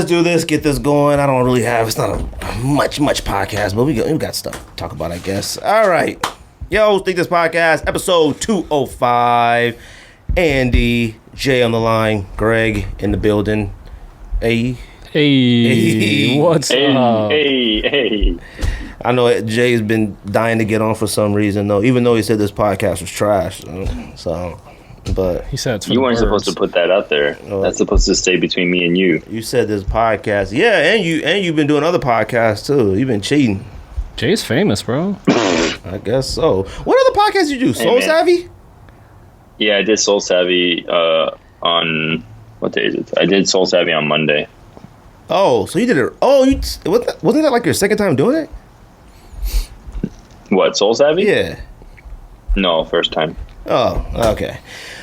let's do this. Get this going. I don't really have. It's not a much podcast, but we got stuff to talk about, I guess. All right, yo, Think This Podcast, episode 205. Andy, Jay on the line, Greg in the building. Hey, what's up? Hey. I know Jay's been dying to get on for some reason, though. Even though he said this podcast was trash, but he said it's for you weren't birds. supposed to put that out there. That's supposed to stay between me and you. You said this podcast, yeah, and you've been doing other podcasts too. You've been cheating. Jay's famous, bro. I guess so. What other podcasts you do? Soul Savvy? Yeah, I did Soul Savvy on what day is it? I did Soul Savvy on Monday. Oh, so you did it? Oh, wasn't that like your second time doing it? What, Soul Savvy? Yeah. No, first time. Oh, okay.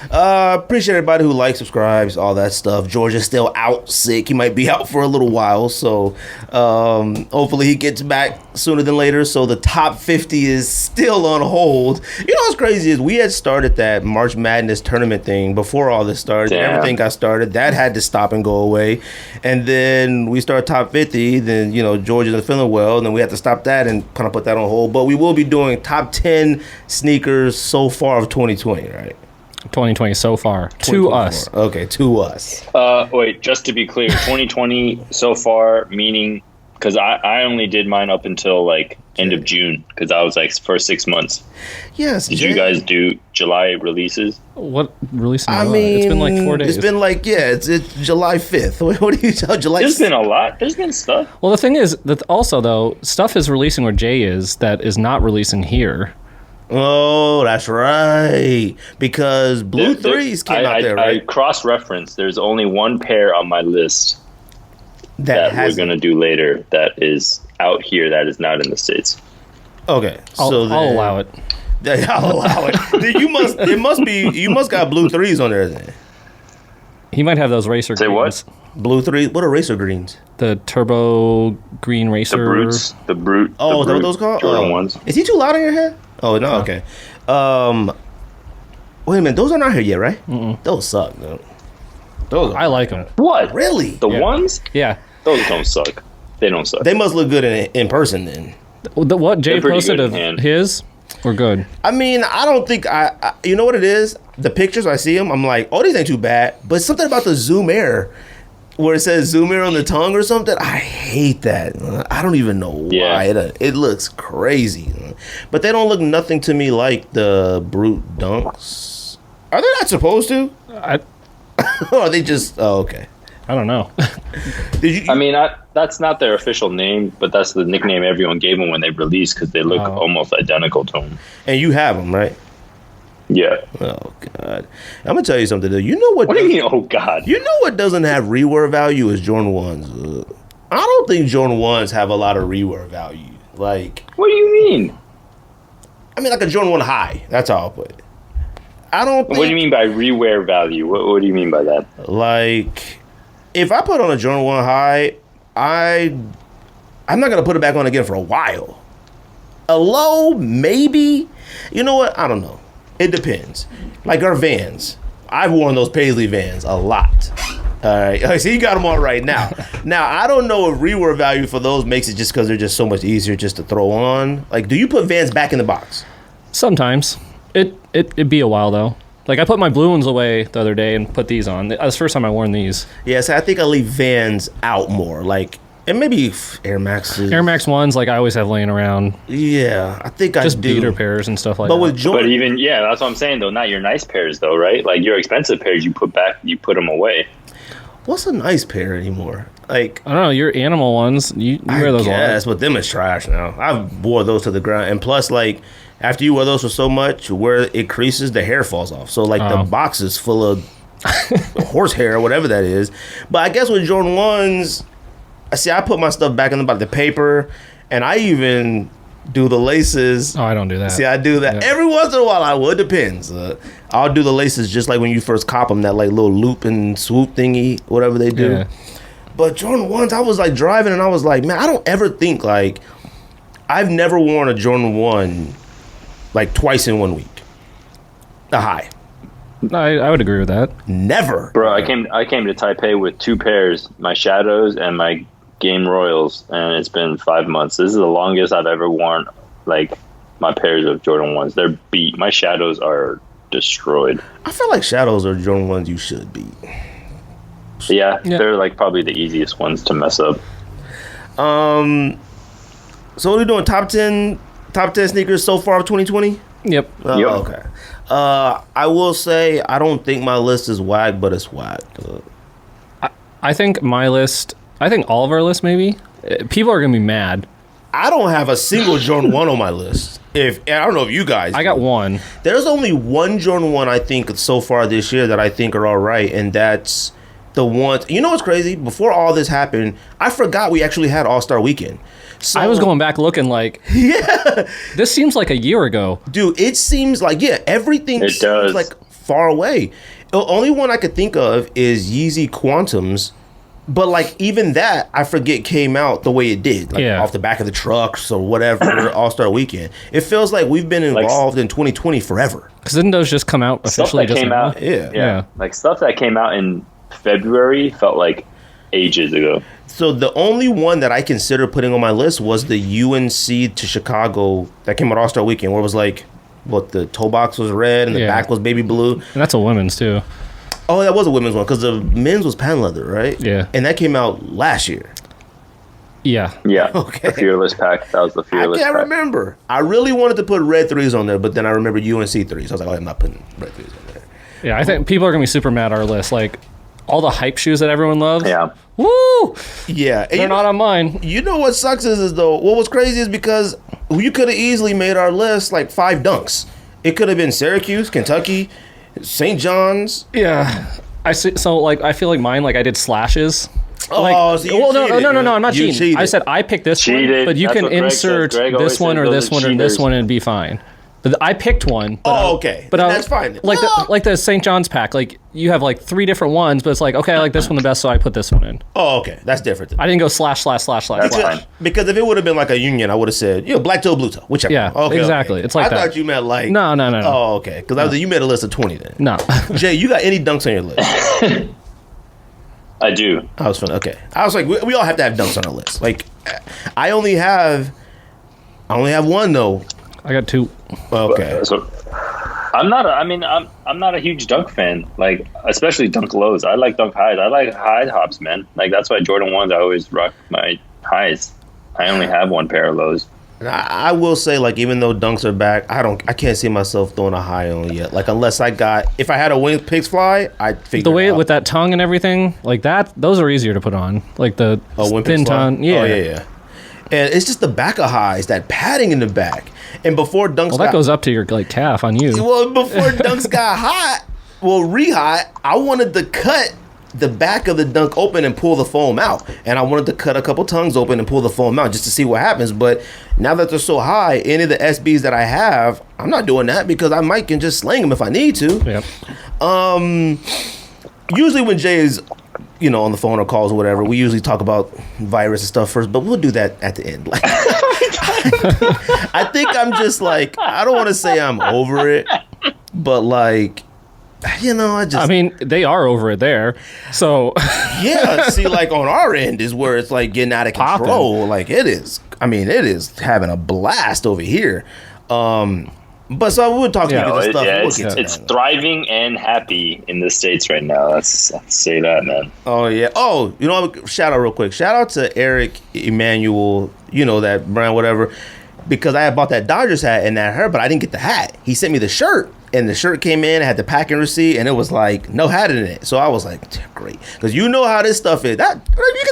Appreciate everybody who likes, subscribes, all that stuff. George is still out sick. He might be out for a little while, so hopefully he gets back sooner than later. So the top 50 is still on hold. You know what's crazy is we had started that March Madness tournament thing before all this started. Damn. Everything got started. That had to stop and go away. And then we started top 50. Then, George isn't feeling well. And then we had to stop that and kind of put that on hold. But we will be doing top 10 sneakers so far of 2020, right? 2020 so far. To us. Okay, to us. Wait, just to be clear, 2020 so far, meaning, because I only did mine up until like end of June, because I was like for 6 months. Yes. Did you guys do July releases? What release? I mean, it's been like 4 days. It's been like, it's July 5th. What do you tell July? There's been a lot. There's been stuff. Well, the thing is that also though, stuff is releasing where Jay is that is not releasing here. Oh, that's right. Because Blue Threes came out there, right? I cross-referenced. There's only one pair on my list that we're going to do later that is out here that is not in the States. Okay. I'll allow it. I'll allow it. You must got Blue Threes on there then. He might have those racer Say greens. what? Blue Threes? What are racer greens? The turbo green racer. The Brute. Oh, is that what Brute those called? Jordan ones. Is he too loud in your head? Oh, no, okay. Wait a minute, those are not here yet, right? Mm-mm. Those suck, though. I like them. What? Really? The ones? Yeah. Those don't suck. They don't suck. They must look good in person then. What Jay They're pretty posted good of in hand. his were good. I mean, I don't think I you know what it is? The pictures, I see them, I'm like, oh, these ain't too bad. But something about the Zoom Air, where it says Zoom Air on the tongue or something, I hate that. I don't even know why. Yeah. It looks crazy. But they don't look nothing to me like the Brute Dunks. Are they not supposed to? Or are they just... Oh, okay. I don't know. I mean, that's not their official name, but that's the nickname everyone gave them when they released because they look almost identical to them. And you have them, right? Yeah. Oh, God. I'm going to tell you something, though. You know what... What do you mean, oh, God? You know what doesn't have rewear value is Jordan 1s. I don't think Jordan 1s have a lot of rewear value. Like... What do you mean? I mean, like a Jordan 1 high. That's how I'll put it. I don't think... What do you mean by rewear value? What do you mean by that? Like, if I put on a Jordan 1 high, I'm not going to put it back on again for a while. A low, maybe. You know what? I don't know. It depends. Like our Vans. I've worn those Paisley Vans a lot. All right. So you got them on right now. Now, I don't know if rewear value for those makes it just because they're just so much easier just to throw on. Like, do you put Vans back in the box? Sometimes. It'd be a while, though. Like, I put my blue ones away the other day and put these on. That was the first time I worn these. Yeah, so I think I leave Vans out more. Like, and maybe Air Maxes. Air Max 1s, like, I always have laying around. Yeah, I think I do. Just beater pairs and stuff like that. But with Jordan... But even, yeah, that's what I'm saying, though. Not your nice pairs, though, right? Like, your expensive pairs, you put them away. What's a nice pair anymore? Like, I don't know, your animal ones, you wear those a lot. Yes, but them is trash now. I've wore those to the ground. And plus, like, after you wear those for so much, where it creases, the hair falls off. So, like, the box is full of horsehair or whatever that is. But I guess with Jordan 1s, I put my stuff back in the paper, and I even do the laces. Oh, I don't do that. See, I do that. Yeah. Every once in a while, I will. It depends. I'll do the laces just like when you first cop them, that like little loop and swoop thingy, whatever they do. Yeah. But Jordan 1s, I was like driving, and I was like, man, I don't ever think like, I've never worn a Jordan 1 like twice in 1 week. A high. I would agree with that. Never. Bro, I came to Taipei with 2 pairs, my Shadows and my Game Royals, and it's been 5 months. This is the longest I've ever worn, like, my pairs of Jordan 1s. They're beat. My Shadows are destroyed. I feel like Shadows are Jordan 1s you should beat. Yeah, they're like probably the easiest ones to mess up. So what are we doing? Top 10 sneakers so far of 2020? Yep. Yep. Okay. I will say I don't think my list is whack, but it's whack. I think my list. I think all of our lists maybe. People are gonna be mad. I don't have a single Jordan 1 on my list. I don't know if you guys I got one. There's only one Jordan 1 I think so far this year that I think are all right, and that's the one. You know what's crazy? Before all this happened, I forgot we actually had All-Star Weekend. So, I was going back looking like, yeah, this seems like a year ago. dude, it seems like, everything It seems does. like far away. The only one I could think of is Yeezy Quantums, but like even that, I forget came out the way it did, like off the back of the trucks or whatever, All-Star Weekend. It feels like we've been involved in 2020 forever. Because didn't those just come out officially? Stuff that came out, Yeah. like stuff that came out in February felt like ages ago. So the only one that I consider putting on my list was the UNC to Chicago that came out All-Star Weekend, where it was like, what, the toe box was red and the back was baby blue. And that's a women's too. Oh, that was a women's one because the men's was patent leather, right? Yeah. And that came out last year. Yeah. Yeah. Okay. The Fearless pack. That was the Fearless I can't pack. remember. I really wanted to put red 3s on there, but then I remembered UNC 3s. So I was like, I'm not putting red 3s on there. Yeah, I think people are gonna be super mad at our list. Like all the hype shoes that everyone loves. Yeah. Woo! Yeah. And They're not on mine. You know what sucks is though, what was crazy is because you could have easily made our list like 5 dunks. It could have been Syracuse, Kentucky, St. John's. Yeah. I see. So like, I feel like mine. Like I did slashes. Oh, Like, so you well, no, cheated, no, man. I'm not You cheating. cheated. I said I picked this one, Cheated. but you That's can what Greg insert says. Greg always this one says or those this are one or this cheaters. one and it'd be fine. But I picked one. But okay. But Then that's fine. Like Well- like the St. John's pack. Like you have like 3 different ones, but it's like okay, I like this one the best, so I put this one in. Oh, okay. That's different. I didn't go slash. That's fine. Because if it would have been like a union, I would have said, black toe, blue toe, whichever. Yeah, Okay, exactly. okay. It's like I that. thought you meant like. No. Oh, okay. Because you made a list of 20 then. No. Jay, you got any dunks on your list? I do. I was fun. Okay. I was like, we all have to have dunks on our list. Like, I only have one though. I got 2. Okay. So I'm not a huge dunk fan. Like, especially dunk lows. I like dunk highs. I like high hops, man. Like that's why Jordan 1s I always rock my highs. I only have 1 pair of lows. I will say, like, even though dunks are back, I can't see myself throwing a high on yet. Like, unless if I had a wing pics fly, I'd figure The way it out. with that tongue and everything, like that, those are easier to put on. Like the Wing thin pics fly? tongue. Yeah. Oh, yeah. And it's just the back of highs, that padding in the back. And before dunks Well, that goes up to your like calf on you. Well, before dunks got hot, re-hot, I wanted to cut the back of the dunk open and pull the foam out. And I wanted to cut a couple tongues open and pull the foam out just to see what happens. But now that they're so high, any of the SBs that I have, I'm not doing that because I might can just sling them if I need to. Yep. Usually when Jay is, on the phone or calls or whatever, we usually talk about virus and stuff first, but we'll do that at the end. Like, I think I'm just like, I don't want to say I'm over it, but like, I mean, they are over it there. So yeah, see, like on our end is where it's like getting out of control. Popping. Like it is. I mean, it is having a blast over here. But so we'll talk about the stuff. It's thriving and happy in the States right now. Let's say that, man. Oh yeah. Oh, shout out real quick. Shout out to Eric Emanuel. That brand, whatever. Because I had bought that Dodgers hat and that hurt, but I didn't get the hat. He sent me the shirt, and the shirt came in, had the packing receipt, and it was like no hat in it. So I was like, great, because you know how this stuff is. You get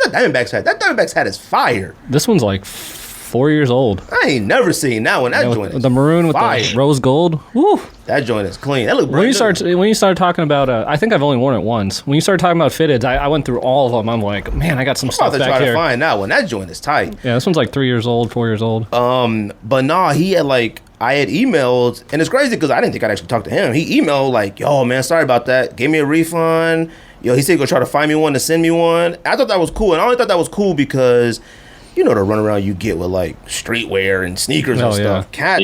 the Diamondbacks hat. That Diamondbacks hat is fire. this one's like 4 years old. I ain't never seen that one. That joint is The maroon with fire. the rose gold. Woo. That joint is clean. That look When you brand started talking about, I think I've only worn it once. When you started talking about fitteds, I went through all of them. I'm like, man, I got some I'm about stuff to back try here. to find that one. That joint is tight. Yeah, this one's like 3 years old, 4 years old. But nah, he had I had emailed, and it's crazy because I didn't think I'd actually talk to him. He emailed like, yo, man, sorry about that. Gave me a refund. He said he'd go try to find me one to send me one. I thought that was cool, and I only thought that was cool because the runaround you get with like streetwear and sneakers and stuff. Yeah. Cats,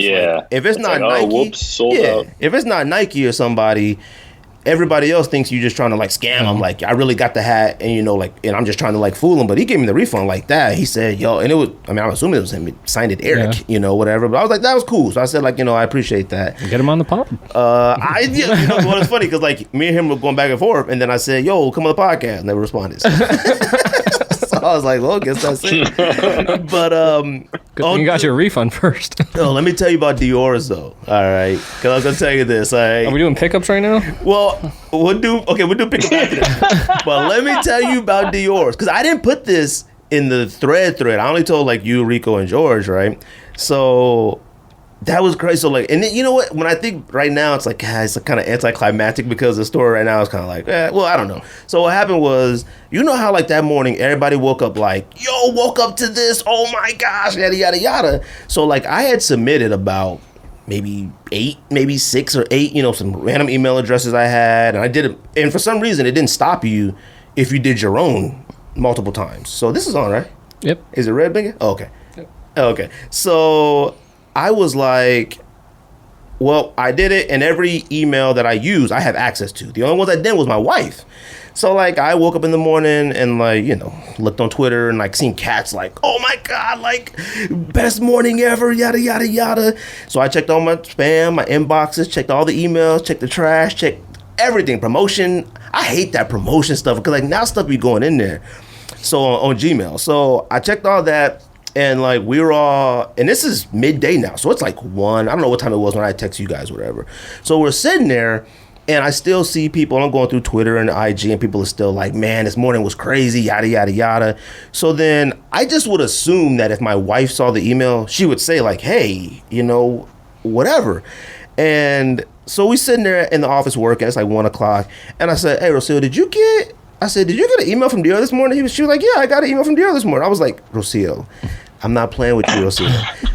if it's not like, Nike, whoops, sold out. If it's not Nike or somebody, everybody else thinks you're just trying to like scam them. Like, I really got the hat, and and I'm just trying to like fool him. But he gave me the refund like that. He said, "Yo," and it was. I mean, I'm assuming it was him. He signed it Eric, whatever. But I was like, that was cool. So I said, like, I appreciate that. Get him on the pod. It's funny because like me and him were going back and forth, and then I said, "Yo, come on the podcast," and never responded. So I was like, well, I guess that's it. But good thing you got your refund first. let me tell you about Dior's though. All right, because I was gonna tell you this. All right. Are we doing pickups right now? Well, we'll do pickup after that. But let me tell you about Dior's, because I didn't put this in the thread. I only told like you, Rico, and George, right? So that was crazy. So like, and then, you know what? When I think right now, it's like, it's kind of anticlimactic because the story right now is kind of like, well, I don't know. So what happened was, how like that morning everybody woke up like, yo, woke up to this. Oh my gosh, yada yada yada. So like I had submitted about maybe 6 or 8, some random email addresses I had, and I did it. And for some reason, it didn't stop you if you did your own multiple times. So this is on, right? Yep. Is it red, Bingy? Oh, okay. Yep. Okay. So I was like, well, I did it, and every email that I use, I have access to. The only ones I didn't was my wife. So, like, I woke up in the morning and, like, looked on Twitter and, like, seen cats like, oh, my God, like, best morning ever, yada, yada, yada. So I checked all my spam, my inboxes, checked all the emails, checked the trash, checked everything. Promotion. I hate that promotion stuff because, like, now stuff be going in there. So on Gmail. So I checked all that. And like we were all, and this is midday now, so it's like 1. I don't know what time it was when I text you guys, whatever. So we're sitting there, and I still see people. I'm going through Twitter and IG, and people are still like, "Man, this morning was crazy," yada yada yada. So then I just would assume that if my wife saw the email, she would say like, "Hey, whatever." And so we sitting there in the office working. It's like 1 o'clock, and I said, "Hey, Rocio, did you get an email from Dior this morning?" She was like, "Yeah, I got an email from Dior this morning." I was like, "Rocio, I'm not playing with you, Rocio."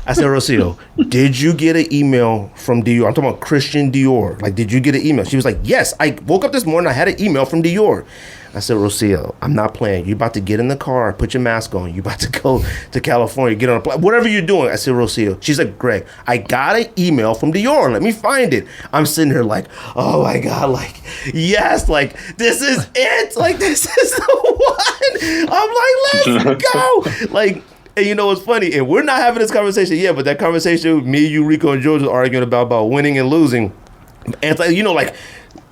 I said, "Rocio, did you get an email from Dior?" I'm talking about Christian Dior. Like, did you get an email? She was like, "Yes, I woke up this morning, I had an email from Dior." I said, "Rocio, I'm not playing. You about to get in the car, put your mask on. You about to go to California, get on a plane, whatever you're doing." I said, "Rocio." She's like, "Greg, I got an email from Dior. Let me find it." I'm sitting here like, oh my God, like, yes, like, this is it. Like, this is the one. I'm like, let's go. Like, and you know what's funny? And we're not having this conversation yet, but that conversation, me, you, Rico, and George was arguing about winning and losing. And it's like,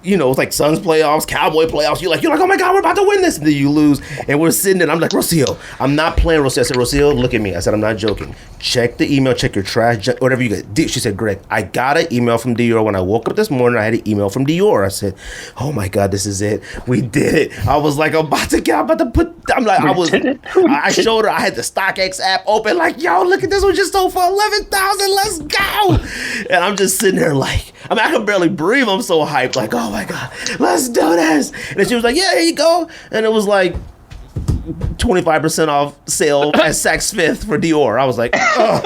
it's like Suns playoffs, Cowboy playoffs. You're like, oh my God, we're about to win this. And then you lose. And we're sitting there. I'm like, "Rocio, I'm not playing, Rocio." I said, "Rocio, look at me." I said, "I'm not joking. Check the email, check your trash, whatever you get." She said, "Greg, I got an email from Dior. When I woke up this morning, I had an email from Dior." I said, "Oh my God, this is it. We did it." I was like, I showed her, I had the StockX app open, like, "Yo, look at this one just sold for 11,000. Let's go." And I'm just sitting there like, I can barely breathe. I'm so hyped. Like, oh my God, let's do this. And then she was like, "Yeah, here you go." And it was like 25% off sale at Saks Fifth for Dior. I was like, ugh.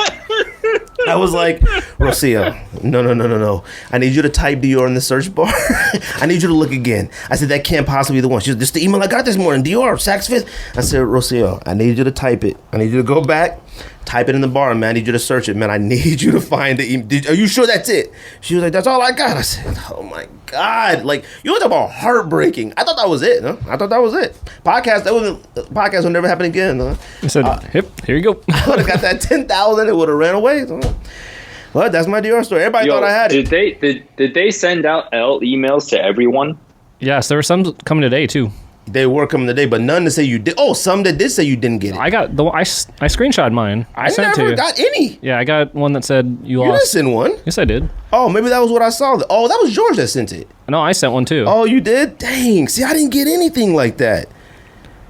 I was like, "Rocio, no. I need you to type Dior in the search bar. I need you to look again." I said, "That can't possibly be the one." She said, "This is the email I got this morning, Dior, Saks Fifth." I said, "Rocio, I need you to type it. I need you to go back, type it in the bar, man. I need you to search it, man. I need you to find the email. Are you sure that's it?" She was like, "That's all I got." I said, "Oh my God." Like, you want to talk about heartbreaking. I thought that was it, huh? I thought that was it. Podcast will never happen again, huh? I said, "Yep, here you go." I would have got that 10,000. It would have ran away. Well, that's my Dior story. Everybody thought I had it. Did they send out L emails to everyone? Yes, there were some coming today too. They were coming today, but none to say you did. Oh, some that did say you didn't get it. I got I screenshot mine. I sent never to got any. Yeah, I got one that said you You lost. didn't send one. Yes, I did. Oh, maybe that was what I saw. Oh, that was George that sent it. No, I sent one too. Oh, you did? Dang. See, I didn't get anything like that.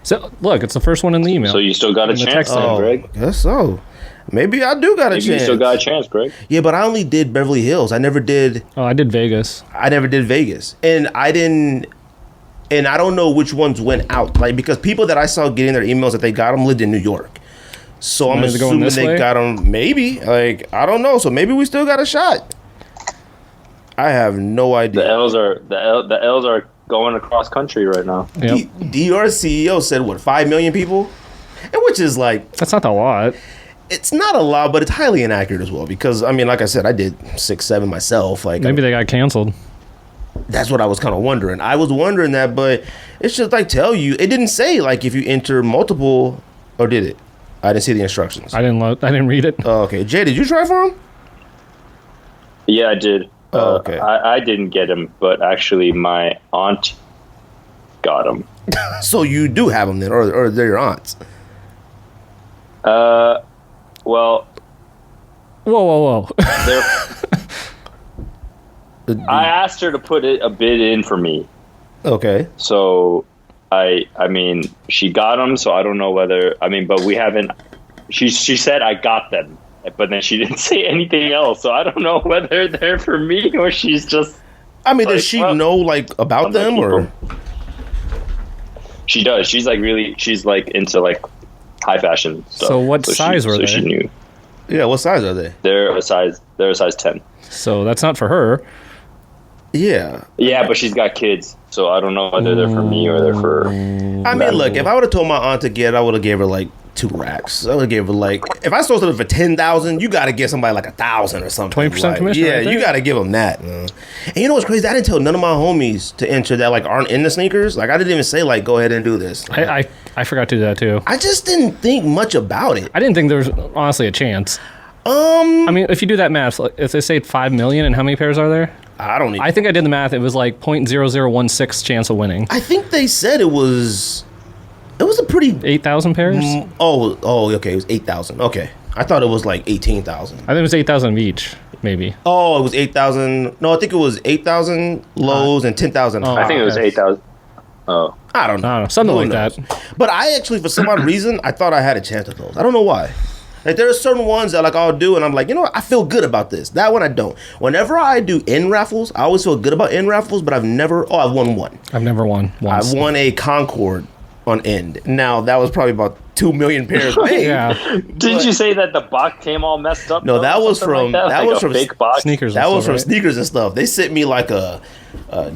So look, it's the first one in the email. So you still got a chance, then, Greg? I guess so. Maybe I do got a chance. You still got a chance, Greg. Yeah, but I only did Beverly Hills. I never did. Oh, I did Vegas. I never did Vegas, and I didn't. And I don't know which ones went out. Like, because people that I saw getting their emails that they got them lived in New York. So I'm assuming they got them. Maybe. Like, I don't know. So maybe we still got a shot. I have no idea. The L's are going across country right now. Yep. Dior's CEO said, what, 5 million people? And which is like... That's not a lot. It's not a lot, but it's highly inaccurate as well. Because, I mean, like I said, I did 6, 7 myself. Like, Maybe they got canceled. That's what I was kind of wondering. I was wondering that, but it's just like tell you. It didn't say like if you enter multiple, or did it? I didn't see the instructions. I didn't read it. Oh, okay. Jay, did you try for him? Yeah, I did. Oh, okay. I didn't get him, but actually my aunt got him. So you do have them then, or they're your aunts? Well, Whoa. I asked her to put a bid in for me. Okay. So I mean, she got them, so I don't know whether, but we haven't, she said I got them, but then she didn't say anything else, so I don't know whether they're for me or she's just. I mean, does she know like about them or? She does. She's like into like high fashion stuff. So what size were they? So she knew. Yeah, what size are they? They're a size 10. So that's not for her. Yeah. Yeah, but she's got kids, so I don't know whether they're for me or they're for. I mean, look, if I would have told my aunt to get, I would have gave her like 2 racks. I would have gave her like, if I sold something for 10,000, you got to give somebody like 1,000 or something. 20% like, commission. Yeah, right there. you got to give them that. Man. And you know what's crazy? I didn't tell none of my homies to enter that like aren't in the sneakers. Like I didn't even say like go ahead and do this. I forgot to do that too. I just didn't think much about it. I didn't think there was honestly a chance. I mean, if you do that math, like, if they say 5 million, and how many pairs are there? I don't even. I think I did the math. It was like 0.0016 chance of winning. I think they said it was a pretty 8,000 pairs? Okay, it was 8,000. Okay. I thought it was like 18,000. I think it was 8,000 each, maybe. Oh, it was 8,000. No, I think it was 8,000 lows and 10,000 highs. I think it was 8,000. Oh, I don't know. Something Who like knows? that. But I actually, for some odd reason, I thought I had a chance at those. I don't know why. Like there are certain ones that like I'll do, and I'm like, you know what? I feel good about this. That one I don't. Whenever I do end raffles, I always feel good about end raffles, but I've won one. I've never won once. I won a Concorde on end. Now that was probably about 2 million pairs made. Yeah. Didn't you say that the box came all messed up? No, that was from a fake box. Sneakers. That and was stuff, from right? sneakers and stuff. They sent me like a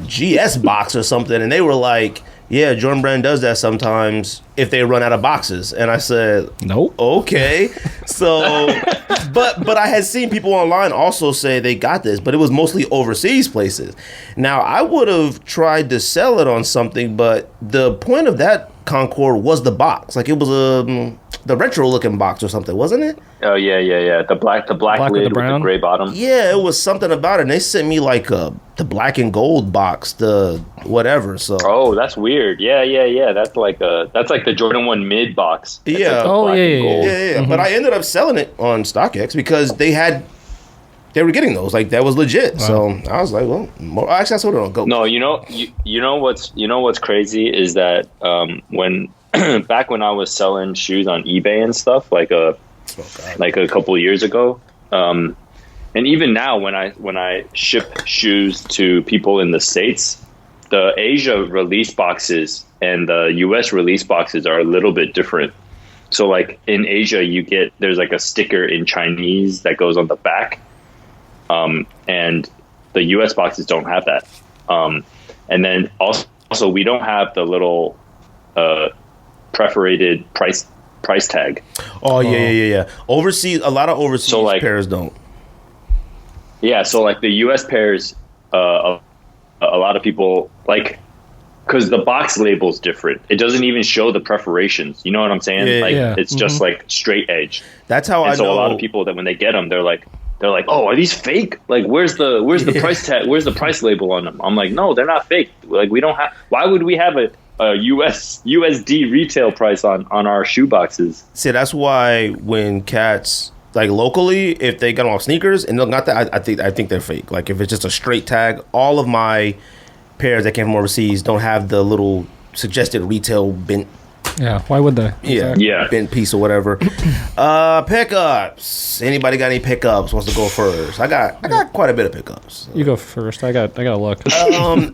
GS box or something, and they were like, "Yeah, Jordan Brand does that sometimes if they run out of boxes." And I said, Nope. "Okay." So, but I had seen people online also say they got this, but it was mostly overseas places. Now I would have tried to sell it on something, but the point of that Concorde was the box. Like it was the retro looking box or something, wasn't it? Oh yeah. The black lid with the with brown? the gray bottom. Yeah, it was something about it. And they sent me like the black and gold box, the whatever. So Oh, that's weird. Yeah. That's like the Jordan 1 mid box. It's Yeah. like the Oh, black yeah, and yeah, gold. yeah. But I ended up selling it on StockX because they were getting those. Like that was legit. So I was like, well, actually I sold it on Go. No, you know what's crazy is that when back when I was selling shoes on eBay and stuff like a couple of years ago, and even now when I ship shoes to people in the States, the Asia release boxes and the US release boxes are a little bit different. So like in Asia there's like a sticker in Chinese that goes on the back. And the US boxes don't have that. And then also we don't have the little perforated price tag. Oh yeah. Overseas, a lot of overseas So, like- pairs don't. Yeah, so like the US pairs, a lot of people like, because the box label's different. It doesn't even show the perforations. You know what I'm saying? Yeah, like yeah. it's just like straight edge. That's how And I so know. a lot of people that when they get them, they're like, oh, are these fake? Like, where's the price tag? Where's the price label on them? I'm like, no, they're not fake. Like, we don't have. Why would we have a USD retail price on our shoe boxes? See, that's why when cats like locally, if they got them off sneakers and not that, I think they're fake. Like if it's just a straight tag, all of my pairs that came from overseas don't have the little suggested retail bent. Yeah. Why would they? Yeah. bent piece or whatever. Pickups. Anybody got any pickups? Wants to go first? I got quite a bit of pickups. You go first. I got to look.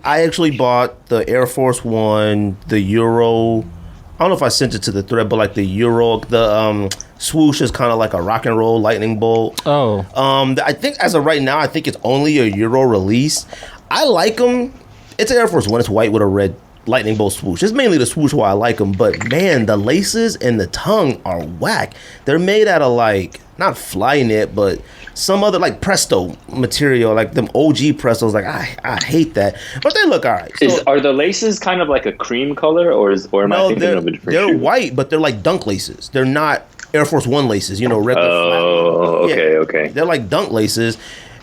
I actually bought the Air Force One, the Euro. I don't know if I sent it to the thread, but like the Euro, the swoosh is kind of like a rock and roll lightning bolt. Oh. I think as of right now, I think it's only a Euro release. I like them. It's an Air Force One. It's white with a red lightning bolt swoosh. It's mainly the swoosh why I like them, but man, the laces and the tongue are whack. They're made out of like not fly knit, but some other like Presto material, like them OG Prestos. Like I hate that, but they look alright. So, Are the laces kind of like a cream color, or am I thinking of a different they're shoe? white, but they're like dunk laces. They're not Air Force One laces, regular. Oh, okay. They're like dunk laces,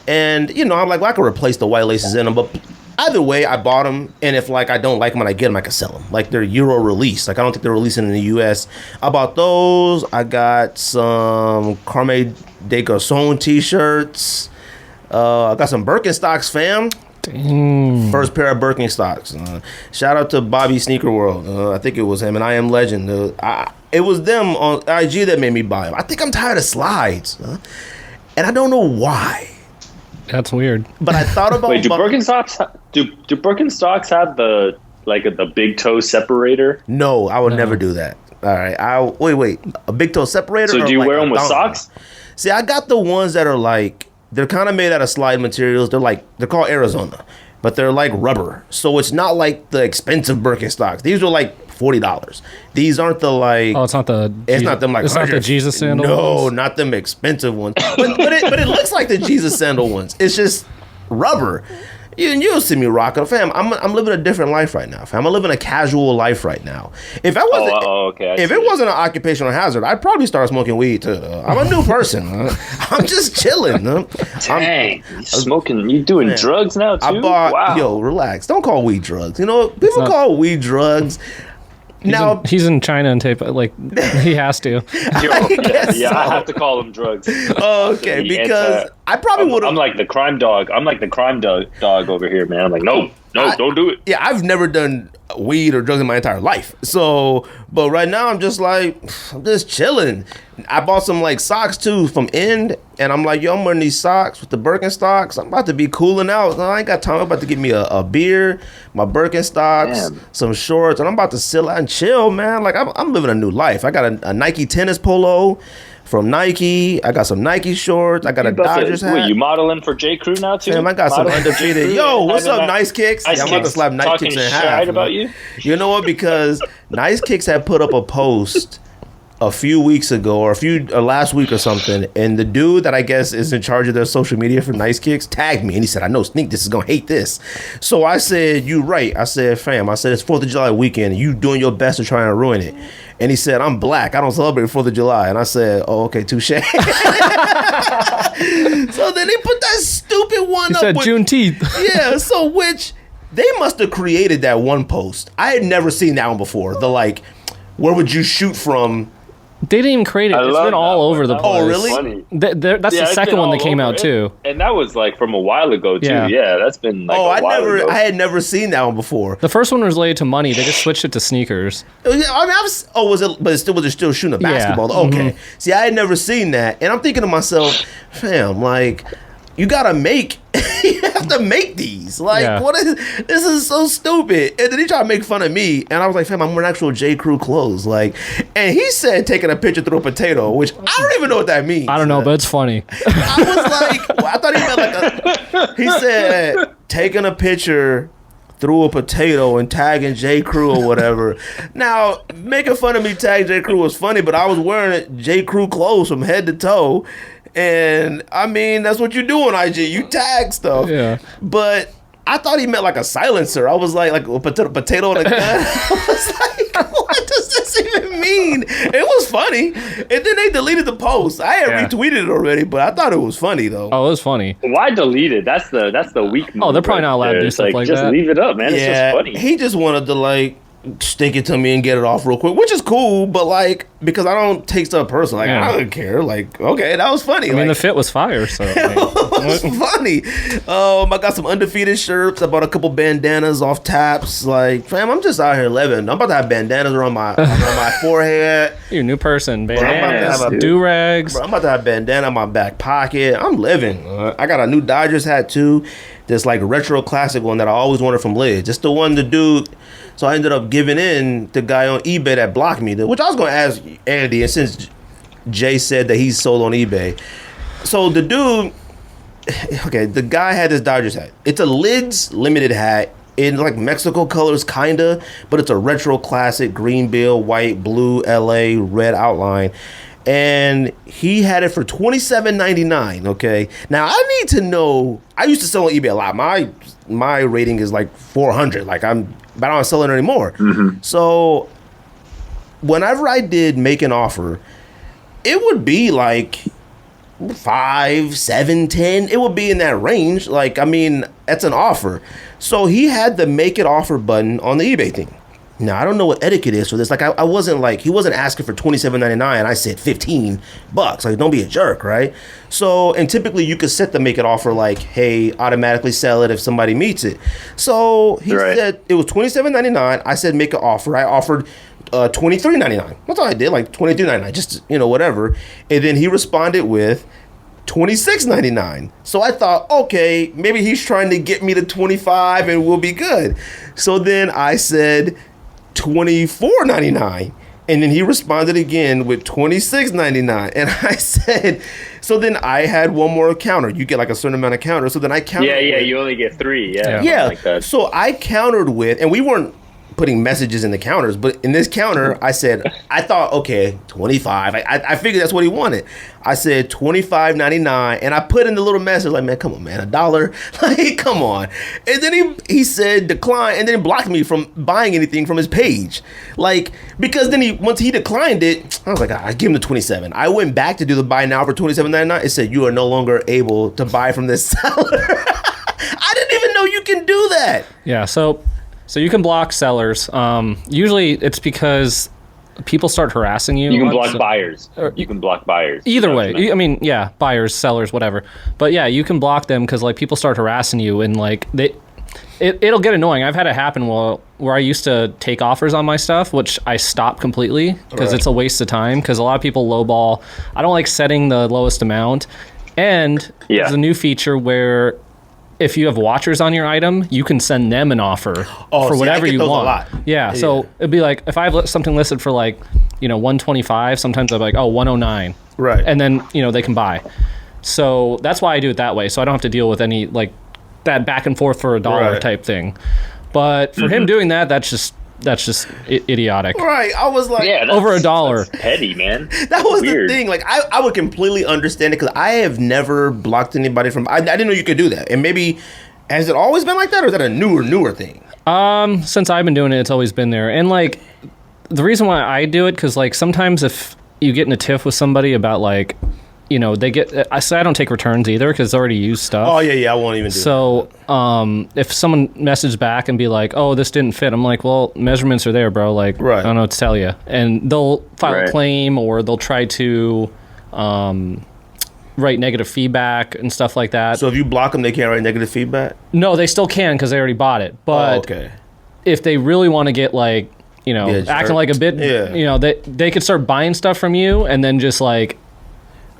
and I'm like, well, I could replace the white laces in them, but either way, I bought them, and if like I don't like them and I get them, I can sell them. Like they're Euro release. Like I don't think they're releasing in the US. I bought those. I got some Carme de Garçon t-shirts. I got some Birkenstocks, fam. Dang. First pair of Birkenstocks. Shout out to Bobby Sneaker World. I think it was him, and I Am Legend. It was them on IG that made me buy them. I think I'm tired of slides, and I don't know why. That's weird. But I thought about. Wait, do Birkenstocks have the big toe separator? No, I would never do that. All right, wait. A big toe separator. So or do you like wear a them with thong? socks? See, I got the ones that are like they're kind of made out of slide materials. They're called Arizona, but they're like rubber. So it's not like the expensive Birkenstocks. These are like $40. These aren't the like. Oh, it's not the. It's not them like. It's not the Jesus sandal. No, ones? not them expensive ones. But it looks like the Jesus sandal ones. It's just rubber. You'll see me rocking, fam. I'm living a different life right now, fam. I'm living a casual life right now. If I wasn't, if it wasn't an occupational hazard, I'd probably start smoking weed too. I'm a new person. I'm just chilling. Dang, you smoking? You doing drugs now too? I bought. Wow. Yo, relax. Don't call weed drugs. People call weed drugs. He's in China and tape like he has to. I have to call them drugs. Okay, because I probably would have. I'm like the crime dog. I'm like the crime dog over here, man. I'm like, no, don't do it. Yeah, I've never done weed or drugs in my entire life. So, but right now I'm just chilling. I bought some like socks too from End, and I'm like, yo, I'm wearing these socks with the Birkenstocks. I'm about to be cooling out. I ain't got time. I'm about to get me a beer, my Birkenstocks, some shorts, and I'm about to chill out and chill, man. Like I'm living a new life. I got a Nike tennis polo from Nike. I got some Nike shorts. I got a Dodgers hat. Wait, you modeling for J. Crew now too? Damn, I got some Undefeated. Yo, what's up, Nice Kicks? Nice I'm about to slap Nice Kicks in half. Talking about you? You know what? Because Nice Kicks had put up a post a few weeks ago or last week or something, and the dude that I guess is in charge of their social media for Nice Kicks tagged me, and he said, I know Sneak this is gonna hate this. So I said, you right. I said, fam, it's 4th of July weekend and you doing your best to try and ruin it. And he said, I'm black, I don't celebrate 4th of July. And I said, oh, okay, touche. So then he put that stupid one He up said with Juneteenth. Yeah, so which they must have created that one post. I had never seen that one before. The like, where would you shoot from? They didn't even create it. It's been all over the place. Oh, really? That's the second one that came out too. And that was like from a while ago too. Yeah, that's been like a while ago. I had never seen that one before. The first one was related to money. They just switched it to sneakers. I mean, was it? But was it still shooting a basketball? Yeah. Okay. Mm-hmm. See, I had never seen that, and I'm thinking to myself, fam, like, you gotta make. You have to make these. Like, what is this? Is so stupid. And then he tried to make fun of me, and I was like, fam, I'm wearing actual J. Crew clothes. Like, and he said taking a picture through a potato, which I don't even know what that means. I don't know, but it's funny. I was like, I thought he meant like he said taking a picture through a potato and tagging J. Crew or whatever. Now, making fun of me tag J. Crew was funny, but I was wearing J. Crew clothes from head to toe. And I mean, that's what you do on IG. You tag stuff. Yeah. But I thought he meant like a silencer. I was like a potato and a gun. I was like, what does this even mean? It was funny. And then they deleted the post. I had retweeted it already, but I thought it was funny though. Oh, it was funny. Why delete it? That's the weak move. Oh, they're probably not allowed to do stuff like just that. Just leave it up, man. It's just funny. He just wanted to like stick it to me and get it off real quick, which is cool, but like, because I don't take stuff personal, like I don't care. Like, okay, that was funny. I mean, the fit was fire, so it was funny. I got some Undefeated shirts. I bought a couple bandanas off Taps. Like, fam, I'm just out here living. I'm about to have bandanas around my forehead. You're a new person. Bandanas, do-rags. I'm about to have bandana in my back pocket. I'm living. I got a new Dodgers hat too. This like retro classic one that I always wanted from Lids. It's the one the dude. So I ended up giving in the guy on eBay that blocked me, which I was going to ask Andy, and since Jay said that he's sold on eBay. So the dude, okay, the guy had this Dodgers hat. It's a Lids limited hat. in like Mexico colors, kinda, but it's a retro classic, green bill, white, blue, LA, red outline. And he had it for $27.99. Okay, now I need to know. I used to sell on eBay a lot. My rating is like 400. Like but I don't sell it anymore. So whenever I did make an offer, it would be like 5, 7, 10. It would be in that range. Like, I mean, that's an offer. So he had the make it offer button on the eBay thing. Now, I don't know what etiquette is for this. Like, I wasn't like, he wasn't asking for $27.99. I said $15. Like, don't be a jerk, right? So, and typically you could set the make it offer like, hey, automatically sell it if somebody meets it. So he said it was $27.99. I said make an offer. I offered $23.99. That's all I did, like $23.99, just, whatever. And then he responded with $26.99. So I thought, okay, maybe he's trying to get me to 25 and we'll be good. So then I said $24.99. And then he responded again with $26.99. And I said, so then I had one more counter. You get like a certain amount of counters. So then I countered. Yeah, you only get 3. Yeah. Like that. So I countered with, and we weren't putting messages in the counters, but in this counter, I said, I thought, okay, 25. I figured that's what he wanted. I said $25.99, and I put in the little message like, man, come on, man, $1, like, come on. And then he said decline, and then blocked me from buying anything from his page, like, because then once he declined it, I was like, I give him the 27. I went back to do the buy now for $27.99. It said you are no longer able to buy from this seller. I didn't even know you can do that. Yeah, so you can block sellers. Usually it's because people start harassing you. You can block buyers. You can block buyers. Either way. I mean, yeah, buyers, sellers, whatever. But yeah, you can block them because like people start harassing you and like it'll get annoying. I've had it happen where I used to take offers on my stuff, which I stopped completely because it's a waste of time because a lot of people lowball. I don't like setting the lowest amount. And there's a new feature where if you have watchers on your item, you can send them an offer for whatever you want. A lot. Yeah, so it'd be like if I have something listed for like, $125, sometimes I'm like, $109. Right. And then, they can buy. So that's why I do it that way. So I don't have to deal with any like that back and forth for $1 type thing. But for him doing that, that's just idiotic. Right. I was like, over $1. That's petty, man. That was weird. The thing. Like, I would completely understand it because I have never blocked anybody from. I didn't know you could do that. And maybe has it always been like that, or is that a newer thing? Since I've been doing it, it's always been there. And like, the reason why I do it because like sometimes if you get in a tiff with somebody about like, they get. I say I don't take returns either because it's already used stuff. Oh yeah, I won't even do that. So, if someone messages back and be like, "Oh, this didn't fit," I'm like, "Well, measurements are there, bro. Like, I don't know what to tell you." And they'll file a claim or they'll try to write negative feedback and stuff like that. So if you block them, they can't write negative feedback? No, they still can because they already bought it. But if they really want to get like, acting like a bit, they could start buying stuff from you and then just like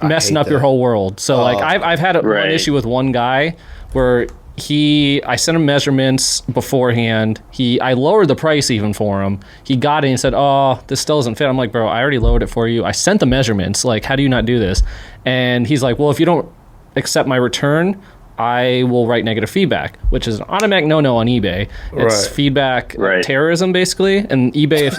messing up your whole world. So like I've had one issue with one guy where I sent him measurements beforehand. I lowered the price even for him. He got it and said, "Oh, this still doesn't fit." I'm like, "Bro, I already lowered it for you. I sent the measurements. Like, how do you not do this?" And he's like, "Well, if you don't accept my return, I will write negative feedback," which is an automatic no-no on eBay. It's feedback terrorism, basically. And eBay,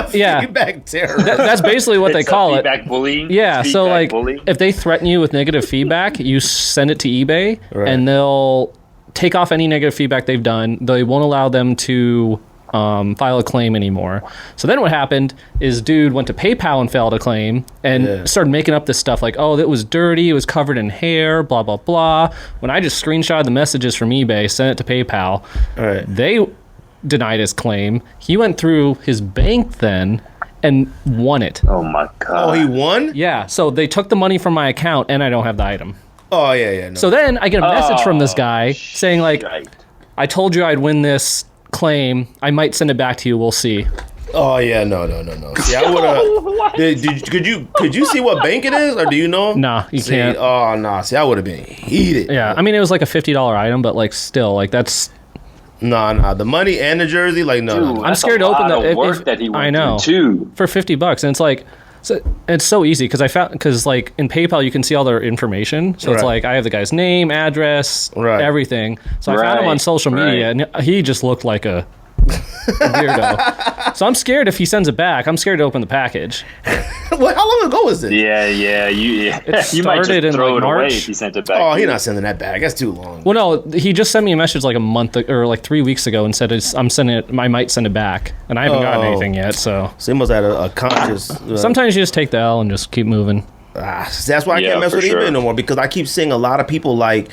feedback terrorism. That's basically what they call it. Feedback bullying. Yeah, so like, if they threaten you with negative feedback, you send it to eBay, and they'll take off any negative feedback they've done. They won't allow them to file a claim anymore. So then what happened is dude went to PayPal and filed a claim and started making up this stuff like, "Oh, that was dirty, it was covered in hair, blah, blah, blah." When I just screenshotted the messages from eBay, sent it to PayPal, they denied his claim. He went through his bank then and won it. Oh my God. Oh, he won? Yeah, so they took the money from my account and I don't have the item. Oh, yeah. No. So then I get a message from this guy saying like, "I told you I'd win this claim. I might send it back to you. We'll see." Oh yeah, no. See, I would have. Could you see what bank it is, or do you know? Nah, you can't. Oh no. See, I would have been heated. Yeah, I mean it was like a $50 item, but like still, like that's. Nah. The money and the jersey, like no. I'm scared to open that he went I know too for $50, and it's like, So it's so easy because like in PayPal you can see all their information. So it's like I have the guy's name, address, everything. So I found him on social media, and he just looked like a weirdo. So I'm scared if he sends it back. I'm scared to open the package. Well, how long ago was this? Yeah. You might just throw it away if he sent it back. Oh, he's not sending that back. That's too long. Well, no, he just sent me a message like a month or like 3 weeks ago and said I'm sending it. I might send it back, and I haven't gotten anything yet. So he must have had a conscious. Sometimes you just take the L and just keep moving. That's why I can't mess with eBay no more, because I keep seeing a lot of people like,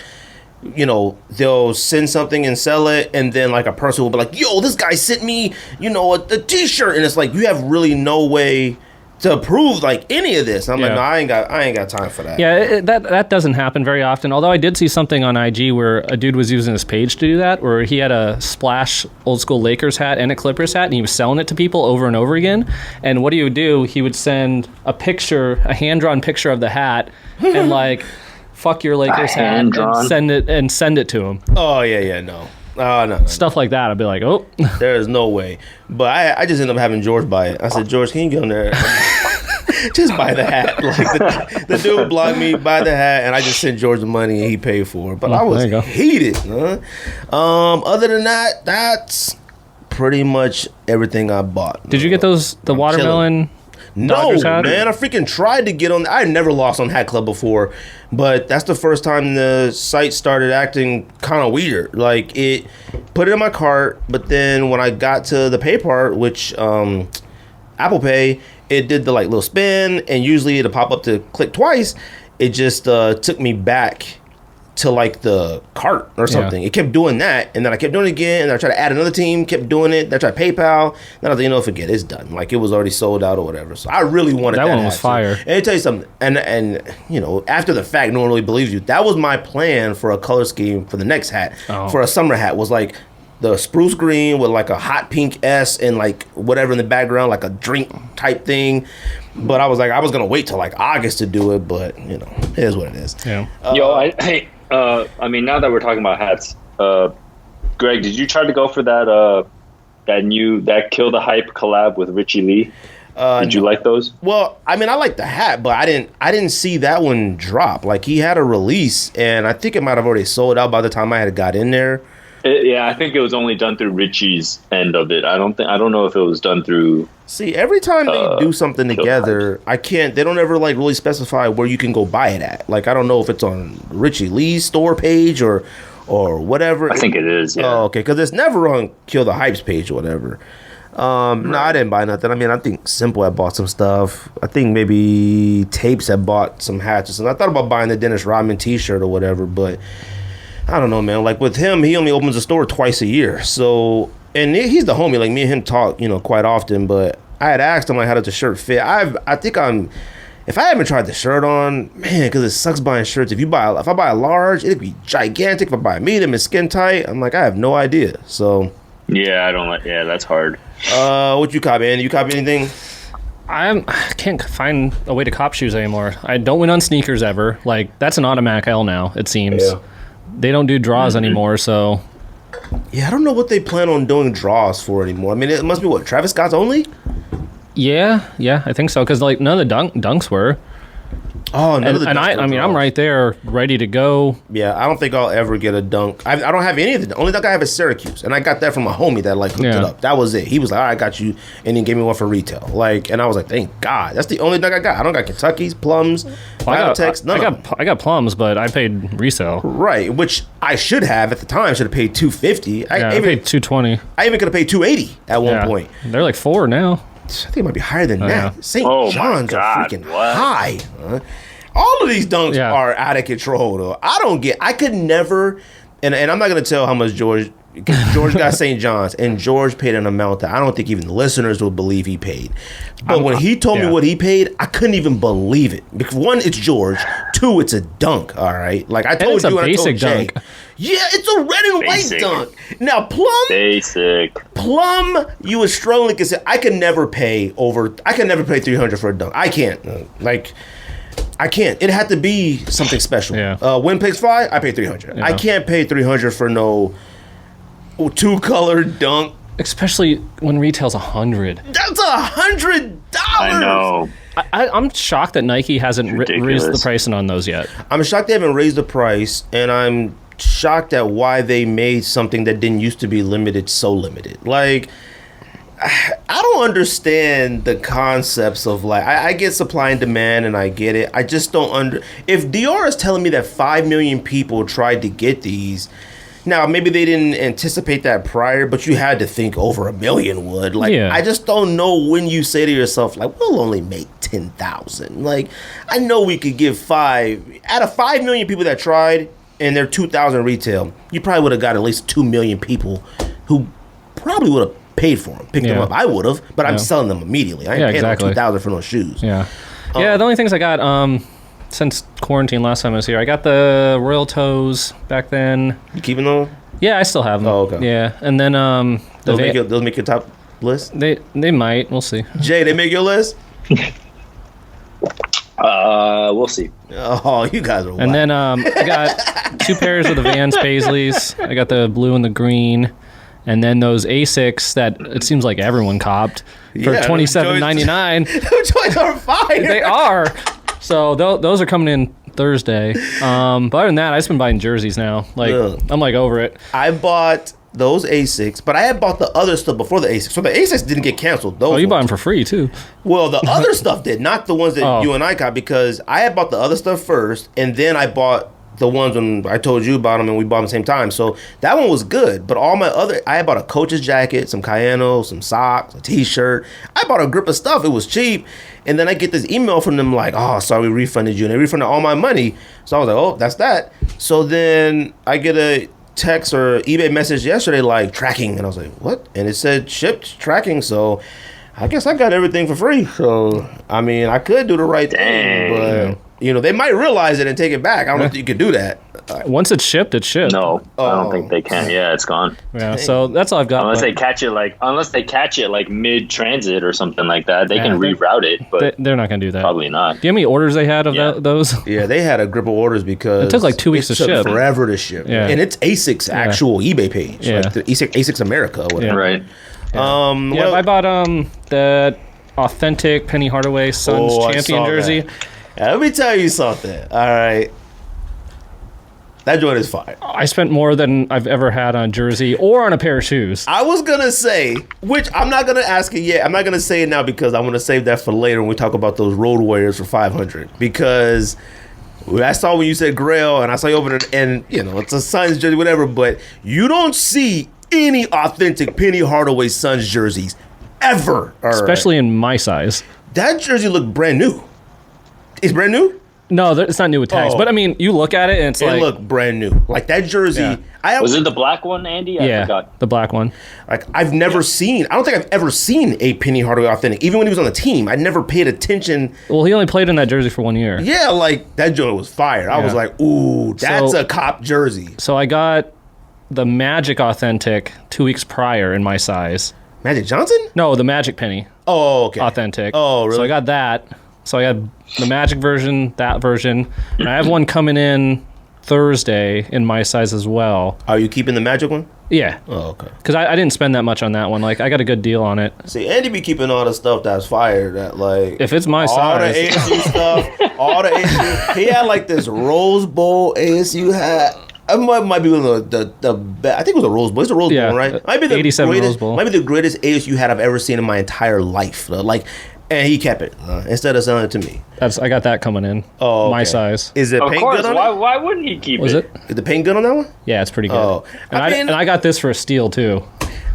you know, they'll send something and sell it, and then like a person will be like, yo, this guy sent me, you know, a t-shirt, and it's like you have really no way to prove like any of this. I'm like, no, I ain't got time for that. Yeah, that doesn't happen very often. Although I did see something on IG where a dude was using his page to do that, where he had a Splash old school Lakers hat and a Clippers hat, and he was selling it to people over and over again. And what he would do, he would send a hand-drawn picture of the hat, and like, fuck your Lakers hat, and send it to him. Oh yeah, no. No. Stuff like that. I'd be like, oh. There is no way. But I just ended up having George buy it. I said, George, can you get on there? Just buy the hat. Like the dude blocked me, buy the hat, and I just sent George the money and he paid for it. But I was heated. Other than that, that's pretty much everything I bought. Did you get the watermelon? No, man. I freaking tried to get on. I had never lost on Hat Club before, but that's the first time the site started acting kind of weird. Like, it put it in my cart, but then when I got to the pay part, which Apple Pay, it did the like little spin, and usually it'll pop up to click twice. It just took me back to like the cart or something. It kept doing that, and then I kept doing it again, and I tried to add another team, kept doing it. Then I tried PayPal. Then I was like, forget it, it's done. Like, it was already sold out or whatever. So I really wanted that. That one was fire. And I tell you something, and you know, after the fact, no one really believes you. That was my plan for a color scheme for the next hat, for a summer hat, was like the spruce green with like a hot pink S and like whatever in the background, like a drink type thing. But I was like, I was gonna wait till like August to do it, but you know, it is what it is. Yeah. I mean, now that we're talking about hats, Greg, did you try to go for that Kill the Hype collab with Richie Lee? Did you like those? Well, I mean, I like the hat, but I didn't see that one drop. Like, he had a release, and I think it might have already sold out by the time I had got in there. I think it was only done through Richie's end of it. I don't know if it was done through. See, every time they do something together, they don't ever like really specify where you can go buy it at. Like, I don't know if it's on Richie Lee's store page or whatever. I think it is. Yeah. Oh, okay, because it's never on Kill the Hype's page or whatever. No, I didn't buy nothing. I mean, I think Simple had bought some stuff. I think maybe Tapes had bought some hats or something. I thought about buying the Dennis Rodman t-shirt or whatever, but I don't know, man. Like, with him, he only opens the store twice a year. So, and he's the homie. Like, me and him talk, you know, quite often. But I had asked him, like, how does the shirt fit? If I haven't tried the shirt on, man, because it sucks buying shirts. If I buy a large, it'd be gigantic. If I buy a medium, it's skin tight. I'm like, I have no idea. So, yeah, that's hard. What you copy, Andy? You copy anything? I can't find a way to cop shoes anymore. I don't win on sneakers ever. Like, that's an automatic L now, it seems. Yeah. They don't do draws anymore, so. Yeah, I don't know what they plan on doing draws for anymore. I mean, it must be what, Travis Scott's only? Yeah, I think so. Because like none of the dunks were. Oh, no! I mean, I'm right there, ready to go. Yeah, I don't think I'll ever get a dunk. I don't have any of the only dunk I have is Syracuse, and I got that from a homie that like hooked it up. That was it. He was like, "All right, I got you," and he gave me one for retail. Like, and I was like, "Thank God, that's the only dunk I got. I don't got Kentucky's, Plums, Biotechs, none of them. I got Plums, but I paid resale. Right, which I should have at the time. I should have paid $250. I paid $220. I even could have paid $280 at one point. They're like $4 now. I think it might be higher than that. St. John's are freaking high. All of these dunks are out of control, though. I could never, and I'm not going to tell how much George got St. John's, and George paid an amount that I don't think even the listeners will believe he paid. But when he told me what he paid, I couldn't even believe it. Because one, it's George. Two, it's a dunk, all right? Like I told you, and I told Jay. Dunk. Yeah, it's a red and white dunk. Now, Plum, you was struggling because I could never pay $300 for a dunk. I can't. I can't. It had to be something special. Yeah. When pics fly, I pay $300. Yeah. I can't pay $300 for no two-color dunk. Especially when retail's $100. That's $100. I know. I'm shocked that Nike hasn't raised the pricing on those yet. I'm shocked they haven't raised the price, and I'm shocked at why they made something that didn't used to be limited so limited. Like, I don't understand the concepts of, like, I get supply and demand, and I get it. I just don't if Dior is telling me that 5 million people tried to get these, now maybe they didn't anticipate that prior, but you had to think over 1 million would. Like, I just don't know when you say to yourself, like, we'll only make 10,000. Like, I know we could give 5 out of 5 million people that tried, and they're 2,000 retail. You probably would have got at least 2 million people who probably would have paid for them, picked them up. I would have, but I'm selling them immediately. I ain't paying 2,000 for no shoes. Yeah, the only things I got since quarantine last time I was here, I got the Royal Toes back then. You keeping those? Yeah, I still have them. Oh, okay. Yeah, and then those make your top list. They might. We'll see. Jay, they make your list. We'll see. Oh, you guys are wild. And then I got 2 pairs of the Vans Paisleys. I got the blue and the green. And then those Asics that it seems like everyone copped for $27.99. Those joints are fire. They are. So those are coming in Thursday. But other than that, I've just been buying jerseys now. Like, I'm like over it. I bought those Asics, but I had bought the other stuff before the Asics. So the Asics didn't get canceled. Those you bought them for free too. Well, the other stuff did, not the ones that you and I got, because I had bought the other stuff first, and then I bought the ones when I told you about them, and we bought them at the same time. So that one was good, but all my other, I had bought a coach's jacket, some Cayenne, some socks, a t-shirt. I bought a grip of stuff. It was cheap. And then I get this email from them like, oh, sorry, we refunded you. And they refunded all my money. So I was like, oh, that's that. So then I get a text or eBay message yesterday like tracking. And I was like, what? And it said shipped tracking. So I guess I got everything for free. So, I mean, I could do the right thing, but, you know, they might realize it and take it back. I don't know if you could do that. Once it's shipped, it's shipped. No, I don't think they can. Yeah, it's gone. Yeah, so that's all I've got. Unless they catch it like mid-transit or something like that, they can reroute it. But they're not going to do that. Probably not. Do you know how many orders they had of those? Yeah, they had a grip of orders because it took like 2 weeks to ship. It took forever to ship. Yeah. And it's ASIC's actual eBay page, like the ASIC's America or whatever. Right. I bought that authentic Penny Hardaway Suns champion jersey. Let me tell you something. All right. That joint is fire. I spent more than I've ever had on a jersey or on a pair of shoes. I was going to say, which I'm not going to ask it yet. I'm not going to say it now because I want to save that for later when we talk about those Road Warriors for 500. Because I saw when you said Grail and I saw you open it and, you know, it's a Suns jersey, whatever. But you don't see any authentic Penny Hardaway Suns jerseys ever. Especially in my size. That jersey looked brand new. It's brand new? No, it's not new with tags. But I mean, you look at it and it's like... It looked brand new. Like that jersey... Yeah. Was it the black one, Andy? I forgot. The black one. Like I've never seen... I don't think I've ever seen a Penny Hardaway authentic. Even when he was on the team, I never paid attention. Well, he only played in that jersey for 1 year. Yeah, like that joint was fire. I was like, ooh, that's a cop jersey. So I got the Magic authentic 2 weeks prior in my size. Magic Johnson? No, the Magic Penny. Oh, okay. Authentic. Oh, really? So I got that. So I had the Magic version, that version, and I have one coming in Thursday in my size as well. Are you keeping the Magic one? Yeah. Oh, okay. Because I didn't spend that much on that one. Like, I got a good deal on it. See, Andy be keeping all the stuff that's fire. That like if it's my size, all the ASU stuff, all the ASU. He had like this Rose Bowl ASU hat. It might be one of the I think it was a Rose Bowl. It's a Rose Bowl, right? Might be the 87 greatest, Rose Bowl. Might be the greatest ASU hat I've ever seen in my entire life. Like. And he kept it instead of selling it to me. I got that coming in. Oh, okay. My size. Is it paint good on it? Why wouldn't he keep it? Was it? Is the paint good on that one? Yeah, it's pretty good. Oh, and I got this for a steal too.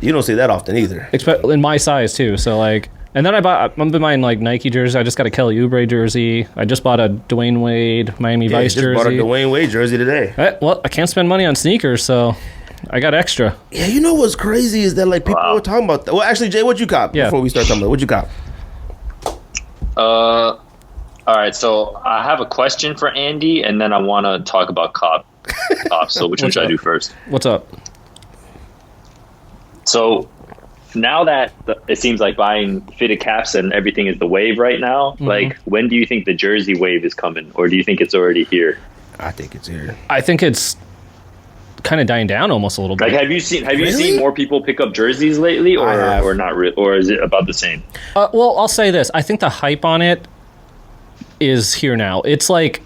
You don't see that often either. In my size too. So like, and then I've been buying like Nike jerseys. I just got a Kelly Oubre jersey. I just bought a Dwayne Wade Miami Vice jersey. Bought a Dwayne Wade jersey today. Well, I can't spend money on sneakers, so I got extra. Yeah, you know what's crazy is that like people were talking about that. Well, actually, Jay, what you cop before we start talking about it? What you cop? All right, so I have a question for Andy, and then I want to talk about cops. So which one should I do first? What's up? So now that it seems like buying fitted caps and everything is the wave right now, like when do you think the jersey wave is coming, or do you think it's already here? I think it's here. I think it's kind of dying down almost a little bit. Like, have you seen more people pick up jerseys lately, or not? Or is it about the same? Well, I'll say this: I think the hype on it is here now. It's like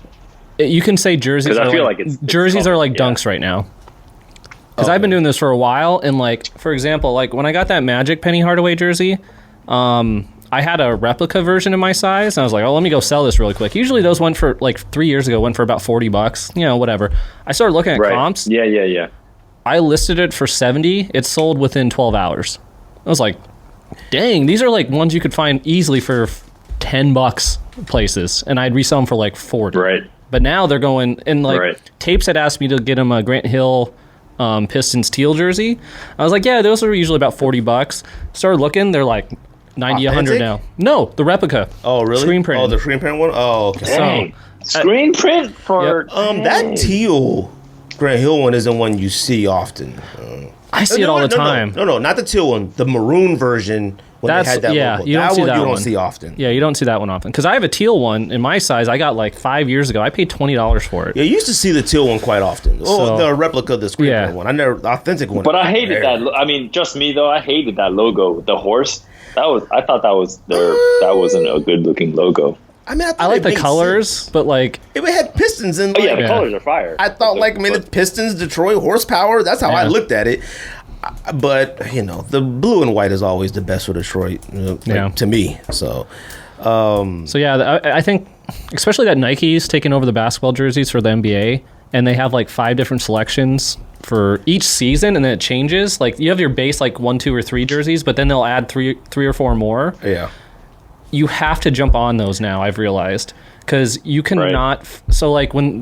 you can say jerseys are jerseys are like dunks right now. Because I've been doing this for a while, and like for example, like when I got that Magic Penny Hardaway jersey, I had a replica version in my size, and I was like, oh, let me go sell this really quick. Usually those went for like 3 years ago went for about $40, whatever. I started looking at comps. Yeah. I listed it for $70. It sold within 12 hours. I was like, dang, these are like ones you could find easily for $10 places, and I'd resell them for like $40. Right. But now they're going, and like Tapes had asked me to get him a Grant Hill Pistons teal jersey. I was like, yeah, those are usually about $40. Started looking, they're like 90, 100 now. No, the replica. Oh, really? Screen print. Oh, the screen print one? Oh, okay. Dang. Screen print for... that teal Grant Hill one isn't one you see often. I see it all the time. No, not the teal one. The maroon version when they had that logo. You don't see that one. You don't see often. Yeah, you don't see that one often. Because I have a teal one in my size. I got like 5 years ago. I paid $20 for it. Yeah, you used to see the teal one quite often. The replica of the screen print one. I never, the authentic one. But I hated that. I mean, just me though. I hated that logo, the horse. I thought that wasn't a good looking logo. I mean, I like the colors, but like it had Pistons and the colors are fire. I thought the Pistons, Detroit horsepower. That's how I looked at it. But the blue and white is always the best for Detroit, to me. So, I think especially that Nike's taking over the basketball jerseys for the NBA, and they have like 5 different selections for each season, and then it changes. Like you have your base like 1, 2, or 3 jerseys, but then they'll add three or 4 more. Yeah. You have to jump on those now, I've realized, because you cannot. So like when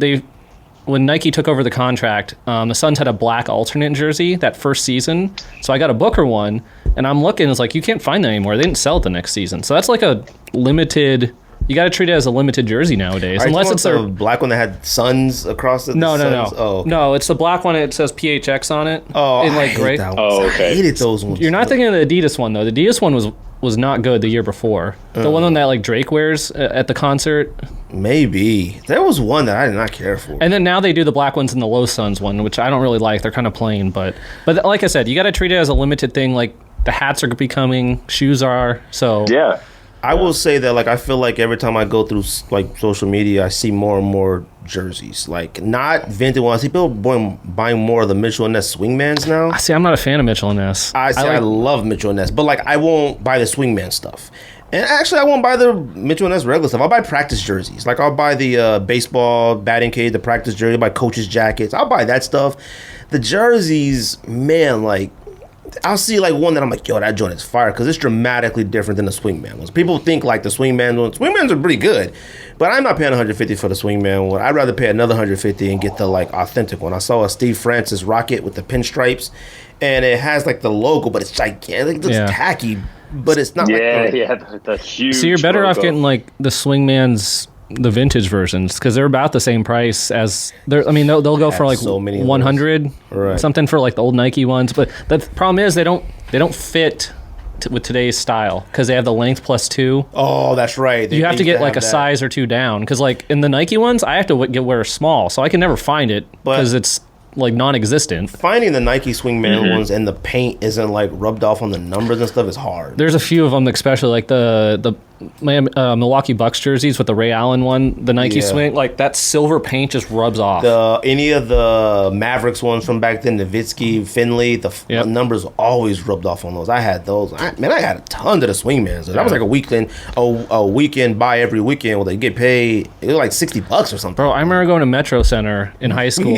Nike took over the contract, the Suns had a black alternate jersey that first season. So I got a Booker one, and I'm looking. It's like you can't find that anymore. They didn't sell it the next season. So that's like a limited. You got to treat it as a limited jersey nowadays, unless it's the black one that had Suns across it. No. Oh, okay. No, it's the black one. It says PHX on it. Oh, in like gray. Oh, okay. I hated those ones. You're not thinking of the Adidas one though. The Adidas one was not good the year before. The one that like Drake wears at the concert. Maybe there was one that I did not care for. And then now they do the black ones in the Low Suns one, which I don't really like. They're kind of plain, but like I said, you got to treat it as a limited thing. Like the hats are becoming, shoes are. So yeah. I will say that I feel like every time I go through like social media, I see more and more jerseys, like not vintage ones. I see people buying more of the Mitchell & Ness Swingmans now. I see. I'm not a fan of Mitchell & Ness. I love Mitchell & Ness, but I won't buy the Swingman stuff. And actually, I won't buy the Mitchell & Ness regular stuff. I'll buy practice jerseys. Like I'll buy the baseball batting cage, the practice jersey, I'll buy coaches jackets. I'll buy that stuff. The jerseys, man, I'll see one that I'm like, yo, that joint is fire, because it's dramatically different than the Swingman ones. People think the Swingman ones. Swingmans are pretty good, but I'm not paying $150 for the Swingman one. I'd rather pay another $150 and get the authentic one. I saw a Steve Francis Rocket with the pinstripes, and it has the logo, but it's gigantic. It looks tacky, but it's not. The huge. So you're better logo. off getting the Swingmans, the vintage versions, because they're about the same price as they'll go for so many 100 right. something for the old Nike ones, but the problem is they don't fit with today's style, because they have the length +2. Oh, that's right. You have to get a size or 2 down, because in the Nike ones I have to wear a small, so I can never find it because it's non-existent. Finding the Nike Swingman ones and the paint isn't rubbed off on the numbers and stuff is hard. There's a few of them, especially the Milwaukee Bucks jerseys with the Ray Allen one, the Nike Swing, that silver paint just rubs off. Any of the Mavericks ones from back then, Nowitzki, Finley, the numbers always rubbed off on those. I had those. I had a ton of the Swingmans. That was a weekend buy every weekend where they get paid. It was $60 or something. Bro, I remember going to Metro Center in high school.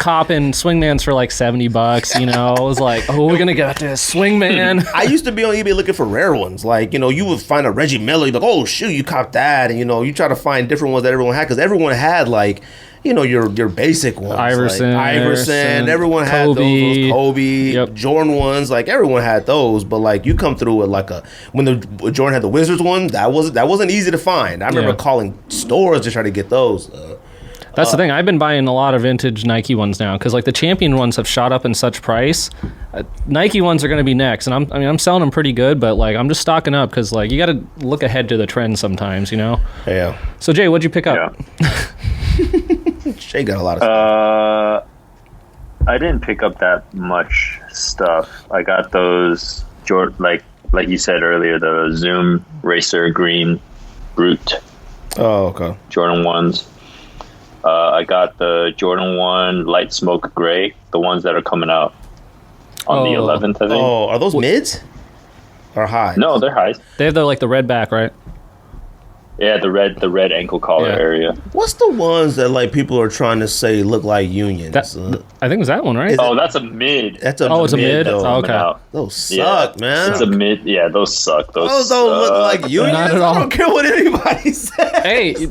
Copping Swingmans for $70. I was like, oh, we're gonna get this Swingman. I used to be on eBay looking for rare ones. You would find a Reggie Miller. You're like, oh shoot, you copped that, and you try to find different ones that everyone had, because everyone had your basic ones. Iverson. Everyone had those Kobe, Jordan ones. Everyone had those, but you come through with when the Jordan had the Wizards one, that wasn't easy to find. I remember calling stores to try to get those. That's the thing. I've been buying a lot of vintage Nike ones now, because the Champion ones have shot up in such price. Nike ones are going to be next, and I'm selling them pretty good, but I'm just stocking up, because you got to look ahead to the trend sometimes, Yeah. So Jay, what'd you pick up? Jay got a lot of stuff. I didn't pick up that much stuff. I got those like you said earlier, the Zoom Racer Green Brute. Oh, okay. Jordan 1s. I got the Jordan 1 Light Smoke Gray, the ones that are coming out on the 11th, I think. Oh, are those mids or highs? No, they're highs. They have the red back, right? Yeah, the red ankle collar area. What's the ones that like people are trying to say look like unions? I think it's that one, right? That's a mid. It's a mid. Okay. Those suck, man. It's a mid. Yeah, those suck. Those don't look like unions. Not at all. I don't care what anybody says. Hey,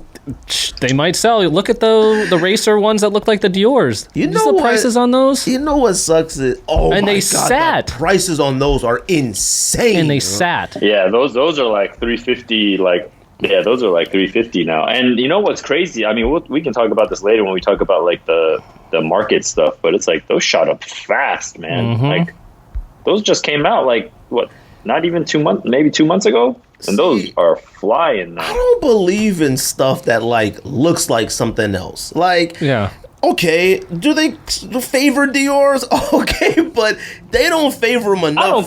they might sell. Look at the racer ones that look like the Dior's. You know the prices on those? You know what sucks is sat. The prices on those are insane. And they sat. Yeah, those are like $350. Yeah, those are like $350 now. And you know what's crazy? I mean, we can talk about this later when we talk about like the market stuff. But it's like those shot up fast, man. Mm-hmm. Like those just came out like what? Not even 2 months, maybe 2 months ago. And those are flying now. I don't believe in stuff that like looks like something else. Like, okay, do they favor Dior's? Okay, but they don't favor them enough.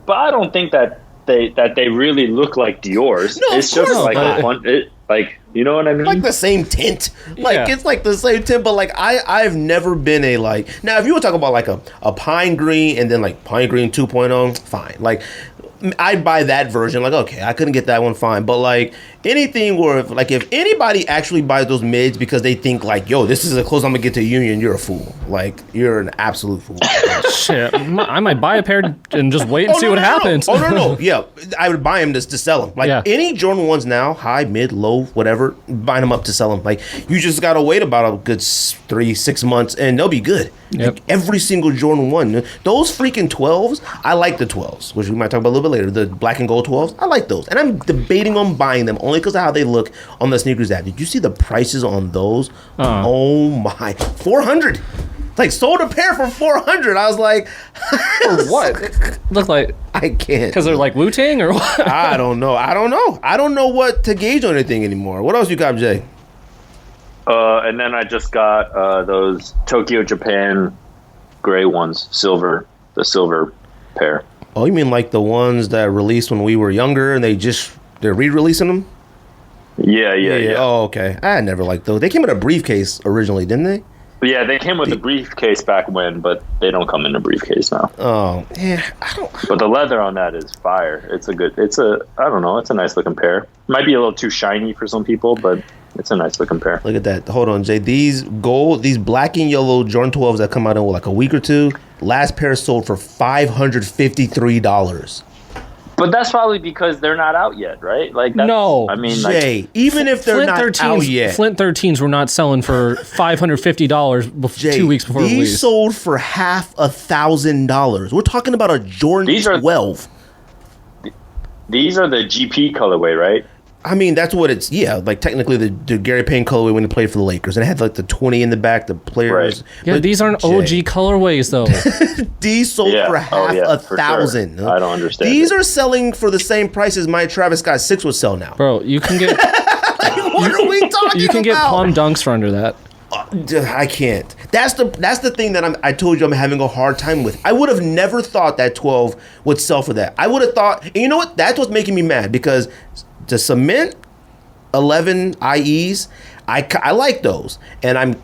But I don't think that they really look like Dior's. No, it's just like a fun. Like, you know what I mean? Like the same tint. Like it's like the same tint, but like I've never been a like. Now if you were talking about like a pine green and then like pine green 2.0, fine. Like I'd buy that version. Like, okay, I couldn't get that one, fine. But like anything where if anybody actually buys those mids because they think like, yo, this is the closest I'm gonna get to a union, you're a fool. Like you're an absolute fool. Shit, I might buy a pair and just wait and see what happens. Oh no, yeah, I would buy them to sell them. Like any Jordan 1s now, high, mid, low, whatever, buying them up to sell them. Like you just gotta wait about a good 3-6 months and they'll be good. Yep. Like every single Jordan 1, those freaking 12s, I like the 12s, which we might talk about a little bit later. The black and gold 12s, I like those, and I'm debating on buying them only because of how they look on the sneakers app. Did you see the prices on those? Oh my, $400. Like sold a pair for $400. I was like, for what? Look like I can't because they're like Wu-Tang or what? I don't know. I don't know what to gauge on anything anymore. What else you got, Jay? And then I just got those Tokyo Japan gray ones, the silver pair. Oh, you mean like the ones that released when we were younger and they're re-releasing them? Yeah. Oh, okay. I never liked those. They came in a briefcase originally, didn't they? Yeah, they came with a briefcase back when, but they don't come in a briefcase now. Oh, yeah. But the leather on that is fire. It's a nice looking pair. Might be a little too shiny for some people, but it's a nice looking pair. Look at that. Hold on, Jay. These black and yellow Jordan 12s that come out in like a week or two, last pair sold for $553. But that's probably because they're not out yet, right? Like no, I mean, Jay, even if they're not out yet, Flint 13s were not selling for $550 2 weeks before release. These sold for $1,000. We're talking about a Jordan 12. These are the GP colorway, right? I mean, that's what it's, like technically the Gary Payne colorway when he played for the Lakers. And it had like the 20 in the back, the players. Right. Yeah, these aren't OG colorways, though. These sold for $1,000. Sure. I don't understand. These are selling for the same price as my Travis Scott 6 would sell now. Bro, you can get... What are we talking about? You can get plum dunks for under that. I can't. That's the thing that I told you I'm having a hard time with. I would have never thought that 12 would sell for that. I would have thought, and you know what? That's what's making me mad because to cement 11 IEs, I like those, and I'm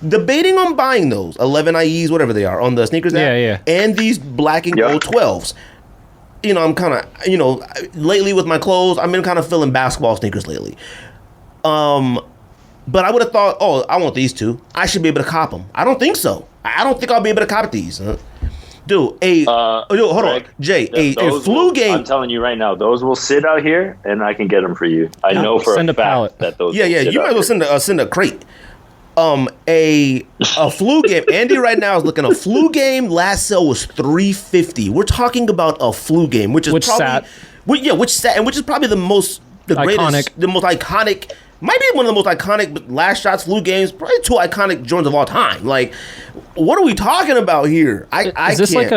debating on buying those 11 IEs, whatever they are, on the sneakers app. Yeah. And these black and gold 12s. You know, I'm kind of, lately with my clothes, I've been kind of feeling basketball sneakers lately. But I would have thought, I want these two. I should be able to cop them. I don't think so. I don't think I'll be able to cop these. Dude, hold on, Jay. A flu game. I'm telling you right now, those will sit out here, and I can get them for you. I know for a fact that those. Yeah. You might as well send a crate. A flu game. Andy right now is looking. A flu game last sale was $350. We're talking about a flu game, which is probably which is probably the most iconic. Might be one of the most iconic last shots flu games. Probably 2 iconic Jordans of all time. Like, what are we talking about here? Is this like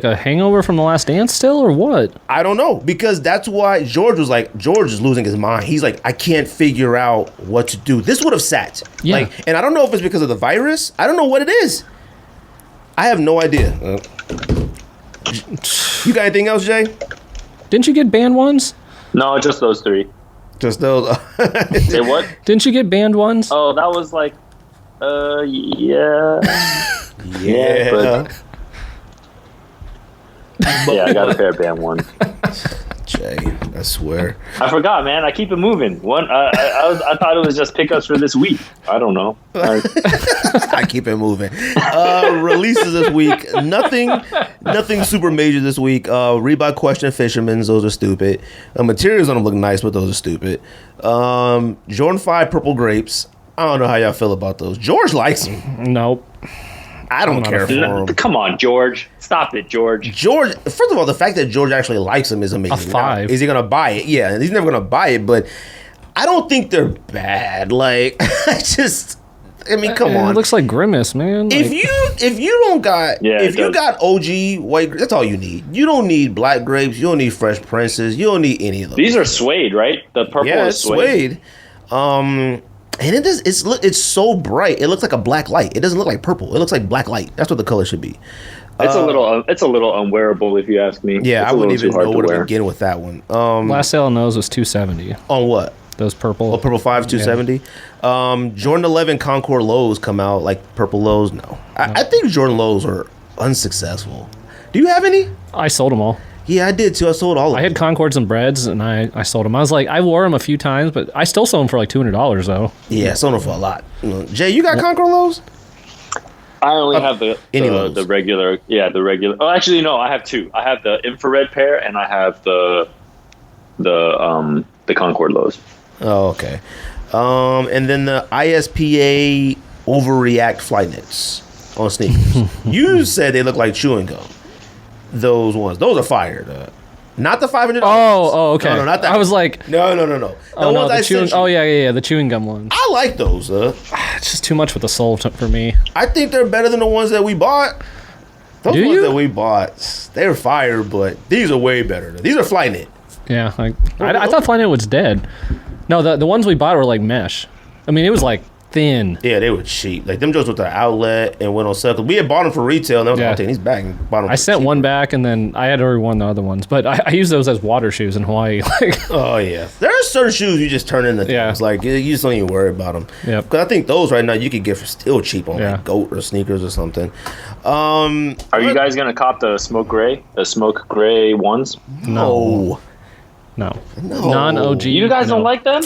a hangover from The Last Dance still, or what? I don't know, because that's why George is losing his mind. He's like, I can't figure out what to do. This would have sat. Yeah. And I don't know if it's because of the virus. I don't know what it is. I have no idea. You got anything else, Jay? Didn't you get banned ones? No, just those 3. Just those. Say what? Didn't you get banned once? Oh, that was like, yeah. Yeah. Yeah, I got a pair of band ones. Jay, I swear. I forgot, man. I keep it moving. I thought it was just pickups for this week. I don't know. I keep it moving. Releases this week. Nothing super major this week. Reebok Question Fisherman's. Those are stupid. Materials on them look nice, but those are stupid. Jordan 5 Purple Grapes. I don't know how y'all feel about those. George likes them. Nope. I don't care for them. Come on, George. Stop it, George. George, first of all, the fact that George actually likes them is amazing. A 5. Now, is he going to buy it? Yeah, he's never going to buy it, but I don't think they're bad. Like, I mean, come on. It looks like Grimace, man. If you got OG white grapes, that's all you need. You don't need black grapes. You don't need Fresh Princes. You don't need any of those. These are suede, right? The purple is suede. And it's so bright. It looks like a black light. It doesn't look like purple. It looks like black light. That's what the color should be. It's a little unwearable if you ask me. Yeah, it's I wouldn't even know where to begin with that one. Last sale on those was $270. On what? Those purple. Oh, purple 5, $270. Yeah. Jordan 11 Concord lows come out like purple lows. No, I think Jordan lows are unsuccessful. Do you have any? I sold them all. Yeah, I did too. I sold all of them. I had Concords and Breads, and I sold them. I was like, I wore them a few times, but I still sold them for like $200 though. Yeah, I sold them for a lot. Jay, you got Concord lows? I only have the regular. Yeah, the regular. Oh, actually, no. I have two. I have the infrared pair, and I have the Concord lows. Oh, okay. And then the ISPA Overreact Flyknits on sneakers. You said they look like chewing gum. Those ones. Those are fire. Not the $500. Oh, okay. No, not that. I was like, no. The chewing gum ones. I like those. It's just too much with the sole for me. I think they're better than the ones that we bought. Those ones that we bought, they're fire, but these are way better. These are Flyknit. Yeah, I thought Flyknit was dead. No, the ones we bought were like mesh. I mean, it was like thin. Yeah, they were cheap. Like them just with the outlet and went on sale. Cause we had bought them for retail, and I was taking these back and bought them. I sent one back, and then I had already won the other ones. But I use those as water shoes in Hawaii. Oh yeah, there are certain shoes you just turn into things. Like you just don't even worry about them. Yeah, because I think those right now you could get for still cheap on like Goat or sneakers or something. Are you guys gonna cop the smoke gray ones? No. Non-OG. You guys don't like them?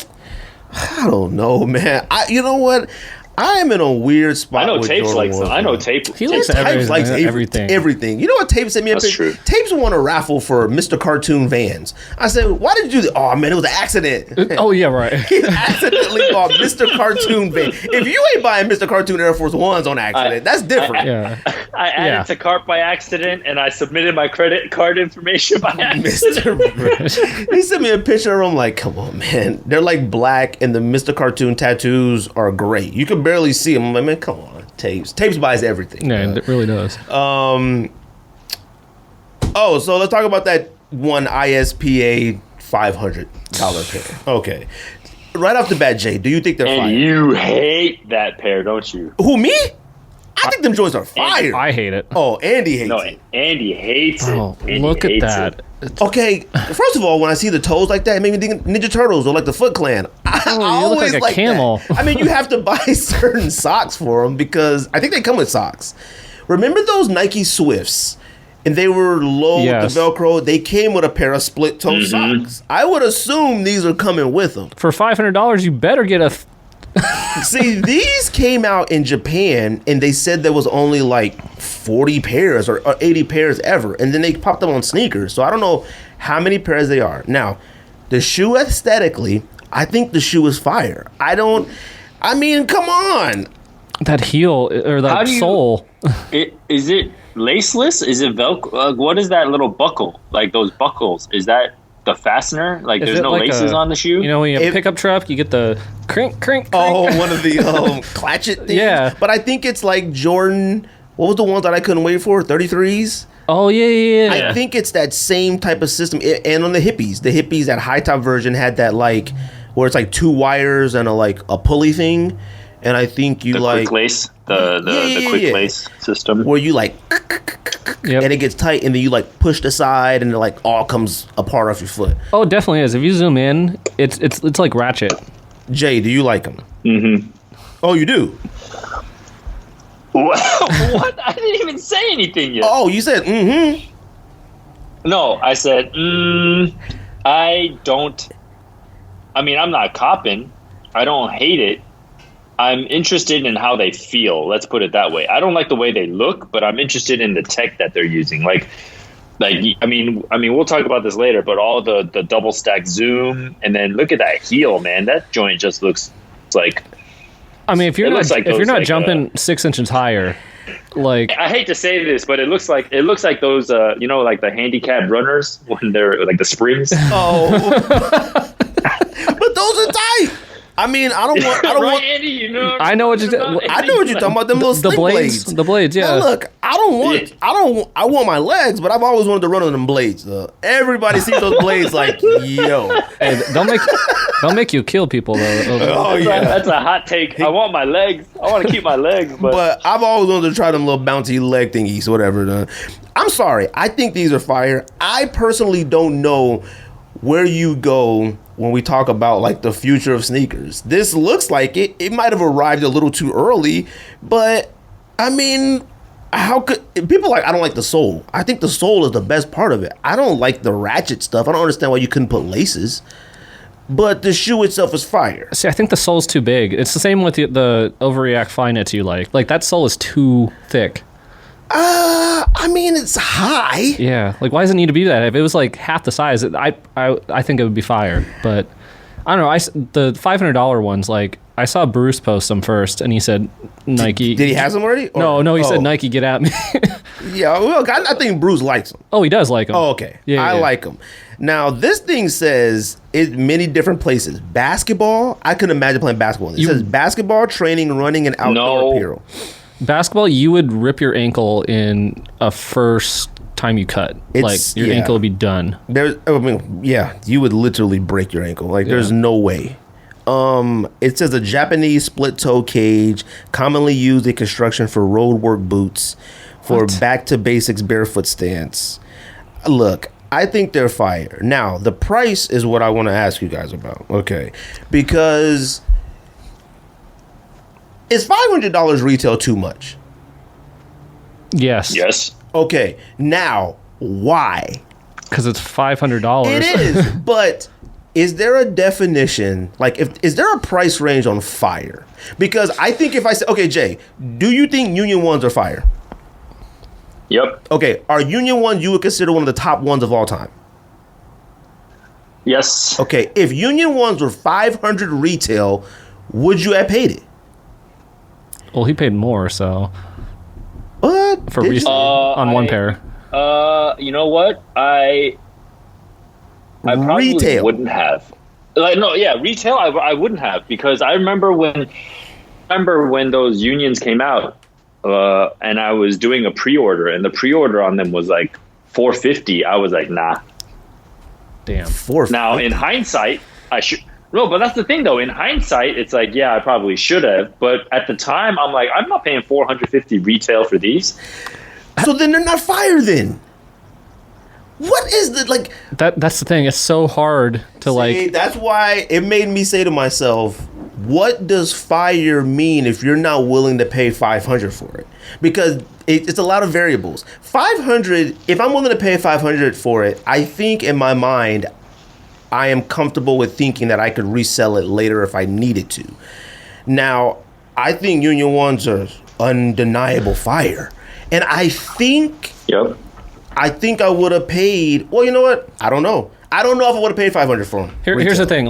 I don't know, man. You know what? I am in a weird spot. I know Tapes likes them. I know Tapes. He likes everything. Everything. You know what Tapes sent me a picture? True. Tapes won a raffle for Mr. Cartoon Vans. I said, why did you do that? Oh, man, it was an accident. Oh, yeah, right. He accidentally bought Mr. Cartoon Vans. If you ain't buying Mr. Cartoon Air Force Ones on accident, that's different. I added to cart by accident, and I submitted my credit card information by accident. He sent me a picture of them like, come on, man. They're like black, and the Mr. Cartoon tattoos are great. You can barely see them. I'm like, man, come on. Tapes buys everything. Yeah, it really does. So let's talk about that one ISPA $500 pair. Okay. Right off the bat, Jay, do you think they're fire? You hate that pair, don't you? Who, me? I think them joints are fire. I hate it. Oh, Andy hates it. Andy hates it. Look at that. Okay, first of all, when I see the toes like that, it made me think Ninja Turtles or like the Foot Clan. I always look like a camel. That. I mean, you have to buy certain socks for them because I think they come with socks. Remember those Nike Swifts? And they were low with the Velcro. They came with a pair of split toe socks. I would assume these are coming with them. For $500, you better get a... See, these came out in Japan, and they said there was only like 40 pairs or 80 pairs ever. And then they popped them on sneakers. So I don't know how many pairs they are. Now, the shoe aesthetically, I think the shoe is fire. I mean, come on. That heel or that sole. Is it laceless? Is it Velcro? What is that little buckle? Like those buckles? Is that the fastener? Like there's no laces on the shoe? You know, when you have a pickup truck, you get the crink. Oh, one of the clatchet things? Yeah. But I think it's like Jordan, what was the ones that I couldn't wait for? 33s? Oh, yeah. I think it's that same type of system. And on the hippies, that high top version had that like, where it's like two wires and a pulley thing. And I think you the like... quick lace? the quick lace system where you like, and it gets tight, and then you like push the side, and it like all comes apart off your foot. Oh, it definitely is. If you zoom in, it's like ratchet. Jay, do you like them? Mm-hmm. Oh, you do? What? I didn't even say anything yet. Oh, you said mm-hmm. No, I said I don't. I mean, I'm not copping. I don't hate it. I'm interested in how they feel. Let's put it that way. I don't like the way they look, but I'm interested in the tech that they're using. Like I mean, we'll talk about this later. But all the double stack zoom, and then look at that heel, man. That joint just looks like. I mean, if you're not jumping 6 inches higher, like I hate to say this, but it looks like those like the handicap runners when they're like the springs. Oh, but those are tight. I mean, I don't want. Andy, you know. I know what you're. I know what you're talking about. Them little the blades. The blades, yeah. Now look, I want my legs, but I've always wanted to run on them blades. Everybody sees those blades like, yo. Hey, don't make you kill people though. Oh yeah, that's a hot take. I want my legs. I want to keep my legs, but I've always wanted to try them little bouncy leg thingies, whatever. I'm sorry. I think these are fire. I personally don't know where you go when we talk about like the future of sneakers. This looks like it might have arrived a little too early, but I mean, how could people like, I don't like the sole. I think the sole is the best part of it. I don't like the ratchet stuff. I don't understand why you couldn't put laces, but the shoe itself is fire. See, I think the sole's too big. It's the same with the Overreact Finance you like that sole is too thick. I mean, it's high. Yeah, like why does it need to be that? If it was like half the size, I think it would be fire. But I don't know. The $500 ones, like I saw Bruce post them first, and he said Nike. Did he have them already? Or? No, he said Nike, get at me. Yeah, well, I think Bruce likes them. Oh, he does like them. Oh, okay. Yeah, I like them. Now, this thing says in many different places. Basketball. I couldn't imagine playing basketball. It says basketball, training, running, and outdoor apparel. Basketball, you would rip your ankle in a first time you cut. Your ankle would be done. You would literally break your ankle. There's no way. It says a Japanese split toe cage, commonly used in construction for road work boots, for back to basics barefoot stance. Look, I think they're fire. Now, the price is what I want to ask you guys about. Okay, because is $500 retail too much? Yes. Yes. Okay. Now, why? Because it's $500. It is, but is there a definition? Like, is there a price range on fire? Because I think if I say, okay, Jay, do you think Union Ones are fire? Yep. Okay. Are Union Ones you would consider one of the top ones of all time? Yes. Okay. If Union Ones were $500 retail, would you have paid it? Well, he paid more, so. What? For resale on one pair. You know what? I probably wouldn't have. Retail I wouldn't have, because I remember when those Unions came out, and I was doing a pre-order, and the pre-order on them was like $450. I was like, nah. Damn. $450. Now in hindsight, I should. No, but that's the thing, though. In hindsight, it's like, yeah, I probably should have. But at the time, I'm like, I'm not paying $450 retail for these. So then they're not fire then. What is the, like... That's the thing. It's so hard to, That's why it made me say to myself, what does fire mean if you're not willing to pay $500 for it? Because it's a lot of variables. $500, if I'm willing to pay $500 for it, I think in my mind, I am comfortable with thinking that I could resell it later if I needed to. Now, I think Union Ones are undeniable fire. And I think... Yep. I think I would have paid... Well, you know what? I don't know. I don't know if I would have paid $500 for them. Here's the thing.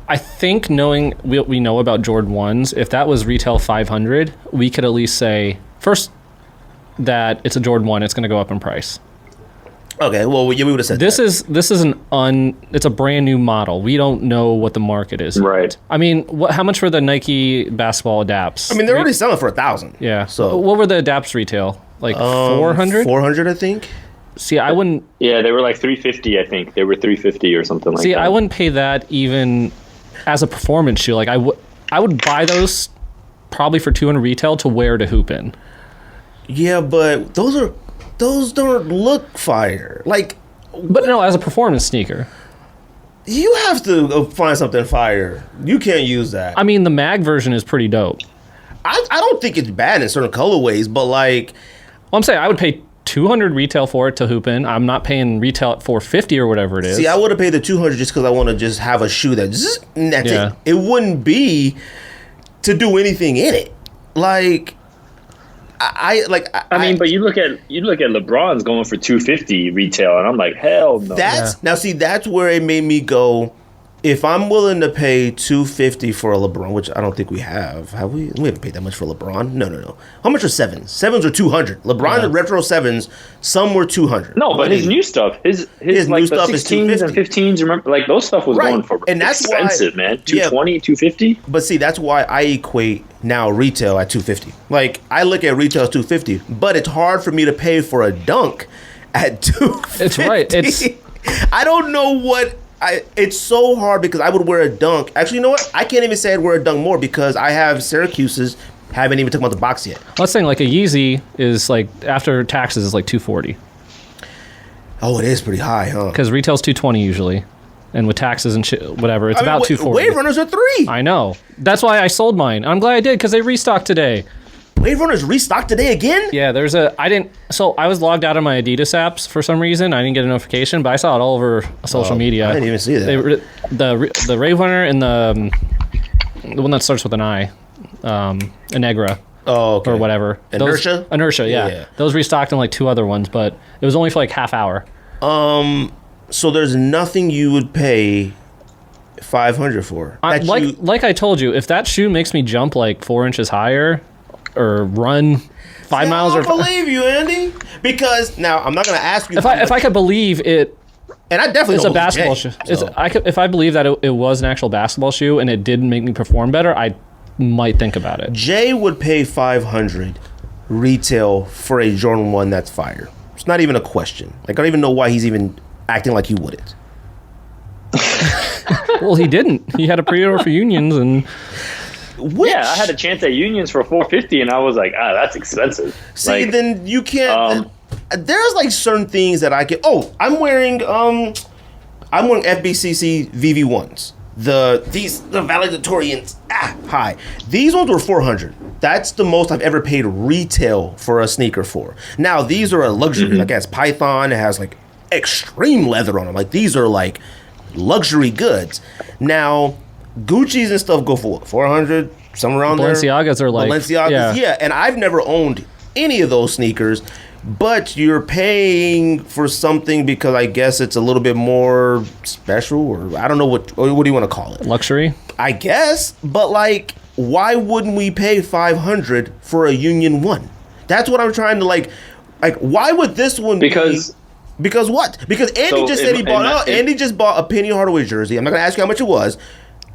I think knowing what we know about Jordan 1s, if that was retail $500, we could at least say, first, that it's a Jordan 1, it's going to go up in price. Okay, well, we would have said this is it's a brand new model. We don't know what the market is. Right. I mean, how much were the Nike basketball adapts? I mean, they're already selling for $1,000. Yeah. So what were the adapts retail? Like 400? 400, I think. See, I wouldn't. Yeah, they were like 350. I think they were 350 or something like that. See, I wouldn't pay that even as a performance shoe. Like I would buy those probably for $200 retail to wear to hoop in. Yeah, but those don't look fire. Like, but no, as a performance sneaker, you have to find something fire. You can't use that. I mean, the mag version is pretty dope. I don't think it's bad in certain colorways, but like, well, I'm saying I would pay $200 retail for it to hoop in. I'm not paying retail at $450 or whatever it is. See, I would have paid the $200 just because I want to just have a shoe that's it. It wouldn't be to do anything in it. Like, I mean, but you look at LeBron's going for $250 retail, and I'm like, hell no. Now see, that's where it made me go. If I'm willing to pay $250 for a LeBron, which I don't think we have we? We haven't paid that much for LeBron. No. How much are sevens? Sevens are $200. LeBron's retro sevens, some were $200. No, but his new stuff, his like new the stuff 16s and 15s, remember, like those stuff was going for and that's expensive, man. $220, $250. But see, that's why I equate now retail at $250. Like, I look at retail as $250, but it's hard for me to pay for a dunk at $250. It's right. I don't know what. It's so hard because I would wear a dunk. Actually, you know what? I can't even say I'd wear a dunk more because I have Syracuse's. Haven't even talked about the box yet. I was saying, like, a Yeezy is like, after taxes is like $240. Oh, it is pretty high, huh? Because retail's $220 usually, and with taxes and whatever, it's about $240. Wave Runners are $3. I know. That's why I sold mine. I'm glad I did because they restocked today. Wave Runners restocked today again? Yeah, I was logged out of my Adidas apps for some reason. I didn't get a notification, but I saw it all over social media. I didn't even see that. The Wave Runner and the one that starts with an I, Inegra. Oh, okay. Or whatever. Inertia? Inertia, yeah. Those restocked in like 2 other ones, but it was only for like half hour. So there's nothing you would pay $500 for? Like I told you, if that shoe makes me jump like 4 inches higher, or run 5 miles. I don't believe you, Andy. Because now I'm not going to ask you. If I could believe it, and I definitely it's a basketball shoe. If I believe that it was an actual basketball shoe and it didn't make me perform better, I might think about it. Jay would pay $500 retail for a Jordan 1 that's fire. It's not even a question. Like, I don't even know why he's even acting like he wouldn't. Well, he didn't. He had a pre-order for Unions and. I had a chance at Unions for $450, and I was like, that's expensive. See, then you can't. There's like certain things that I can. Oh, I'm wearing FBCC VV1s. The valedictorians. Hi. These ones were $400. That's the most I've ever paid retail for a sneaker for. Now these are a luxury. Mm-hmm. Like, it has Python. It has like extreme leather on them. Like, these are like luxury goods. Now. Gucci's and stuff go for what, $400, somewhere around there. Balenciagas are like Balenciagas, and I've never owned any of those sneakers. But you're paying for something because I guess it's a little bit more special, or I don't know what do you want to call it? Luxury, I guess. But like, why wouldn't we pay $500 for a Union 1? That's what I'm trying to like. Why would this one Because what? Because Andy just said Andy just bought a Penny Hardaway jersey. I'm not gonna ask you how much it was.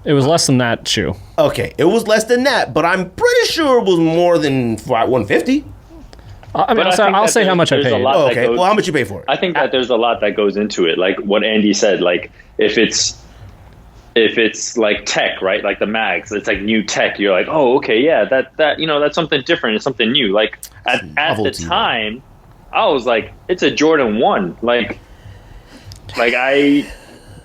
It was less than that shoe. Okay, it was less than that, but I'm pretty sure it was more than $150. I mean, I'll say how much I paid. Okay, well, how much you pay for it? I think that there's a lot that goes into it. Like what Andy said, like if it's like tech, right? Like the mags, it's like new tech. You're like, oh, okay, yeah, that that's something different. It's something new. Like at the time, I was like, it's a Jordan 1. Like I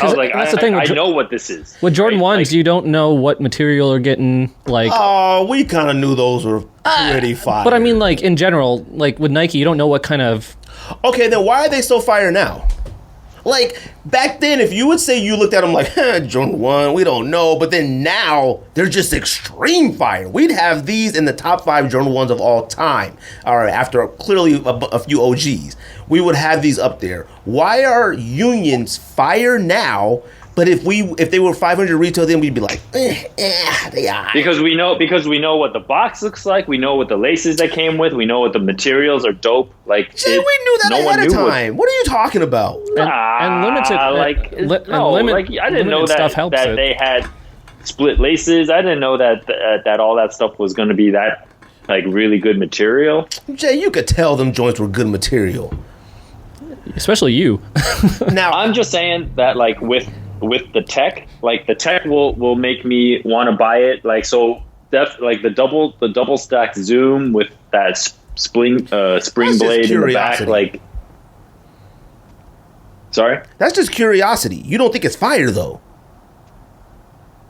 was like, that's the thing. I know what this is. With Jordan 1s, you don't know what material you're getting. Like, oh, we kind of knew those were pretty fire. But I mean, like in general, like with Nike, you don't know what kind of. Okay, then why are they so fire now? Like back then, if you would say you looked at them like Jordan 1, we don't know, but then now they're just extreme fire. We'd have these in the top 5 Jordan 1s of all time. All right, after clearly a few OGs, we would have these up there. Why are Unions fire now? But if they were $500 retail, then we'd be like, they are. Because we know what the box looks like. We know what the laces that came with. We know what the materials are dope. Like, we knew that ahead of time. What are you talking about? And limited, I didn't know that they had split laces. I didn't know that all that stuff was going to be that like really good material. Jay, you could tell them joints were good material. Especially you. Now, I'm just saying that like with the tech, like the tech will make me want to buy it. Like, so like the double stacked Zoom with that spring blade in the back. Like, sorry, that's just curiosity. You don't think it's fire though?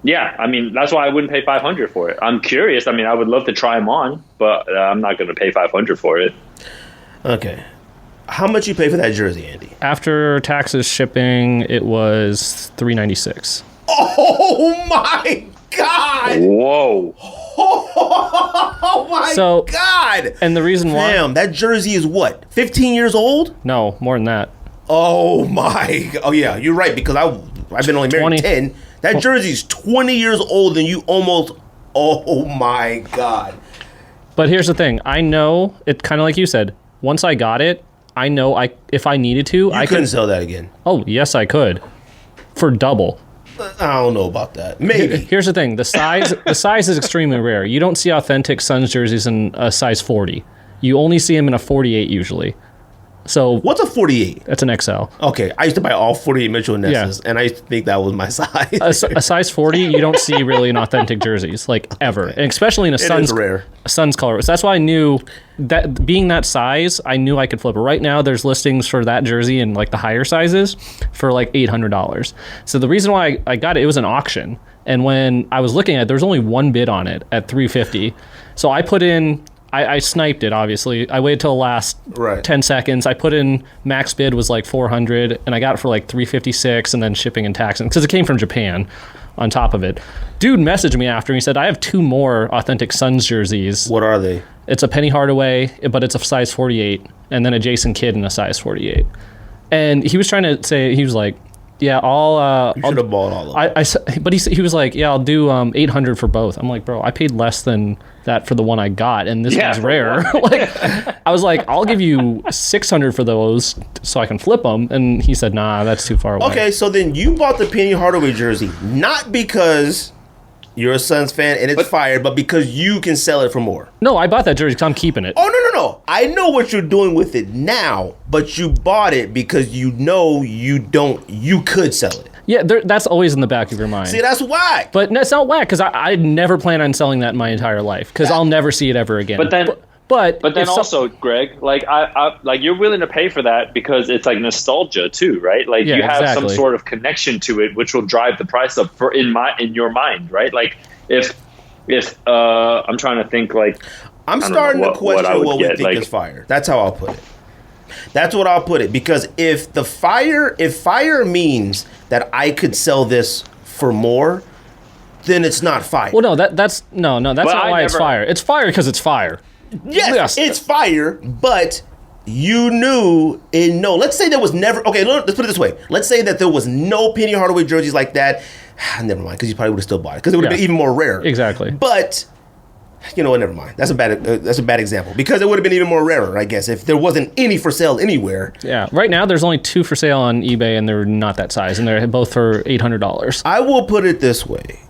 Yeah, I mean that's why I wouldn't pay $500 for it. I'm curious. I mean, I would love to try them on, but I'm not going to pay $500 for it. Okay, how much you pay for that jersey, Andy? After taxes, shipping, it was $396. Oh my God! Whoa! Oh my God! And the reason why? Damn, that jersey is what? 15 years old? No, more than that. Oh my! Oh yeah, you're right because I've been only married 10. That jersey's 20 years old and you almost... Oh, my God. But here's the thing. I know, it kind of like you said, once I got it, I know if I needed to... I couldn't sell that again. Oh, yes, I could. For double. I don't know about that. Maybe. Here's the thing. The size is extremely rare. You don't see authentic Suns jerseys in a size 40. You only see them in a 48 usually. So what's a 48? That's an XL. Okay, I used to buy all 48 Mitchell & Nesses, and I used to think that was my size. A size 40, you don't see really in authentic jerseys, like ever, and especially in a Suns color. So that's why I knew that being that size, I knew I could flip it. Right now, there's listings for that jersey in like the higher sizes for like $800. So the reason why I got it was an auction, and when I was looking at it, there was only one bid on it at $350. So I put in. I sniped it, obviously. I waited till the last 10 seconds. I put in max bid was like $400, and I got it for like $356, and then shipping and taxing, because it came from Japan on top of it. Dude messaged me after, and he said, I have 2 more authentic Suns jerseys. What are they? It's a Penny Hardaway, but it's a size 48, and then a Jason Kidd in a size 48. And he was trying to say, he was like, yeah, you should have bought all of them. But he was like, yeah, I'll do $800 for both. I'm like, bro, I paid less than that for the one I got, and this one's rare. Like, I was like, I'll give you $600 for those so I can flip them, and he said, nah, that's too far away. Okay, so then you bought the Penny Hardaway jersey not because you're a Suns fan and it's fire, but because you can sell it for more. No, I bought that jersey because I'm keeping it. Oh, no. I know what you're doing with it now, but you bought it because you know you could sell it. Yeah, that's always in the back of your mind. See, that's whack. But that's not whack, because I never plan on selling that in my entire life, because I'll never see it ever again. But then also, Greg, like I like you're willing to pay for that because it's like nostalgia too, right? Like you have some sort of connection to it, which will drive the price up in your mind, right? Like if I'm trying to think, like I'm starting to question what we think is fire. That's how I'll put it. That's what I'll put it, because if fire means that I could sell this for more, then it's not fire. Well, no, that's not why it's fire. It's fire because it's fire. Yes, it's fire, but you knew let's say there was never, okay, let's put it this way. Let's say that there was no Penny Hardaway jerseys like that. Never mind, because you probably would have still bought it, because it would have been even more rare. Exactly. But you know what? Never mind. That's a bad example, because it would have been even more rarer, I guess, if there wasn't any for sale anywhere. Yeah. Right now, there's only 2 for sale on eBay, and they're not that size, and they're both for $800. I will put it this way: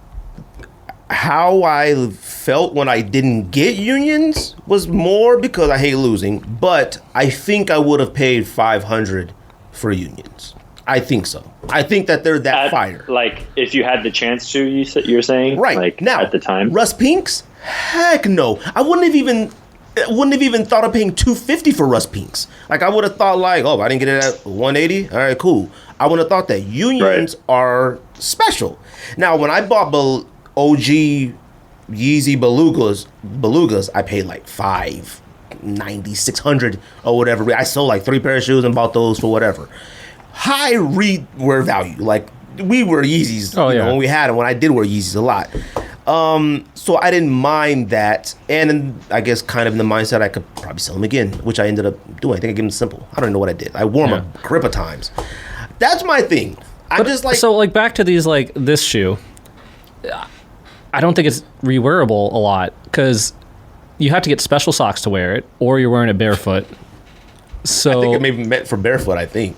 how I felt when I didn't get Unions was more because I hate losing, but I think I would have paid $500 for Unions. I think so. I think that they're that fire. Like, if you had the chance to, you're saying? Right. Like, now, at the time? Russ Pinks? Heck no. I wouldn't have even thought of paying $250 for Russ Pinks. Like, I would have thought, like, I didn't get it at $180? All right, cool. I would have thought that Unions are special. Now, when I bought OG Yeezy Belugas, I paid like $590, $600 or whatever. I sold like 3 pairs of shoes and bought those for whatever. High wear value. Like, we wear Yeezys when we had them, when I did wear Yeezys a lot. So I didn't mind that. And I guess kind of in the mindset I could probably sell them again, which I ended up doing. I think I gave them simple. I don't even know what I did. I wore them a grip of times. That's my thing. So like back to these, like this shoe. I don't think it's rewearable a lot, because you have to get special socks to wear it, or you're wearing it barefoot. So I think it may be meant for barefoot, I think.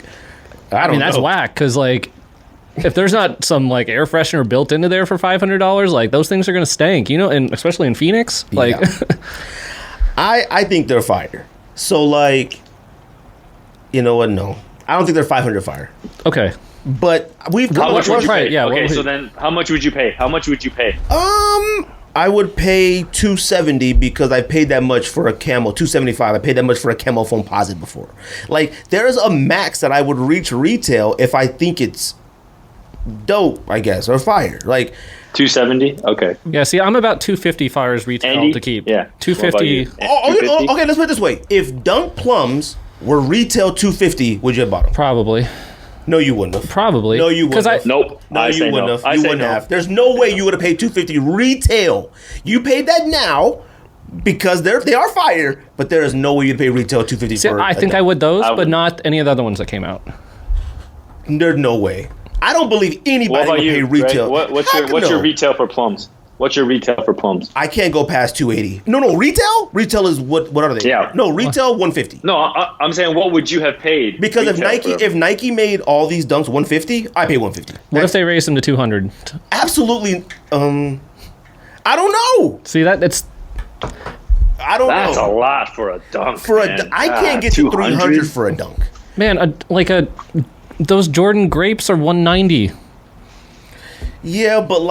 I mean, that's whack, because like if there's not some like air freshener built into there for $500, like those things are gonna stink, and especially in Phoenix. Like, I think they're fire. So like, you know what? No, I don't think they're $500 fire. Okay, but how much would you pay? So then, how much would you pay? I would pay $270 because I paid that much for a camo. $275. I paid that much for a camo foam posit before. Like, there's a max that I would reach retail if I think it's dope, I guess, or fire. Like, $270. Okay. Yeah. See, I'm about $250 fires retail Andy? to keep. Yeah. $250. Okay. Let's put it this way: if Dunk plums were retail $250, would you have bought them? Probably. No, you wouldn't have. Probably. No, you wouldn't have. Nope. No, you wouldn't have. You wouldn't have. There's no way you would have paid $250 retail. You paid that now because they are fire, but there is no way you'd pay retail $250 See, for I think I would those, but not any of the other ones that came out. There's no way. I don't believe anybody would pay retail. What's your retail for plums? What's your retail for plums? I can't go past $280. No, retail? Retail is what are they? Yeah. No, retail $150. No, I'm saying what would you have paid? Because if Nike made all these dunks $150, I pay $150. What if they raised them to $200? Absolutely. I don't know. See that's. I don't know. That's a lot for a dunk. I can't get to $300 for a dunk. Man, those Jordan grapes are $190. Yeah, but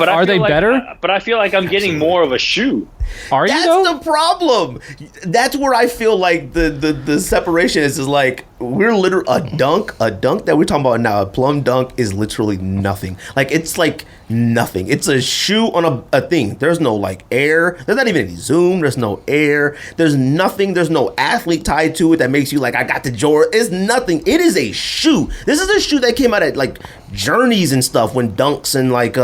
are they better? But I feel like I'm getting more of a shoe. That's the problem. That's where I feel like the separation is like we're literally a dunk that we're talking about now. A plum dunk is literally nothing. Like it's like nothing. It's a shoe on a thing. There's no like air. There's not even any zoom. There's no air. There's nothing. There's no athlete tied to it that makes you like I got the Jordan. It's nothing. It is a shoe. This is a shoe that came out at like Journeys and stuff when dunks and like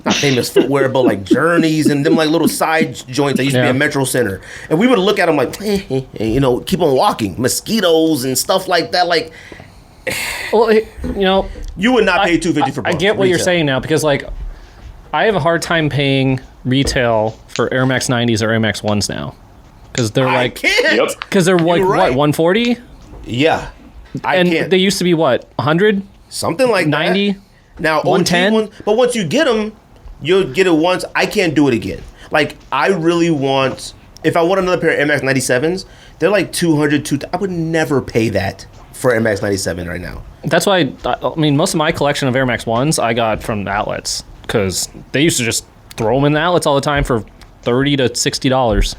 not famous footwear, but like Journeys and them like little side joints that used to be at Metro Center. And we would look at them like, keep on walking. Mosquitoes and stuff like that. Like, well, you would not pay $250 for. I get what you're saying now because like, I have a hard time paying retail for Air Max 90s or Air Max 1s now because they're like, because they're like what 140. Yeah, can't. They used to be what 100, something like 90. That. Now 110. But once you get them. You'll get it once. I can't do it again. Like, I really want... If I want another pair of Air Max 97s, they're like $200. I would never pay that for Air Max 97 right now. That's why, I mean, most of my collection of Air Max 1s I got from the outlets. Because they used to just throw them in the outlets all the time for $30 to $60.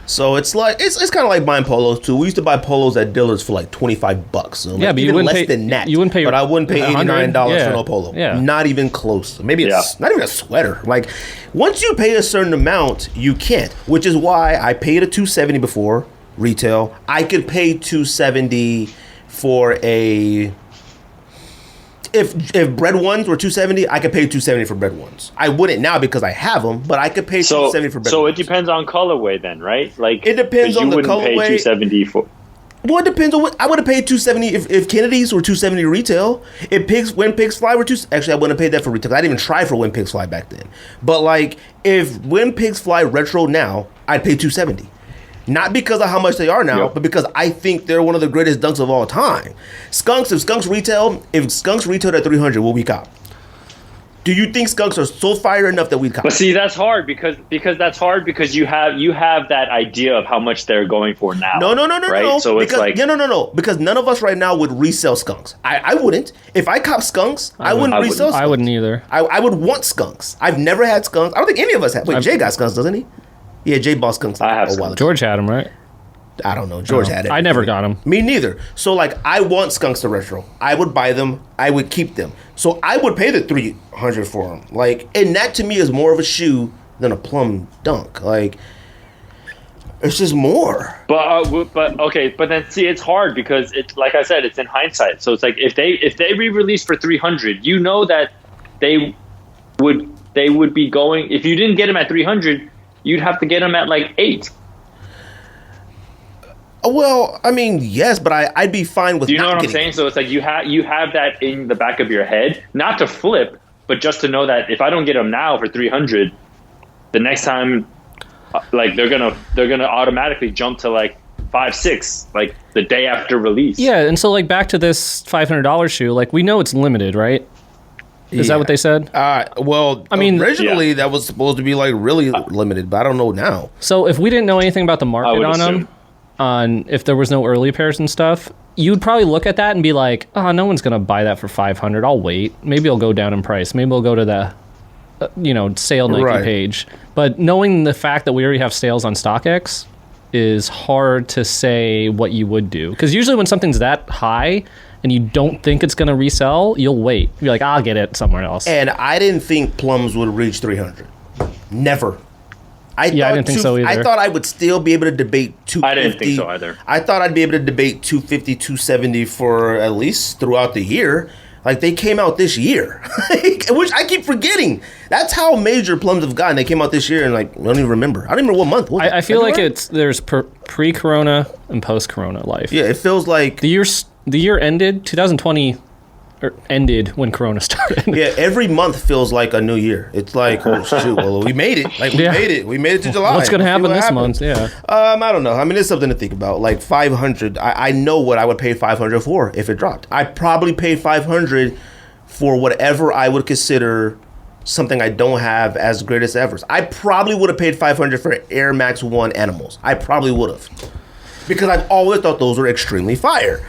So it's like it's kind of like buying polos too. We used to buy polos at Dillard's for like $25. So yeah, but you wouldn't less than that. You wouldn't pay, but I wouldn't pay $89 for no polo. Yeah, not even close. Maybe it's not even a sweater. Like once you pay a certain amount, you can't. Which is why I paid a $270 before retail. I could pay $270 for a. If bread ones were $270, I could pay $270 for bread ones. I wouldn't now because I have them, but I could pay $270 for bread ones. So it depends on colorway then, right? Like it depends on the colorway. You wouldn't pay $270 for. Well, it depends on what I would have paid $270 if Kennedy's were $270 retail. When Pigs Fly were actually I wouldn't have paid that for retail. I didn't even try for When Pigs Fly back then. But like if When Pigs Fly retro now, I'd pay $270. Not because of how much they are now, but because I think they're one of the greatest dunks of all time. If Skunks retailed at $300, will we cop? Do you think Skunks are so fire enough that we'd cop? But see, that's hard because you have that idea of how much they're going for now. No. Right? So because, it's like no. Because none of us right now would resell Skunks. I wouldn't. If I cop Skunks, I wouldn't resell Skunks. I wouldn't either. I would want Skunks. I've never had Skunks. I don't think any of us have. Wait, Jay got Skunks, doesn't he? Yeah, Jay bought Skunks. I have George had him, right? I don't know. George had it. I never got them. Me neither. So, like, I want Skunks to retro. I would buy them. I would keep them. So, I would pay the $300 for them. Like, and that to me is more of a shoe than a plum dunk. Like, it's just more. But then see, it's hard because it's like I said, it's in hindsight. So it's like if they re-release for $300, you know that they would be going. If you didn't get them at $300. You'd have to get them at like $8. Well, I mean, yes, but I'd be fine with. Do you know what I'm saying? So it's like you have that in the back of your head, not to flip, but just to know that if I don't get them now for $300, the next time, like they're gonna automatically jump to like $500-$600, like the day after release. Yeah, and so like back to this $500 shoe, like we know it's limited, right? Is that what they said? Well, I mean, originally that was supposed to be like really limited, but I don't know now. So if we didn't know anything about the market on them, on if there was no early pairs and stuff, you'd probably look at that and be like, oh, no one's going to buy that for $500. I'll wait. Maybe it'll go down in price. Maybe it'll go to the sale Nike page. But knowing the fact that we already have sales on StockX is hard to say what you would do. Because usually when something's that high and you don't think it's going to resell, you'll wait. You're like, I'll get it somewhere else. And I didn't think plums would reach 300. Never. I didn't think so either. I thought I would still be able to debate 250. I didn't think so either. I thought I'd be able to debate 250, 270 for at least throughout the year. Like, they came out this year, which I keep forgetting. That's how major plums have gotten. They came out this year, and I don't even remember. I don't even remember what month. I feel like there's pre-corona and post-corona life. Yeah, it feels like the year ended 2020. Ended when Corona started. Yeah, every month feels like a new year. It's like, oh shoot, well, we made it. We made it to July. What's going to happen this month? Yeah. I don't know. I mean, it's something to think about. Like 500. I know what I would pay 500 for if it dropped. I probably paid 500 for whatever I would consider something I don't have as great as ever. I probably would have paid 500 for Air Max 1 Animals. I probably would have, because I've always thought those were extremely fire,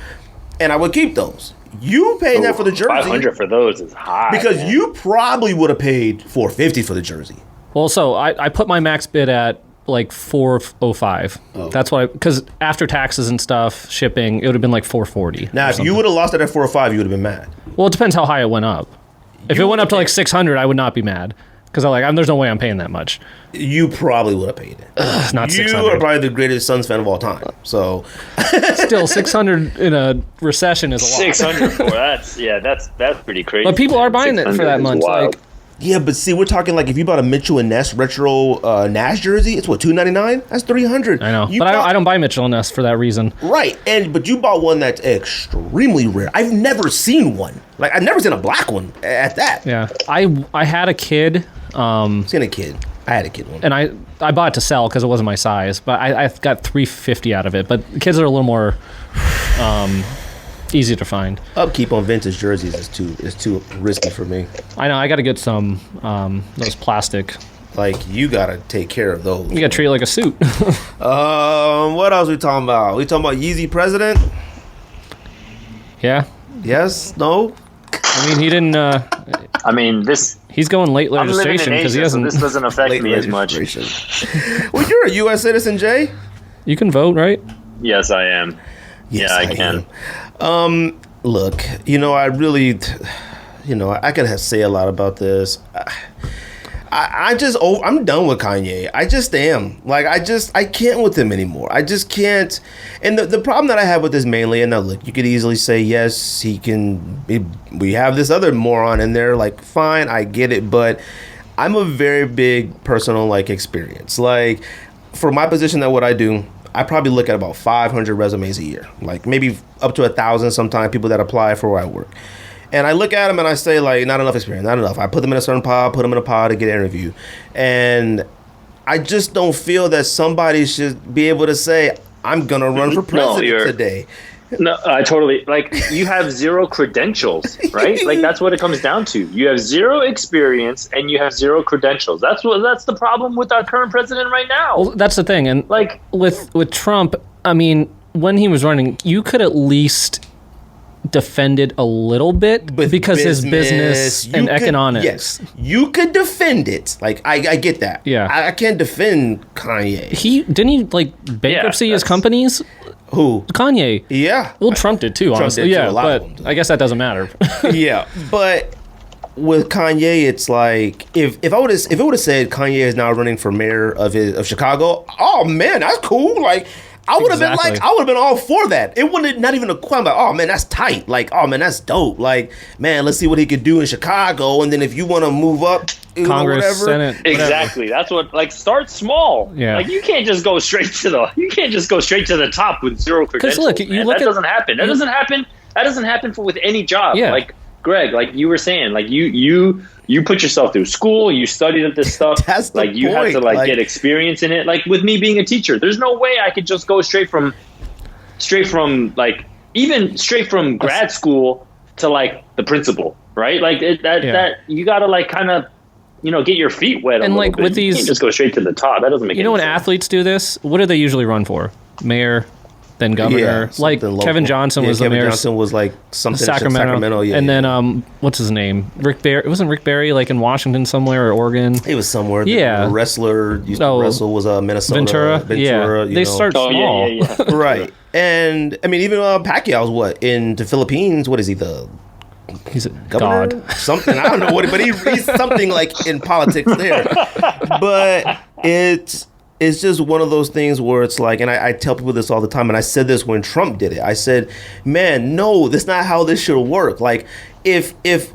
and I would keep those. You paying that for the jersey? 500 for those is high. Because you probably would have paid $450 for the jersey. Well, so I put my max bid at like $405. Oh. That's why, because after taxes and stuff, shipping, it would have been like $440. Now, if you would have lost it at $405, you would have been mad. Well, it depends how high it went up. If it went up to like $600, I would not be mad. Because I'm like, there's no way I'm paying that much. You probably would have paid it. Not $600. You are probably the greatest Suns fan of all time. So still, $600 in a recession is a lot. $600 for that's pretty crazy. But people are buying it for that much. Like, yeah, but see, we're talking like if you bought a Mitchell and Ness retro Nash jersey, it's what, $299? That's $300. I know, but I don't buy Mitchell and Ness for that reason. Right, but you bought one that's extremely rare. I've never seen one. Like, I've never seen a black one at that. Yeah, I had a kid. Seen a kid. I had a kid one. And I bought it to sell because it wasn't my size, but I got $350 out of it. But kids are a little more easy to find. Upkeep on vintage jerseys is too risky for me. I know. I got to get some those plastic. Like, you got to take care of those. You got to treat it like a suit. What else we talking about? We talking about Yeezy president? Yeah. Yes? No? I mean, he didn't. He's going late registration because he hasn't. So this doesn't affect me as much. Well, you're a U.S. citizen, Jay. You can vote, right? Yes, I am. Yes, I can. Look, I really, I could say a lot about this. I'm done with Kanye. I just am. Like, I can't with him anymore. I just can't. And the problem that I have with this mainly, and now look, you could easily say, yes, we have this other moron in there. Like, fine, I get it. But I'm a very big personal, experience. Like, for my position at what I do, I probably look at about 500 resumes a year. Like, maybe up to 1,000 sometimes, people that apply for where I work. And I look at them and I say, not enough experience, not enough. I put them in a certain pod, put them in a pod to get an interview. And I just don't feel that somebody should be able to say, I'm going to run for president today. No, I totally, you have zero credentials, right? That's what it comes down to. You have zero experience and you have zero credentials. That's the problem with our current president right now. Well, that's the thing. And with Trump, I mean, when he was running, you could at least defend it a little bit because his business and economics. Yes, you could defend it. I get that. Yeah, I can't defend Kanye. Didn't he bankruptcy his companies? Who? Kanye. Yeah. Well, Trump did too. Honestly, yeah, but I guess that doesn't matter. Yeah, but with Kanye, it's like if it would have said Kanye is now running for mayor of Chicago, oh man, that's cool. I would have been all for that. It wouldn't not even a question. Oh man, that's tight. Oh man, that's dope. Man, let's see what he could do in Chicago, and then if you want to move up, Congress, Senate, exactly. That's what start small. Yeah, you can't just go straight to the top with zero credentials. Because look, that doesn't happen. That doesn't happen. That doesn't happen with any job. Yeah. Greg, you were saying, you put yourself through school, you studied at this stuff. That's the you point. have to get experience in it. With me being a teacher, there's no way I could just go straight from from grad school to the principal, right? That you got to kind of get your feet wet. And with these, you can't just go straight to the top. That doesn't make any sense. When athletes do this, what do they usually run for? Mayor, then governor. Like Kevin Johnson was the mayor. Kevin Johnson was like something in Sacramento. Yeah, and then what's his name? Rick Barry. Wasn't Rick Barry like in Washington somewhere or Oregon? He was somewhere. Yeah, the wrestler used to wrestle was Minnesota. Ventura. Yeah, they start small. Yeah. Right. And I mean, even Pacquiao's in the Philippines. What is he? He's a governor? God. Something. I don't know what, but he's something like in politics there. But it's just one of those things where it's like, and I tell people this all the time, and I said this when Trump did it. I said, man, no, that's not how this should work. Like, if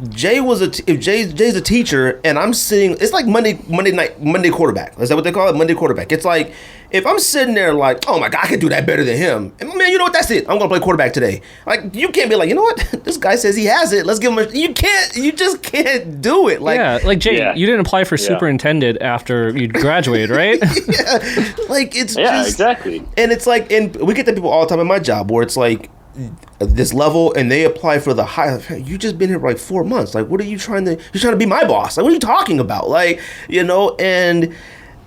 Jay's a teacher and I'm sitting, it's like Monday quarterback. Is that what they call it? Monday quarterback. It's like, if I'm sitting there like, oh my God, I can do that better than him. And man, you know what? That's it. I'm going to play quarterback today. Like, you can't be like, you know what? This guy says he has it. Let's give him you just can't do it. Like, yeah, like Jay, you didn't apply for superintendent after you graduated, right? Yeah. Like, it's exactly. And it's like, and we get that people all the time in my job where it's like, this level, and they apply for the high. You just been here for like 4 months. Like, what are you trying to? You're trying to be my boss. Like, what are you talking about? Like, and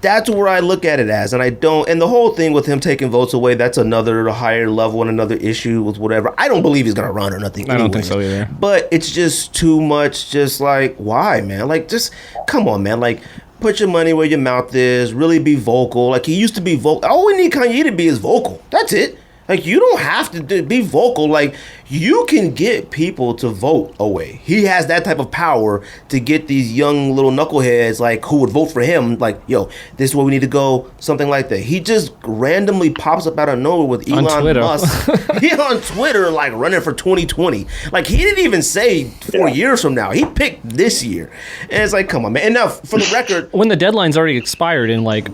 that's where I look at it as. And I don't. And the whole thing with him taking votes away, that's another higher level and another issue with whatever. I don't believe he's gonna run or nothing. I don't think so either. But it's just too much. Just like, why, man? Like, just come on, man. Like, put your money where your mouth is. Really be vocal. Like he used to be vocal. All we need Kanye to be is vocal. That's it. Like, you don't have to be vocal. Like, you can get people to vote away. He has that type of power to get these young little knuckleheads, like, who would vote for him. Like, yo, this is where we need to go. Something like that. He just randomly pops up out of nowhere with Elon Musk. He on Twitter, like, running for 2020. Like, he didn't even say 4 years from now. He picked this year. And it's like, come on, man. And now, for the record. When the deadline's already expired in, like,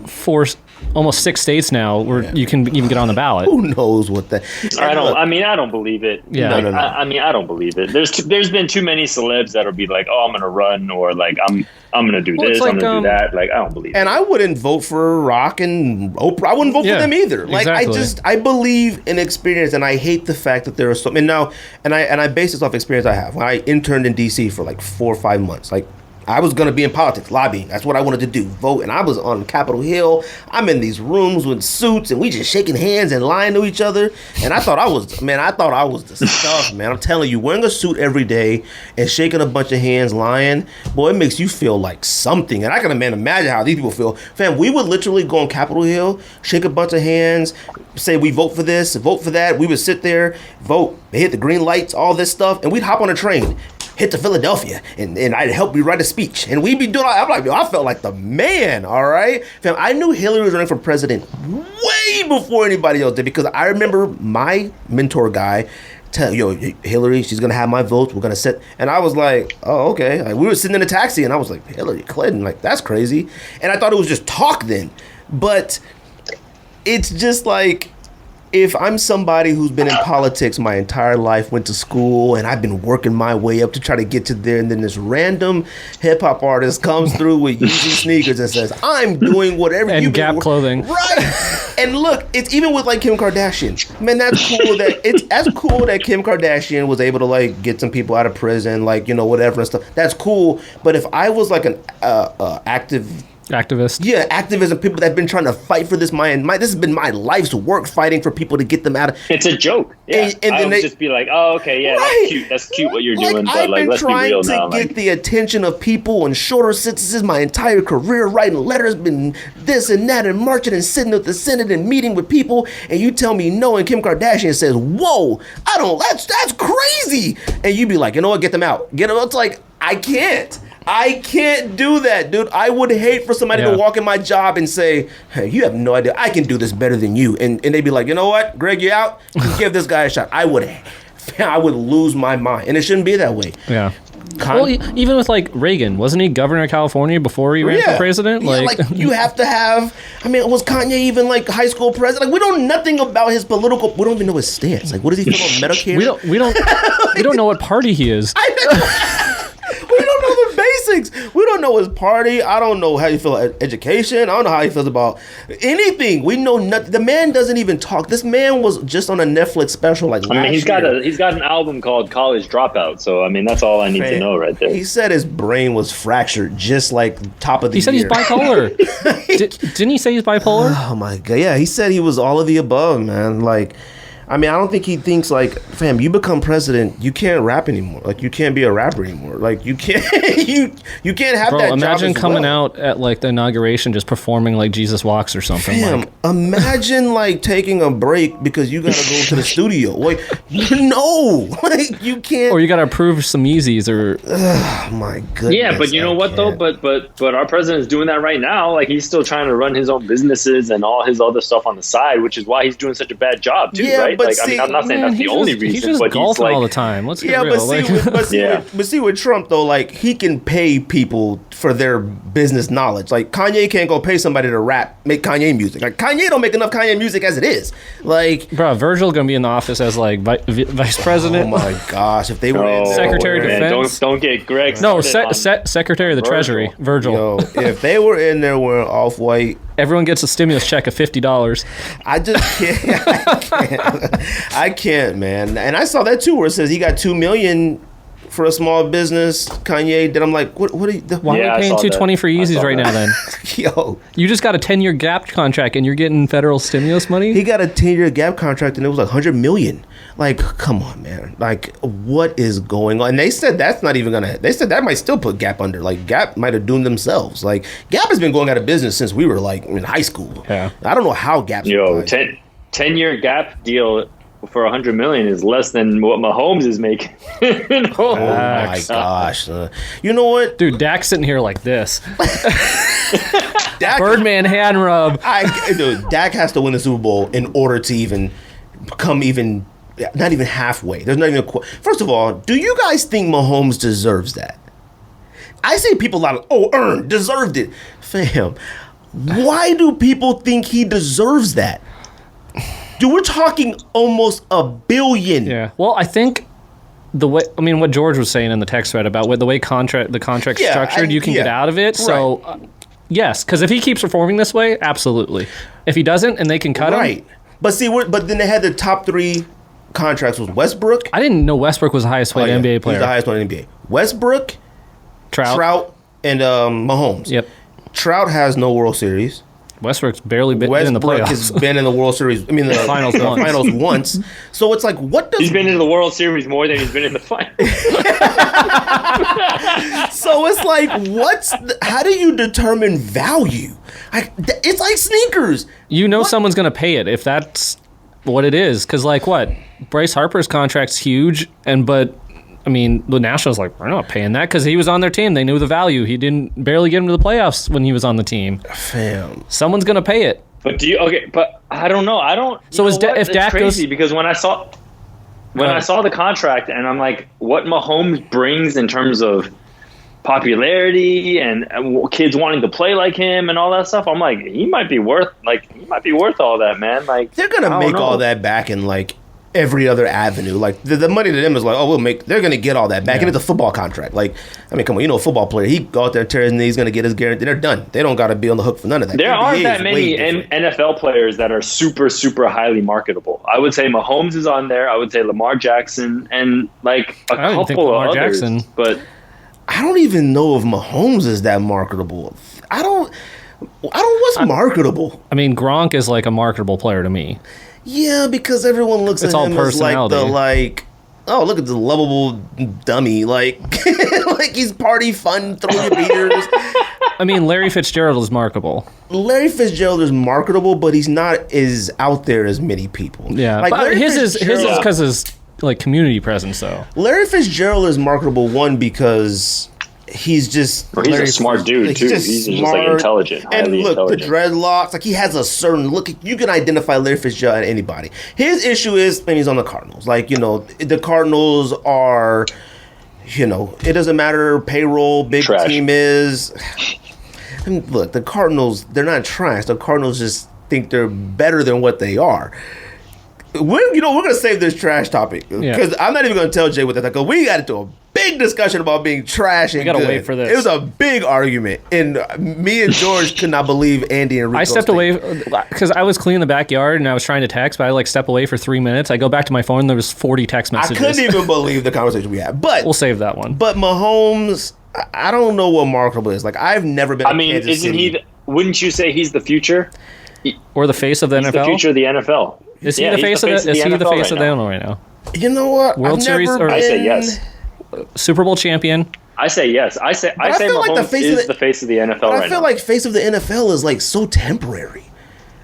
almost 6 states now where you can even get on the ballot. Who knows what that? I don't believe it. Yeah, like, no. I don't believe it. There's been too many celebs that'll be like, oh, I'm gonna run, or like I'm gonna do this, like, I'm gonna do that. Like, I don't believe it. And I wouldn't vote for Rock and Oprah. I wouldn't vote for them either. Like, exactly. I believe in experience, and I hate the fact that there are so. And now, and I base this off experience I have. When I interned in DC for like 4 or 5 months, like, I was going to be in politics, lobbying. That's what I wanted to do, vote. And I was on Capitol Hill. I'm in these rooms with suits, and we just shaking hands and lying to each other. And I thought I was the stuff, man. I'm telling you, wearing a suit every day and shaking a bunch of hands, lying, boy, it makes you feel like something. And I can imagine how these people feel. Fam, we would literally go on Capitol Hill, shake a bunch of hands, say we vote for this, vote for that. We would sit there, vote, hit the green lights, all this stuff, and we'd hop on a train, hit to Philadelphia, and I'd help me write a speech. And we'd be doing all, I'm like, yo, I felt like the man, all right? Fam, I knew Hillary was running for president way before anybody else did, because I remember my mentor guy tell, yo, Hillary, she's going to have my votes, we're going to set, and I was like, oh, okay. Like, we were sitting in a taxi, and I was like, Hillary Clinton, like, that's crazy. And I thought it was just talk then. But it's just like, if I'm somebody who's been in politics my entire life, went to school, and I've been working my way up to try to get to there, and then this random hip-hop artist comes through with Yeezy sneakers and says, I'm doing whatever and Gap clothing. Right. And look, it's even with like Kim Kardashian. Man, that's cool that Kim Kardashian was able to like get some people out of prison, like, you know, whatever and stuff. That's cool. But if I was like an activist. Yeah, activism, people that have been trying to fight for this. This has been my life's work, fighting for people to get them out of. It's a joke. Yeah, and I would just be like, oh, okay, yeah, right. That's cute what you're doing. But like, let's be real now. I've been trying to get the attention of people in shorter sentences my entire career, writing letters, been this and that, and marching and sitting at the Senate and meeting with people, and you tell me no, and Kim Kardashian says, whoa, that's crazy, and you be like, you know what, get them out. Get them. It's like, I can't do that, dude. I would hate for somebody to walk in my job and say, hey, you have no idea. I can do this better than you. And they'd be like, you know what? Greg, you out? Give this guy a shot. I would lose my mind. And it shouldn't be that way. Yeah. Well, even with like Reagan, wasn't he governor of California before he ran for president? Yeah, like you have to have. I mean, was Kanye even like high school president? Like, we don't know nothing about his political. We don't even know his stance. Like, what does he feel about Medicare? We don't know what party he is. We don't know the basics. We don't know his party. I don't know how he feels about education. I don't know how he feels about anything. We know nothing. The man doesn't even talk. This man was just on a Netflix special like last year. He's got an album called College Dropout. So I mean, that's all I need to know right there. He said his brain was fractured, just like top of the year. He said he's bipolar. Didn't he say he's bipolar? Oh my god, yeah. He said he was all of the above, man. Like, I mean, I don't think he thinks like, fam, you become president, you can't rap anymore. Like, you can't be a rapper anymore. Like, you can't, you can't have that job. Imagine coming out at like the inauguration, just performing like Jesus Walks or something. Fam, like, imagine like taking a break because you gotta go to the studio. Like, no, like you can't. Or you gotta approve some Yeezys or. Oh my goodness. Yeah, but you know what though? But our president is doing that right now. Like, he's still trying to run his own businesses and all his other stuff on the side, which is why he's doing such a bad job too, right? But like, see, I mean, I'm not saying that's the only reason, he's just but golfing he's like all the time. Let's get real. But see with Trump though, like he can pay people for their business knowledge. Like Kanye can't go pay somebody to make Kanye music. Like Kanye don't make enough Kanye music as it is. Like, bro, Virgil gonna be in the office as like vice president. Oh my gosh, if they were Secretary of Defense. Don't get Greg. No, Secretary of the Treasury, Virgil. Yo, if they were in there wearing off-white, everyone gets a stimulus check of $50. I just can't. I can't, man. And I saw that too, where it says he got $2 million for a small business. Kanye did. I'm like, what are you? Why are we paying $220 for Yeezys right now? Then, yo, you just got a 10-year Gap contract and you're getting federal stimulus money. He got a 10-year Gap contract and it was like $100 million. Like, come on, man. Like, what is going on? And they said that's not even gonna. They said that might still put Gap under. Like, Gap might have doomed themselves. Like, Gap has been going out of business since we were like in high school. Yeah, I don't know how Gap's. 10-year Gap deal for $100 million is less than what Mahomes is making. Oh my gosh! You know what, dude? Dak's sitting here like this. Birdman hand rub. Dude, Dak has to win the Super Bowl in order to even become not even halfway. There's not even First of all, do you guys think Mahomes deserves that? I see people earned, deserved it. Fam, why do people think he deserves that? Dude, we're talking almost $1 billion. Yeah. Well, I think what George was saying in the text thread about the way the contract's structured, you can get out of it. So, yes, because if he keeps performing this way, absolutely. If he doesn't, and they can cut him, right? But see, but then they had the top 3 contracts was Westbrook. I didn't know Westbrook was the highest paid NBA player. He's the highest paid NBA. Westbrook, Trout, and Mahomes. Yep. Trout has no World Series. Westbrook's barely been in the playoffs. Westbrook has been in the World Series. I mean, the finals once. So it's like, what does... He's been in the World Series more than he's been in the finals. So it's like, how do you determine value? It's like sneakers. Someone's going to pay it if that's what it is. Because Bryce Harper's contract's huge, but the Nationals we're not paying that because he was on their team. They knew the value. He didn't barely get him to the playoffs when he was on the team. Fam, someone's gonna pay it. But but I don't know. I don't. So if Dak crazy because when I saw the contract and I'm like, what Mahomes brings in terms of popularity and kids wanting to play like him and all that stuff, I'm like, he might be worth all that, man. Like, they're gonna make all that back in every other avenue. Like the money to them is they're gonna get all that back. And it's a football contract. Come on, a football player, he go out there and tear his knee, he's gonna get his guarantee. They're done. They don't gotta be on the hook for none of that. There aren't that many NFL players that are super, super highly marketable. I would say Mahomes is on there. I would say Lamar Jackson and a couple of others. But I don't even know if Mahomes is that marketable. I don't what's marketable? Gronk is a marketable player to me. Yeah, because everyone looks at him as look at the lovable dummy, he's party fun, throw your beers. Larry Fitzgerald is marketable. Larry Fitzgerald is marketable, but he's not as out there as many people. Yeah, but his is because his community presence though. Larry Fitzgerald is marketable because he's just he's a smart dude too. He's just intelligent. And look, intelligent. The dreadlocks, he has a certain look. You can identify Larry Fitzgerald at anybody. His issue is he's on the Cardinals. The Cardinals are, it doesn't matter payroll, big trash. Team is. Look, the Cardinals, they're not trash. The Cardinals just think they're better than what they are. We're gonna save this trash topic because I'm not even gonna tell Jay what that's like. We got into a big discussion about being trash and we gotta wait for this. It was a big argument, and me and George could not believe Andy and Rico. I stepped away because I was cleaning the backyard and I was trying to text, but I step away for 3 minutes. I go back to my phone and there was 40 text messages. I couldn't even believe the conversation we had. But we'll save that one. But Mahomes, I don't know what marketable is. I've never been. Isn't he? Wouldn't you say he's the future? Or the face of the NFL? The future of the NFL. Is he the face of the NFL right now? You know what? World Series? I say yes. Super Bowl champion. I say yes. I say Mahomes is the face of the NFL right now. I feel like face of the NFL is like so temporary.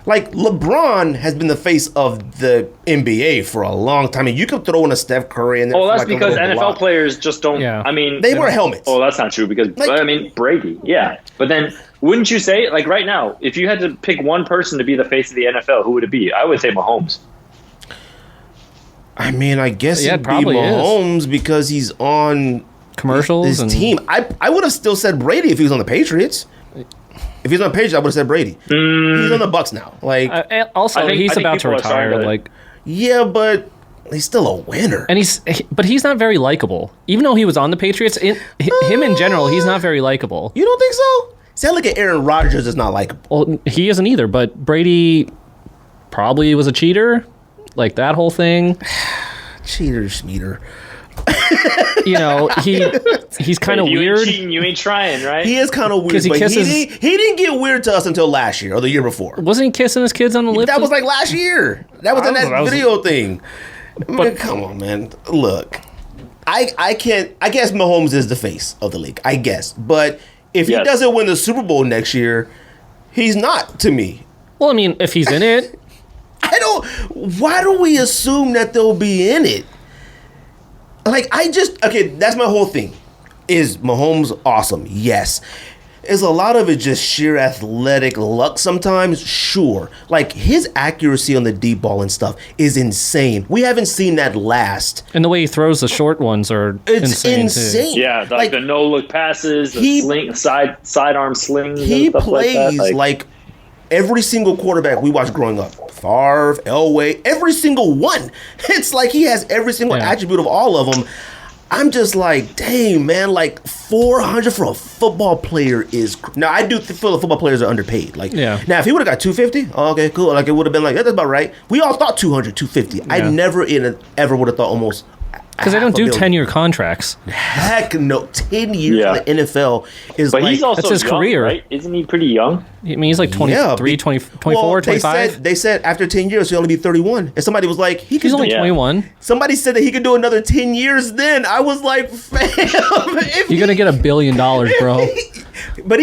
Like LeBron has been the face of the NBA for a long time. I mean, you could throw in a Steph Curry in there. Oh, that's because NFL players just don't. Yeah. I mean, they wear helmets. Oh, that's not true because I mean Brady. Yeah, but then wouldn't you say like right now, if you had to pick one person to be the face of the NFL, who would it be? I would say Mahomes. I mean, I guess it'd be Mahomes because he's on commercials. His team. I would have still said Brady if he was on the Patriots. If he's on the Patriots, I would have said Brady. He's on the Bucks now. Like, also, he's about to retire. Like, yeah, but he's still a winner. And he's not very likable. Even though he was on the Patriots, him in general, he's not very likable. You don't think so? See, I look at Aaron Rodgers as not likable. Well, he isn't either. But Brady probably was a cheater. Like that whole thing. Cheater, schmeater. You know, he's kind of weird. Ain't cheating, you ain't trying, right? He is kind of weird, but he didn't get weird to us until last year or the year before. Wasn't he kissing his kids on the lips? That was like last year. That was in that video thing. But come on, man. Look, I guess Mahomes is the face of the league. I guess, but if he doesn't win the Super Bowl next year, he's not to me. Well, I mean, if he's in it, why do we assume that they'll be in it? Like, that's my whole thing. Is Mahomes awesome? Yes. Is a lot of it just sheer athletic luck sometimes? Sure. Like, his accuracy on the deep ball and stuff is insane. We haven't seen that last. And the way he throws the short ones are insane. Too. Yeah, like the no-look passes, the sidearm slings. He plays like every single quarterback we watched growing up. Favre, Elway, every single one. It's like he has every single attribute of all of them. I'm just like, dang, man, like 400 for a football player is... Now, I do feel the football players are underpaid. Like, now, if he would have got 250, okay, cool. Like, it would have been like, that's about right. We all thought 200, 250. Yeah. I never ever would have thought almost... Because they don't do 10-year contracts. Heck no. 10 years in the NFL is but he's also that's his young, career. Right? Isn't he pretty young? I mean, he's like 23, 24, 25. They said after 10 years, he'll only be 31. And somebody was like, he's only 21. Somebody said that he could do another 10 years then. I was like, fam. You're going to get $1 billion, bro. But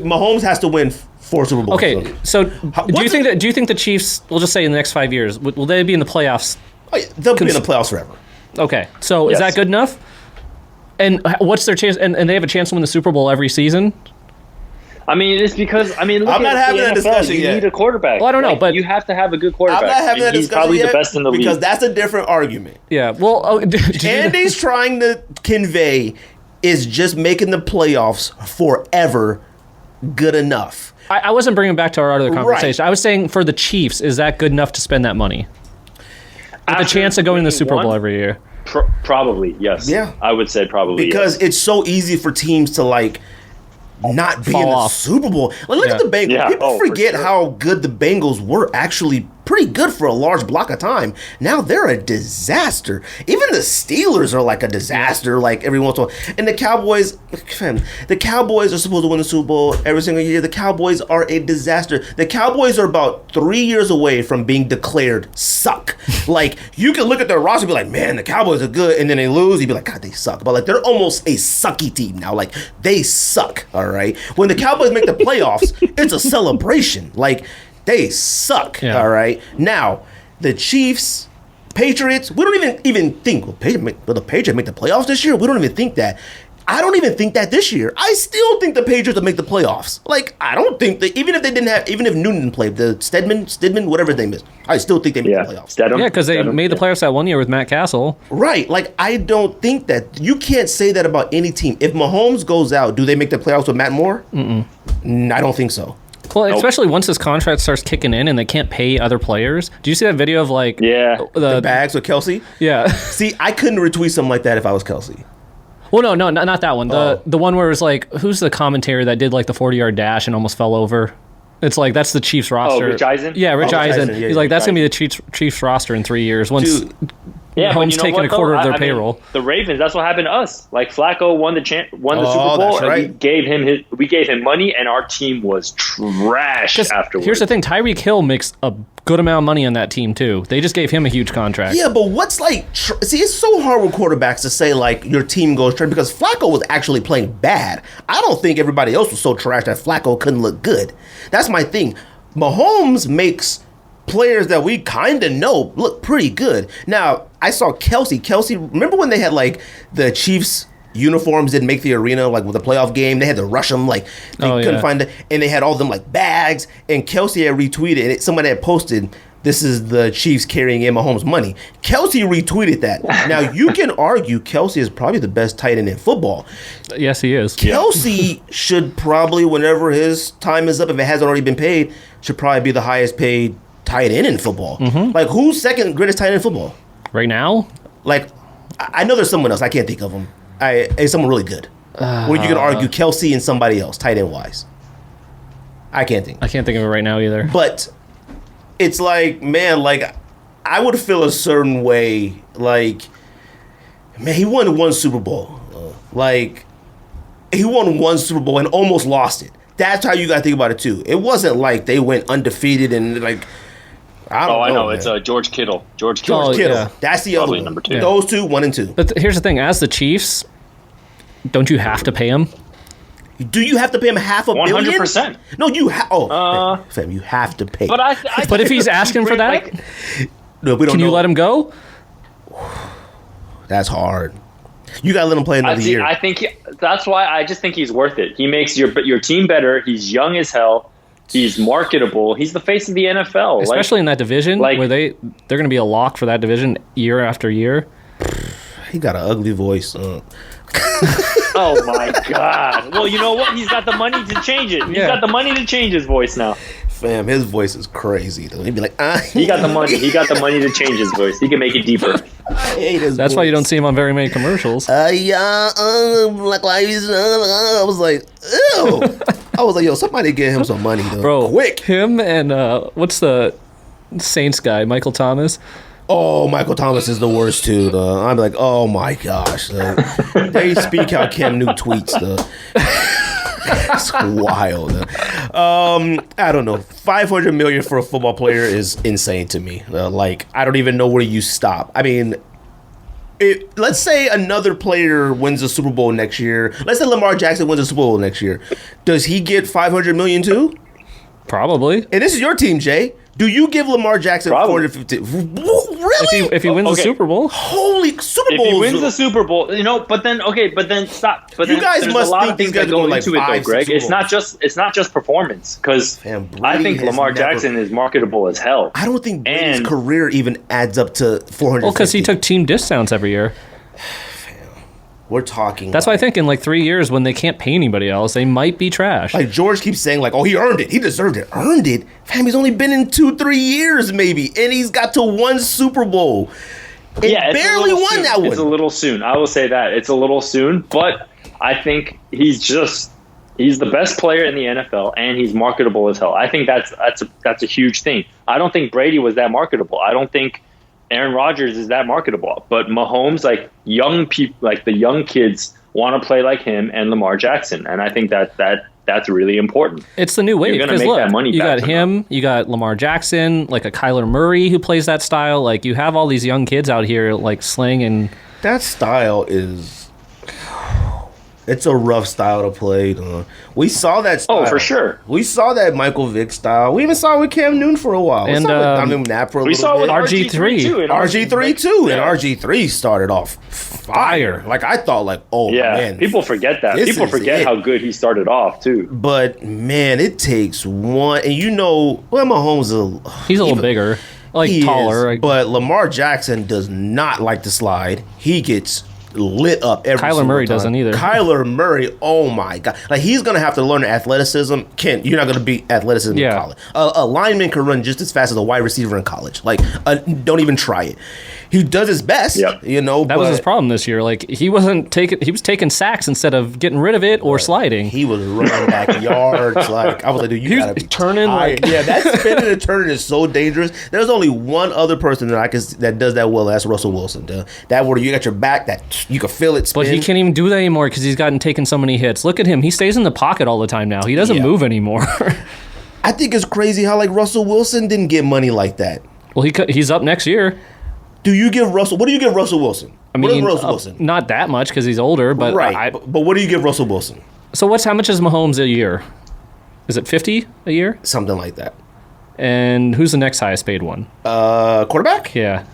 Mahomes has to win 4 Super Bowls. Okay, so do you think the Chiefs, we'll just say in the next 5 years, will they be in the playoffs? They'll be in the playoffs forever. Okay, so is that good enough? And what's their chance? And they have a chance to win the Super Bowl every season? I mean, it's because look I'm not having that discussion yet. You need a quarterback. Well, I don't know, but you have to have a good quarterback. I'm not having that discussion probably yet the best in the league because that's a different argument. Yeah, well, Andy's trying to convey is just making the playoffs forever good enough. I wasn't bringing it back to our other conversation. Right. I was saying for the Chiefs, is that good enough to spend that money? With the chance of going to the Super Bowl every year. Probably, yes. Yeah. I would say probably because it's so easy for teams to like not be in the Super Bowl. Like, look at the Bengals. Yeah. People forget how good the Bengals were actually pretty good for a large block of time. Now they're a disaster. Even the Steelers are like a disaster, like every once in a while. And the Cowboys are supposed to win the Super Bowl every single year. The Cowboys are a disaster. The Cowboys are about 3 years away from being declared suck. Like, you can look at their roster and be like, man, the Cowboys are good, and then they lose, you'd be like, God, they suck. But like, they're almost a sucky team now. Like, they suck, all right? When the Cowboys make the playoffs, it's a celebration. Like, they suck, all right? Now, the Chiefs, Patriots, we don't even think, will the Patriots make the playoffs this year? We don't even think that. I don't even think that this year. I still think the Patriots will make the playoffs. Like, I don't think that, even if Newton played, the Stedman, whatever his name is, I still think they make the playoffs. Because they made the playoffs that one year with Matt Castle. Right. Like, I don't think that. You can't say that about any team. If Mahomes goes out, do they make the playoffs with Matt Moore? I don't think so. Well, especially once his contract starts kicking in and they can't pay other players. Do you see that video of like the bags with Kelsey? Yeah. See, I couldn't retweet something like that if I was Kelsey. Well, no, not that one. The one where it was like, who's the commentator that did like the 40-yard dash and almost fell over? It's like, that's the Chiefs roster. Oh, Rich Eisen? Yeah, Rich Eisen. He's like, that's going to be the Chiefs roster in 3 years. Once Yeah, Mahomes taking a quarter of their payroll. The Ravens, that's what happened to us. Like Flacco won the Super Bowl, and we gave him money, and our team was trash afterwards. Here's the thing: Tyreek Hill makes a good amount of money on that team too. They just gave him a huge contract. Yeah, but what's like? See, it's so hard with quarterbacks to say like your team goes trash because Flacco was actually playing bad. I don't think everybody else was so trash that Flacco couldn't look good. That's my thing. Mahomes makes players that we kind of know look pretty good. Now, I saw Kelsey, remember when they had like the Chiefs uniforms didn't make the arena, like with the playoff game, they had to rush them, like they couldn't find it, and they had all them like bags, and Kelsey had retweeted it. Somebody had posted, this is the Chiefs carrying in Mahomes' money. Kelsey retweeted that. Now, you can argue Kelsey is probably the best tight end in football. Yes, he is. Kelsey should probably, whenever his time is up, if it hasn't already been paid, should probably be the highest paid tight end in football. Mm-hmm. Like, who's second greatest tight end in football? Right now? Like, I know there's someone else. I can't think of him. It's someone really good. Where you can argue Kelsey and somebody else, tight end wise. I can't think of it right now either. But it's like, man, like, I would feel a certain way. Like, man, he won one Super Bowl. He won one Super Bowl and almost lost it. That's how you got to think about it, too. It wasn't like they went undefeated and, like, I know. It's George Kittle. George Kittle. Yeah. That's the other one. Number 2. Those two, 1 and 2. But here's the thing. As the Chiefs, don't you have to pay him? Do you have to pay him $500 million? 100%. No, you have. Fam, you have to pay. But if he's asking for that, no, we don't. Can you let him go? That's hard. You gotta let him play another year. I think that's why I just think he's worth it. He makes your team better. He's young as hell. He's marketable. He's the face of the NFL, especially in that division where they're going to be a lock for that division year after year. He got an ugly voice. Oh my God! Well, you know what? He's got the money to change it. He's got the money to change his voice now. Fam, his voice is crazy though. He'd be like, He got the money. He got the money to change his voice. He can make it deeper. I hate his That's voice. why you don't see him on very many commercials. Black Lives. I was like, ew. I was like, yo, somebody get him some money though, bro. Quick. Him and what's the Saints guy, Michael Thomas. Oh, Michael Thomas is the worst too. Though I'm like, oh my gosh. They speak how Cam Newton tweets though. That's wild. I don't know. $500 million for a football player is insane to me. I don't even know where you stop. I mean, let's say another player wins the Super Bowl next year. Let's say Lamar Jackson wins the Super Bowl next year. Does he get $500 million too? Probably. And this is your team, Jay. Do you give Lamar Jackson $450? Really? If he wins the Super Bowl? Holy Super Bowl! If he wins the Super Bowl, but then stop. But you guys there's must a lot think of things these guys that go going into like it, though, Greg. It's not just performance, because I think Lamar Jackson is marketable as hell. I don't think Brady's career even adds up to $450. Well, because he took team discounts every year. We're talking. That's why I think in like 3 years, when they can't pay anybody else, they might be trash. Like George keeps saying, like, oh, he earned it. He deserved it. Earned it? Fam, he's only been in 2-3 years, maybe. And he's got to one Super Bowl. And barely won that one. It's a little soon. I will say that. It's a little soon. But I think he's the best player in the NFL, and he's marketable as hell. I think that's a huge thing. I don't think Brady was that marketable. I don't think Aaron Rodgers is that marketable, but Mahomes, like young people, like the young kids, want to play like him and Lamar Jackson, and I think that's really important. It's the new wave. You're going to make that money. You got him, you got Lamar Jackson, like a Kyler Murray who plays that style. Like you have all these young kids out here like slinging. That style is. It's a rough style to play. We saw that style. Oh, for sure. We saw that Michael Vick style. We even saw it with Cam Newton for a while. And we saw it with RG3 too. RG3 too. And RG3 started off fire. Like, I thought, like, oh, man. People forget that. People forget how good he started off, too. But, man, it takes one. And you know, Mahomes he's a little bigger. Like, taller. But Lamar Jackson does not like to slide. He gets lit up every Kyler Murray time. Doesn't either. Kyler Murray, oh my God. Like, he's going to have to learn athleticism. Kent, you're not going to beat athleticism in college. A lineman can run just as fast as a wide receiver in college. Like, don't even try it. He does his best, you know. That was his problem this year. Like, he was taking sacks instead of getting rid of it or sliding. He was running back yards. Like, I was like, dude, you gotta be turning. Yeah, that spinning and turning is so dangerous. There's only one other person that does that well. That's Russell Wilson. That where you got your back, that you can feel it spin. But he can't even do that anymore because he's gotten taken so many hits. Look at him. He stays in the pocket all the time now. He doesn't move anymore. I think it's crazy how like Russell Wilson didn't get money like that. Well, he's up next year. What do you give Russell Wilson? I mean, not that much because he's older, but but what do you give Russell Wilson? So how much is Mahomes a year? Is it 50 a year? Something like that. And who's the next highest paid one? Quarterback? Yeah.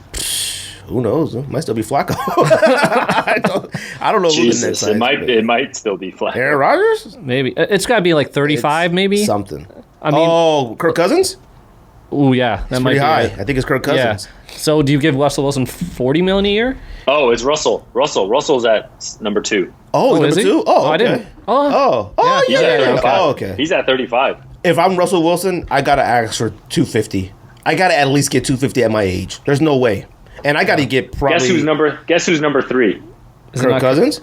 Who knows? It might still be Flacco. I don't know. Jesus, who the next it might still be Flacco. Aaron Rodgers? Maybe it's got to be like 35, maybe something. I mean, Kirk Cousins? Oh yeah, that might be high. I think it's Kirk Cousins. Yeah. So do you give Russell Wilson $40 million a year? Oh, it's Russell. Russell's at number 2. Oh, number 2? Oh, I didn't. Yeah. Oh, okay. He's at 35. If I'm Russell Wilson, I gotta ask for $250. I gotta at least get $250 at my age. There's no way, and I gotta get probably. Guess who's number 3? Kirk Cousins?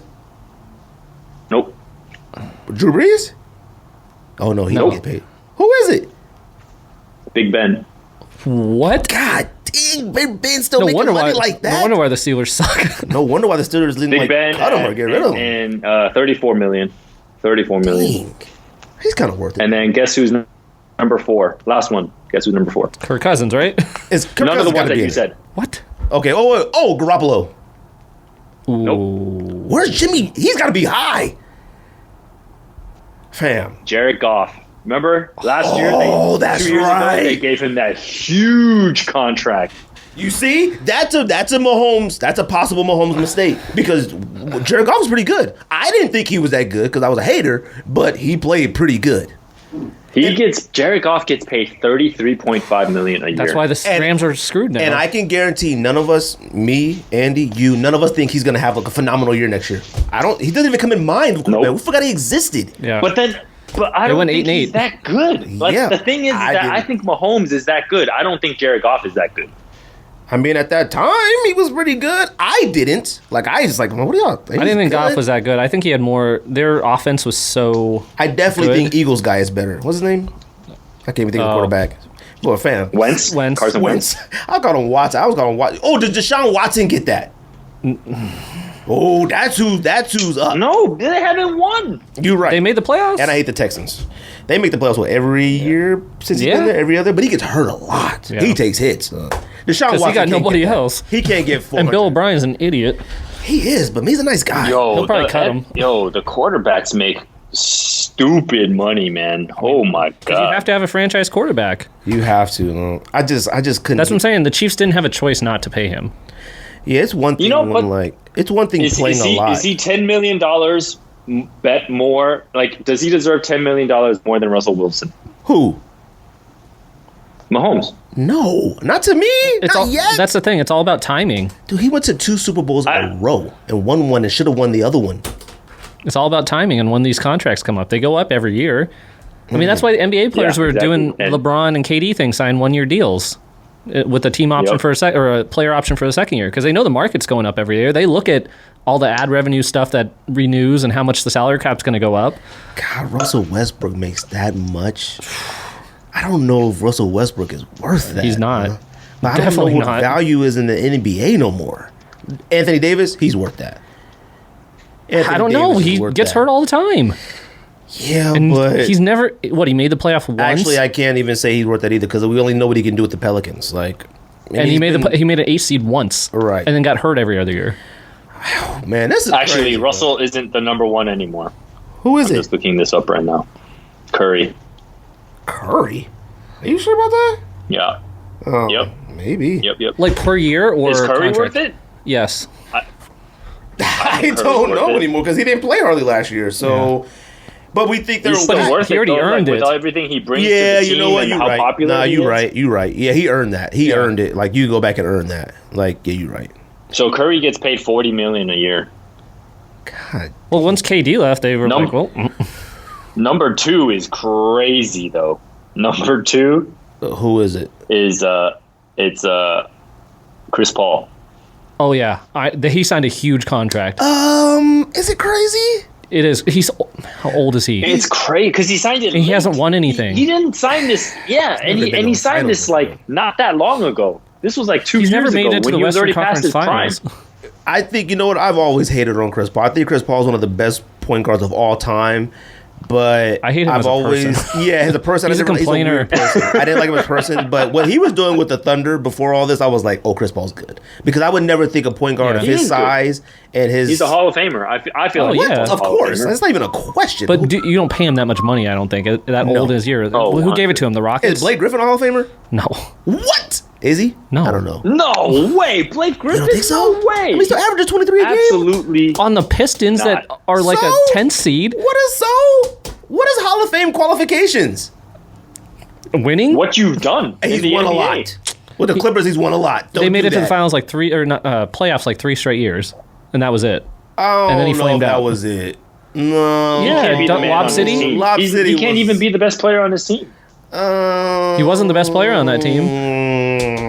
Nope. Drew Brees? Oh no, he don't get paid. Who is it? Big Ben. What? God dang, Ben still making money like that. No wonder why the Steelers suck. No wonder why the Steelers didn't Big Ben cut him or get rid of And him. $34 million. Dang. He's kind of worth it. And then guess who's number 4? Last one. Guess who's number 4? Kirk Cousins, right? It's Kirk None Cousins of the ones that you it. said. What? Okay. Oh, Garoppolo. Nope. Where's Jimmy? He's got to be high. Fam. Jared Goff. Remember last year? That's 2 years right. ago, they gave him that huge contract. You see, that's a Mahomes. That's a possible Mahomes mistake because Jared Goff was pretty good. I didn't think he was that good because I was a hater, but he played pretty good. Jared Goff gets paid $33.5 million a year. That's why the Rams are screwed now. And I can guarantee none of us, me, Andy, you, none of us think he's gonna have like a phenomenal year next year. He doesn't even come in mind. Nope. We forgot he existed. Yeah. But I don't think he's that good. The thing is that I think Mahomes is that good. I don't think Jared Goff is that good. I mean, at that time, he was pretty good. I didn't. What do y'all think? I didn't think Goff was that good. I think he had more. Their offense was so I definitely good. think Eagles guy is better. What's his name? I can't even think of the quarterback. Boy, fam. Wentz. Carson Wentz. I got him Watson. I was going to watch. Oh, did Deshaun Watson get that? Oh, that's who's up. No, they haven't won. You're right. They made the playoffs? And I hate the Texans. They make the playoffs, every year since he's been there? Every other? But he gets hurt a lot. Yeah. He takes hits. Deshaun Watson he got nobody else. He can't get 400. And Bill O'Brien's an idiot. He is, but he's a nice guy. He'll probably cut him. The quarterbacks make stupid money, man. Oh, my God. You have to have a franchise quarterback. You have to. I just couldn't. That's what I'm saying. The Chiefs didn't have a choice not to pay him. Yeah, it's one thing. It's one thing playing a lot. Is he $10 million bet more? Like, does he deserve $10 million more than Russell Wilson? Who? Mahomes. No, not to me. Not yet. That's the thing. It's all about timing. Dude, he went to 2 Super Bowls in a row and won one and should have won the other one. It's all about timing and when these contracts come up. They go up every year. I mean, that's why the NBA players were doing LeBron and KD thing, sign 1-year deals with a team option for or a player option for the second year because they know the market's going up every year. They look at all the ad revenue stuff that renews and how much the salary cap's going to go up. God, Russell Westbrook makes that much. I don't know if Russell Westbrook is worth that. He's not. But I don't know what value is in the NBA no more. Anthony Davis, he's worth that. I don't know. He gets hurt all the time. Yeah, and but he's never. He made the playoff once. Actually, I can't even say he's worth that either because we only know what he can do with the Pelicans. And he made an 8 seed once, right? And then got hurt every other year. Oh, man, this is actually crazy, Russell isn't the number 1 anymore. Who is I'm it? Just looking this up right now. Curry. Curry? Are you sure about that? Yeah. Oh, yep. Maybe. Yep. Like per year or is Curry contract? worth it? Yes. I don't know anymore because he didn't play hardly last year. So, but we think they're worth he already earned it with everything he brings. Yeah, to the team you know what? And You're how right. popular Nah, he you're is. right. You're right. Yeah, he earned that. He earned it. Like you go back and earn that. Like, yeah, you're right. So Curry gets paid $40 million a year. God. Well, once KD left, they were like, well. Number 2 is crazy, though. Number 2. Who is it? It's Chris Paul. Oh, yeah. He signed a huge contract. Is it crazy? It is. How old is he? It's crazy because he signed it. And he hasn't won anything. He didn't sign this. Yeah, and he signed this like not that long ago. This was like 2 years ago. He's never made it to the Western Conference Finals. I think, you know what? I've always hated on Chris Paul. I think Chris Paul is one of the best point guards of all time. But I hate him as a person. Yeah, as a person. He's a complainer. I didn't like him as a person. But what he was doing with the Thunder before all this, I was like, oh, Chris Paul's good. Because I would never think a point guard of his size and his... He's a Hall of Famer. I feel like yeah. Of course. That's not even a question. But you don't pay him that much money, I don't think. Old as year. Who gave it to him? The Rockets? Is Blake Griffin a Hall of Famer? No. What? Is he? No. I don't know. No way. Blake Griffin? You don't think so? No way. I mean, he still averages 23 a game. Absolutely. On the Pistons that are like a 10th seed. What is Hall of Fame qualifications? Winning? What you've done. He's won a lot. With the Clippers, he's won a lot. They made it to the finals like playoffs like 3 straight years. And that was it. Oh, and then he flamed out. That was it. No. Yeah, Lob City? Lob City he can't even be the best player on his team. He wasn't the best player on that team.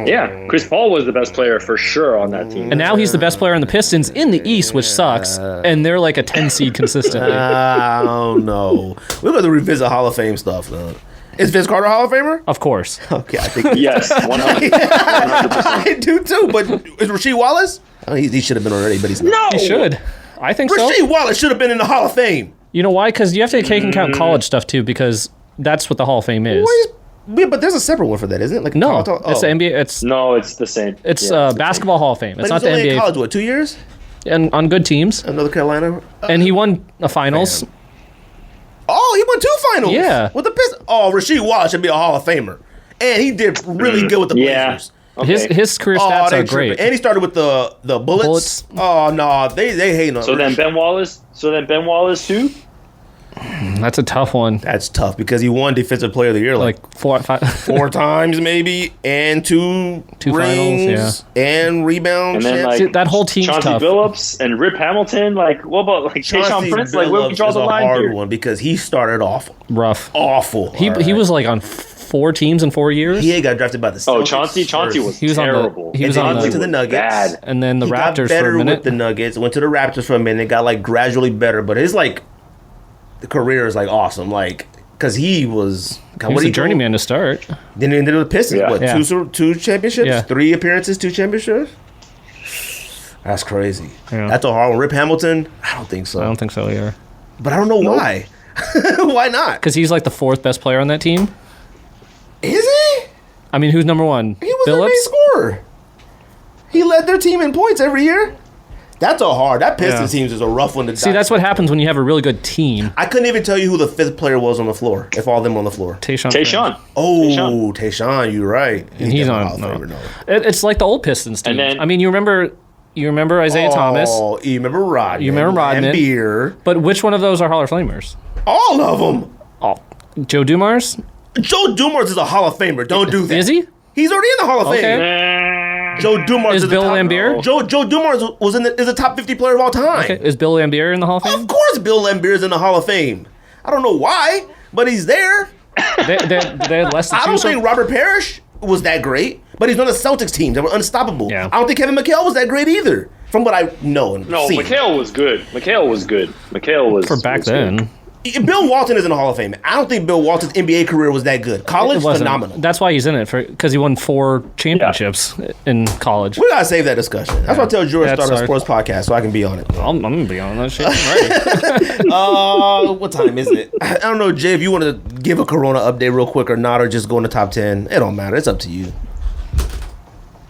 Yeah, Chris Paul was the best player for sure on that team. And now he's the best player on the Pistons in the East, which sucks. And they're like a 10 seed consistently. I don't know. We're going to revisit Hall of Fame stuff, though. Is Vince Carter Hall of Famer? Of course. Okay, I think yes, 100%. I do too, but is Rasheed Wallace? Oh, he should have been already, but he's not. No! He should. I think so. Rasheed Wallace should have been in the Hall of Fame. You know why? Because you have to take into account college stuff, too, because that's what the Hall of Fame is. Yeah, but there's a separate one for that, isn't it? Like no, it's the NBA. No, it's the same. It's Basketball Hall of Fame. It's not the NBA. In college, what, 2 years? And on good teams. North Carolina. And he won a finals. Man. Oh, he won 2 finals. Yeah. With the Pistons. Oh, Rasheed Wallace should be a Hall of Famer. And he did really good with the Blazers. Okay. His career stats are great. And he started with the Bullets. Oh no, they hate on. So then Ben Wallace too. That's a tough one. That's tough because he won Defensive Player of the Year like 4 times maybe, and two rings, finals, and rebounds. And then like that whole team's Chauncey tough. Billups and Rip Hamilton. Like what about like Tayshaun Prince? Like where we draw the line here? here? One because he started off rough, awful. He was like on 4 teams in 4 years. He got drafted by the Celtics. Oh, Chauncey was terrible. He was on the Nuggets, bad. And then the Raptors got better for a minute. with the Nuggets. Went to the Raptors for a minute. Got like gradually better, but his like the career is like awesome. Like because he was a journeyman to start. Then he ended with the Pistons. Yeah. What 2 championships? Yeah. 3 appearances, 2 championships. That's crazy. Yeah. That's a hard one. Rip Hamilton? I don't think so. I don't think so either. But I don't know why. Why not? Because he's like the 4th best player on that team. Is he? I mean, who's number 1? He was their main scorer. He led their team in points every year. That Pistons team is a rough one to see. That's what happens when you have a really good team. I couldn't even tell you who the 5th player was on the floor. If all of them were on the floor, Tayshaun. Oh, Tayshaun, you're right. And he's on. No. It's like the old Pistons team. I mean, you remember Isaiah Thomas. Oh, you remember Rodman. And Beer. But which one of those are Hall of Famers? All of them. Oh, Joe Dumars. Joe Dumars is a Hall of Famer. Don't do that. Is he? He's already in the Hall of Fame. Joe Dumars is Bill Laimbeer. Joe Dumars is a top 50 player of all time. Okay. Is Bill Laimbeer in the Hall of Fame? Of course, Bill Laimbeer is in the Hall of Fame. I don't know why, but he's there. they had less than I don't think Robert Parrish was that great, but he's on the Celtics team that were unstoppable. Yeah. I don't think Kevin McHale was that great either, from what I know and seen. McHale was good. McHale was for back then. Good. Bill Walton is in the Hall of Fame. I don't think Bill Walton's NBA career was that good. College, phenomenal. That's why he's in it, because he won 4 championships in college. We gotta save that discussion. That's why I tell George to start a sports podcast so I can be on it. I'm gonna be on that shit. Right. What time is it? I don't know, Jay, if you want to give a Corona update real quick or not, or just go in the top 10. It don't matter. It's up to you.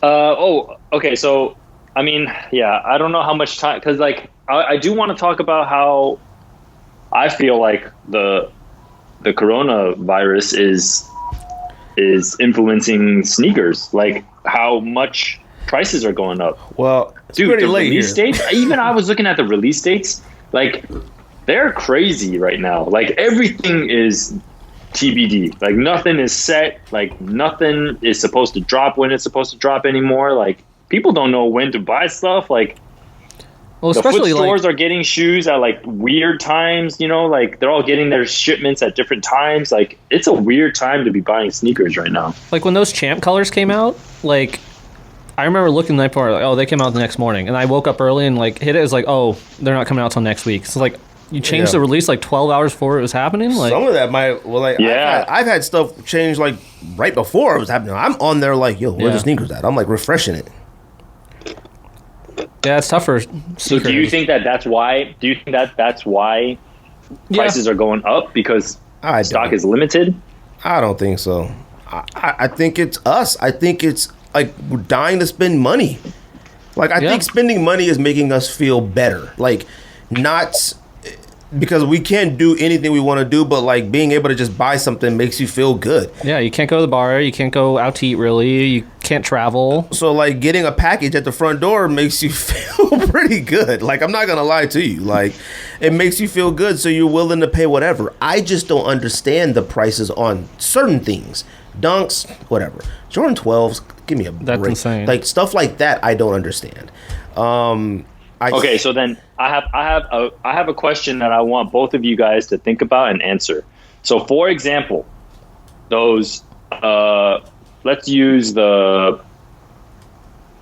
Okay. So, I mean, yeah, I don't know how much time, because like I do want to talk about how I feel like the coronavirus is influencing sneakers, like how much prices are going up. Well, it's dude, pretty the late release dates. Even I was looking at the release dates, like they're crazy right now. Like everything is TBD. Like nothing is set. Like nothing is supposed to drop when it's supposed to drop anymore. Like people don't know when to buy stuff. Like Well, the especially foot stores are getting shoes at like weird times, you know, like they're all getting their shipments at different times. Like it's a weird time to be buying sneakers right now. Like when those Champ colors came out, like I remember looking the night before, like, oh, they came out the next morning, and I woke up early and like hit it as like, oh, they're not coming out till next week. So like you changed the release like 12 hours before it was happening. Like some of that might I've had stuff change like right before it was happening. I'm on there like, yo, where's the sneakers at? I'm like refreshing it. Yeah, it's tougher. So do you think that's why? Do you think that's why prices are going up because stock is limited? I don't think so. I think it's us. I think it's like we're dying to spend money. Like I think spending money is making us feel better. Like not because we can't do anything we want to do, but like being able to just buy something makes you feel good. Yeah, you can't go to the bar, you can't go out to eat really, you can't travel. So like getting a package at the front door makes you feel pretty good. Like I'm not gonna lie to you. Like it makes you feel good, so you're willing to pay whatever. I just don't understand the prices on certain things. Dunks, whatever. Jordan 12s, give me a break. That's insane. Like stuff like that I don't understand. Okay, so then I have a question that I want both of you guys to think about and answer. So, for example, those let's use the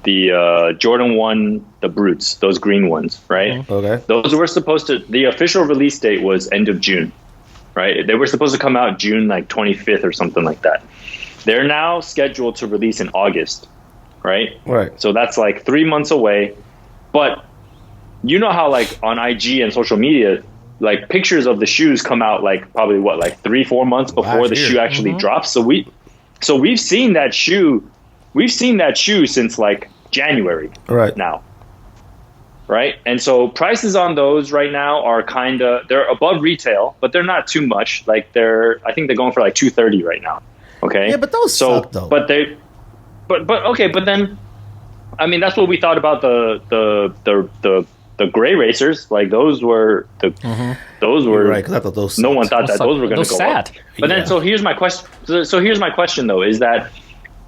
Jordan 1, the Brutes, those green ones, right? Okay. Those were supposed to. The official release date was end of June, right? They were supposed to come out June like 25th or something like that. They're now scheduled to release in August, right? Right. So that's like 3 months away, but you know how like on IG and social media, like pictures of the shoes come out like probably like 3-4 months before the shoe actually drops. So we've seen that shoe since like January now. Right. And so prices on those right now are they're above retail, but they're not too much. Like I think they're going for like $230 right now. Okay. Yeah, but those suck though. But okay, but then I mean that's what we thought about the gray racers. Like those were right, 'cause I thought those no one thought that those were going to go up. But then so here's my question. So here's my question though, is that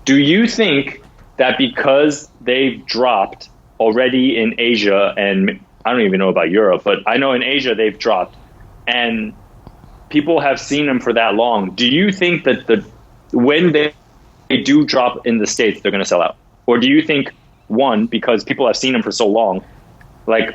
do you think that because they've dropped already in Asia, and I don't even know about Europe, but I know in Asia they've dropped and people have seen them for that long, do you think that when they do drop in the States, they're going to sell out? Or do you think, one, because people have seen them for so long, like,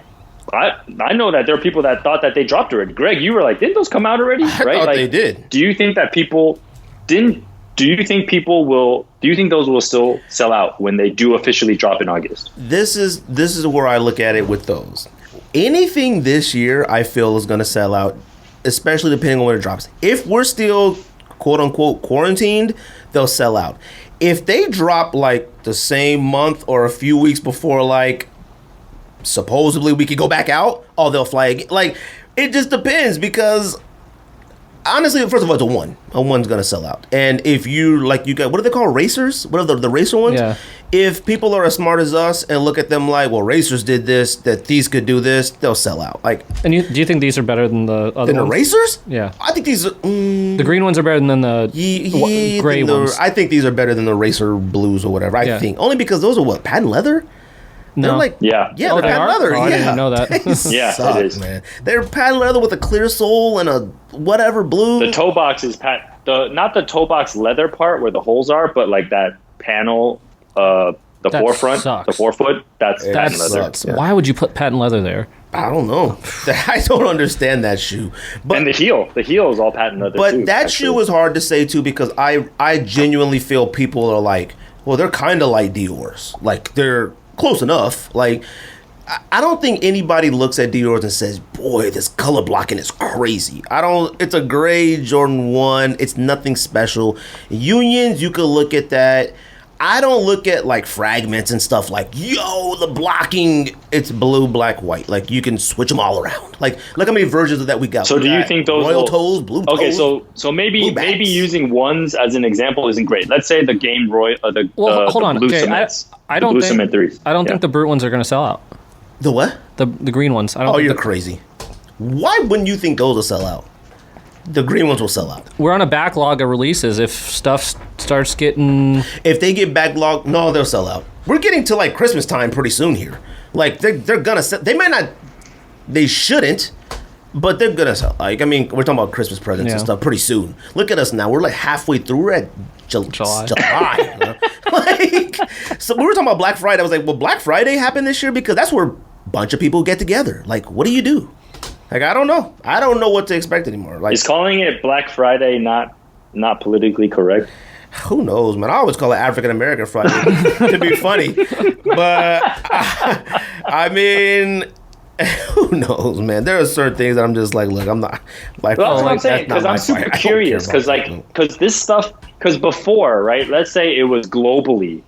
I know that there are people that thought that they dropped already. Greg, you were like, didn't those come out already? I thought like, they did. Do you think that people didn't? Do you think those will still sell out when they do officially drop in August? This is where I look at it with those. Anything this year, I feel is going to sell out, especially depending on when it drops. If we're still quote unquote quarantined, they'll sell out. If they drop like the same month or a few weeks before, like supposedly we could go back out, they'll fly again. Like it just depends, because honestly, first of all, it's a one's gonna sell out. And if you got, what do they call racers? What are the racer ones? Yeah. If people are as smart as us and look at them like, well, racers did this, that these could do this, they'll sell out. Like, and do you think these are better than the other ones? The racers? Yeah, I think these are. The green ones are better than the gray ones. I think these are better than the racer blues or whatever. I think only because those are patent leather. No. They're like, yeah, they're patent leather. I didn't know that. Yeah, suck, it is, man. They're patent leather with a clear sole and a whatever blue. The toe box is not the toe box leather part where the holes are, but like that panel, the forefront, the forefoot. That's patent leather. Sucks. Yeah. Why would you put patent leather there? I don't know. I don't understand that shoe. But, and the heel is all patent leather. But too, that shoe is hard to say too, because I genuinely feel people are like, well, they're kind of like Dior's. Like they're close enough. Like I don't think anybody looks at Dior's and says, boy, this color blocking is crazy. It's a gray Jordan 1. It's nothing special. Unions, you could look at that. I don't look at like fragments and stuff like, yo, the blocking, it's blue, black, white. Like you can switch them all around. Like look how many versions of that we got. So do you think those royal toes, blue toes? Okay, so maybe using ones as an example isn't great. Let's say the game hold on. Blue cements. I don't think the Brute ones are going to sell out. The what? The green ones. You're crazy. Why wouldn't you think those will sell out? The green ones will sell out. We're on a backlog of releases. If stuff starts getting... If they get backlogged, no, they'll sell out. We're getting to, like, Christmas time pretty soon here. Like, they're gonna sell. They might not... They shouldn't, but they're gonna sell. Like, I mean, we're talking about Christmas presents and stuff pretty soon. Look at us now. We're, like, halfway through. We're at July. You know? Like, so we were talking about Black Friday. I was like, well, Black Friday happened this year because that's where a bunch of people get together. Like, what do you do? Like, I don't know. I don't know what to expect anymore. Like, is calling it Black Friday not politically correct? Who knows, man? I always call it African American Friday to be funny. But, I mean, who knows, man? There are certain things that I'm just like, look, I'm not. Like, well, that's what I'm saying, because I'm super curious. Because this stuff, because before, right, let's say it was globally.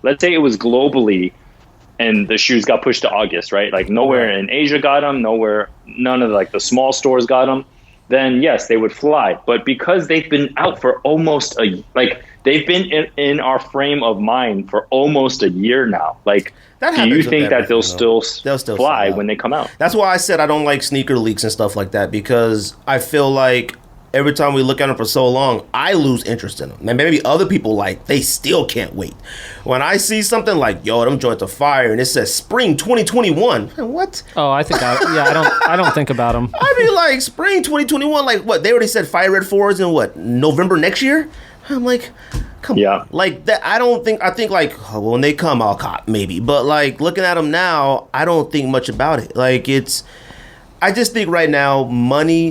And the shoes got pushed to August, right? Like nowhere in Asia got them, none of like the small stores got them. Then yes, they would fly. But because they've been out for almost they've been in our frame of mind for almost a year now. Like, do you think that they'll still fly when they come out? That's why I said I don't like sneaker leaks and stuff like that, because I feel like every time we look at them for so long, I lose interest in them. And maybe other people, like, they still can't wait. When I see something like, yo, them joints are fire, and it says spring 2021, what? Oh, I don't think about them. I mean, like, spring 2021, like, what? They already said Fire Red 4s in what, November next year? I'm like, come on. Like, that, I think, like, when they come, I'll cop, maybe. But, like, looking at them now, I don't think much about it. Like, I just think right now,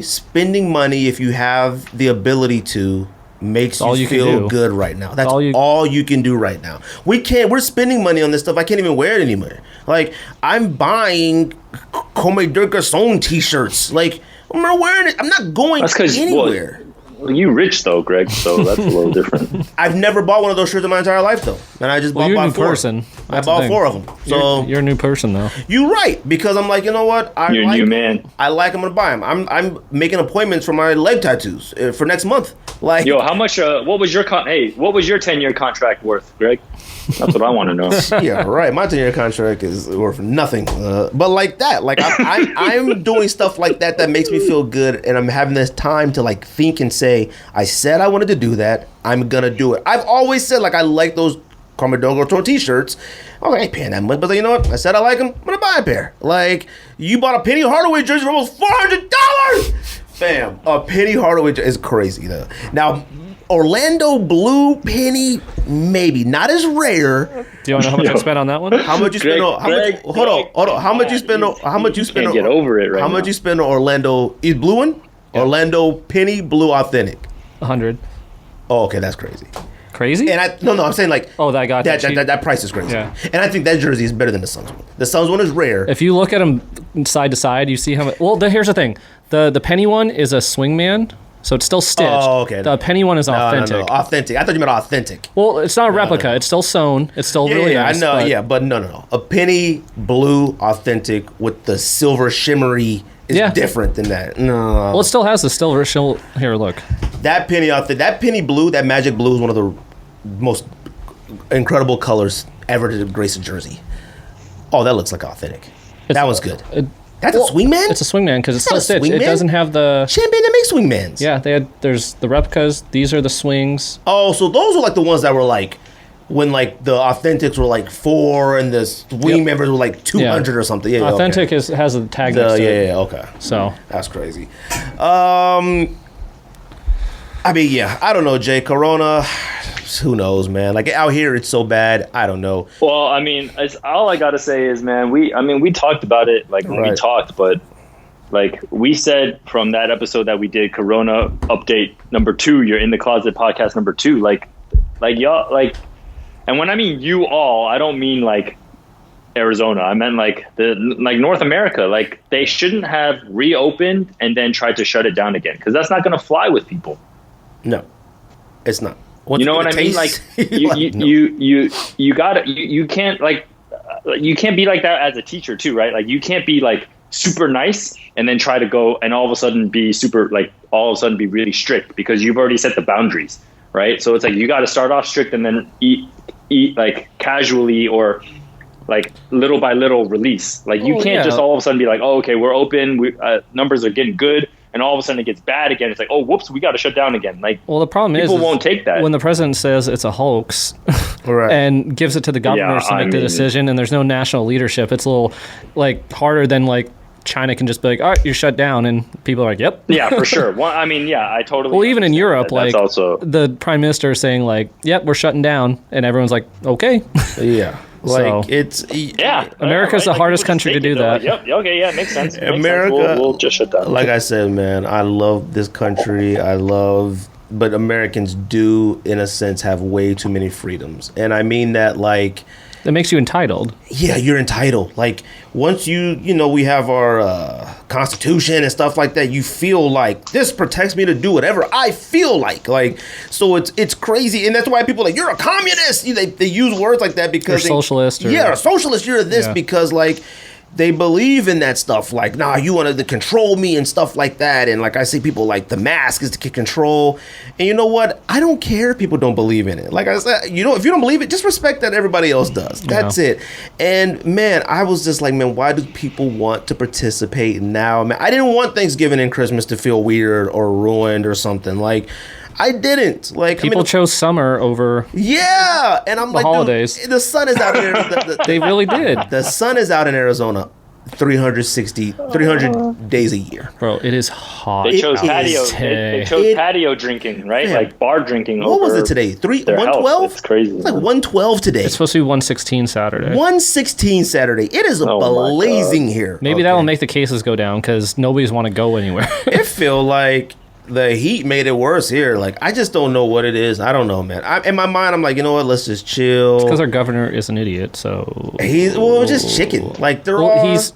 spending money, if you have the ability to, makes you feel good right now. That's all you can do right now. We're spending money on this stuff. I can't even wear it anymore. Like, I'm buying Come Durga Song t-shirts. Like, I'm not wearing it. I'm not going anywhere. Well, you rich though, Greg, so that's a little different. I've never bought one of those shirts in my entire life though, and I just bought you're a new four. Person. I bought 4 of them. So you're a new person though. You're right, because I'm like, you know what? You're a new man. I like them. I'm gonna buy them. I'm making appointments for my leg tattoos for next month. Like, yo, how much? What was your 10-year contract worth, Greg? That's what I want to know. Yeah, right. My 10-year contract is worth nothing. But like that, like I'm doing stuff like that makes me feel good, and I'm having this time to like think and say, I said I wanted to do that. I'm gonna do it. I've always said like I like those Carmadongo t-shirts. I ain't paying that much, but you know what? I said I like them. I'm gonna buy a pair. Like, you bought a Penny Hardaway jersey for almost $400. Fam, a Penny Hardaway is crazy though. Now, Orlando blue penny, maybe not as rare. Do you want to know how much I spent on that one? How much you spend on? Hold on. How much you spend on? How much you spend on? Get over it right now. How much you spend on Orlando? Is blue one? Yeah. Orlando penny blue authentic. 100. Oh, okay, that's crazy. Crazy? And I'm saying like. Oh, that price is crazy. Yeah. And I think that jersey is better than the Suns one. The Suns one is rare. If you look at them side to side, you see how much. Well, here's the thing. The penny one is a swingman. So it's still stitched. Oh, okay. The penny one is authentic. No. Authentic. I thought you meant authentic. Well, it's not a replica. No. It's still sewn. It's still really nice. I know, but no. A penny blue authentic with the silver shimmery is different than that. No. Well, it still has the silver shimmer. Here, look. That penny blue, that magic blue is one of the most incredible colors ever to grace a jersey. Oh, that looks like authentic. That was good. That's a swingman? It's a swingman because it's still stitched. It doesn't have the... Champagne that makes swingmans. Yeah, there's the replicas. These are the swings. Oh, so those are like the ones that were like, when like the authentics were like 4 and the swing members were like 200 or something. Yeah, authentic has a tag next to it. Okay. So. That's crazy. I mean, I don't know, Jay. Corona, who knows, man? Like, out here, it's so bad. I don't know. Well, I mean, all I got to say is, man, we talked about it, like, when we talked, but, like, we said from that episode that we did, Corona update number 2, you're in the closet podcast number 2, like, y'all, like, and when I mean you all, I don't mean, like, Arizona. I meant, like, North America. Like, they shouldn't have reopened and then tried to shut it down again, because that's not going to fly with people. No, it's not. You know what I mean? Like, you gotta, you can't, like, you can't be like that as a teacher too, right? Like, you can't be like super nice and then try to go and all of a sudden be super, like, all of a sudden be really strict, because you've already set the boundaries, right? So it's like, you got to start off strict and then eat like casually, or like little by little release. Like, you can't just all of a sudden be like, oh, okay, we're open. Numbers are getting good. and all of a sudden it gets bad again. It's like, oh, whoops, we got to shut down again. Like, well, the problem people won't take that when the president says it's a hoax, right. and gives it to the governors to make the decision, and there's no national leadership. It's a little like harder than like China can just be like, all right, you're shut down, and people are like, yep. Yeah, for sure. Well, I mean, yeah, I totally. Well, even in Europe, like also the prime minister is saying like, yep, we're shutting down, and everyone's like, okay. Yeah. Like, so, it's... Yeah. America's the hardest country to do that. Like, yep, okay, yeah, makes sense. America, we'll just shut down. Like I said, man, I love this country. But Americans do, in a sense, have way too many freedoms. And I mean that, like... That makes you entitled. Yeah, you're entitled. Like, once we have our Constitution and stuff like that, you feel like this protects me to do whatever I feel like. Like, so it's crazy. And that's why people are like, you're a communist. They use words like that because... You're socialist. Yeah, a socialist, you're this because, like... They believe in that stuff, like, nah, you wanted to control me and stuff like that. And like I see people like the mask is to get control. And you know what? I don't care if people don't believe in it. Like I said, if you don't believe it, just respect that everybody else does. That's it. And man, I was just like, man, why do people want to participate now? Man, I didn't want Thanksgiving and Christmas to feel weird or ruined or something. Like, I didn't. Like, people chose summer over. Yeah, and I'm like, holidays. Dude, the sun is out here. They really did. The sun is out in Arizona 300 days a year. Bro, it is hot. They chose patio. They chose patio drinking, right? Yeah. Like bar drinking. What was it today? 112? It's crazy. It's like 112 today. It's supposed to be 116 Saturday. 116 Saturday. It is blazing here. Maybe that will make the cases go down because nobody's want to go anywhere. It feel like the heat made it worse here. Like, I just don't know what it is. I don't know, man. In my mind, I'm like, you know what? Let's just chill. It's because our governor is an idiot. So he's just chicken. Like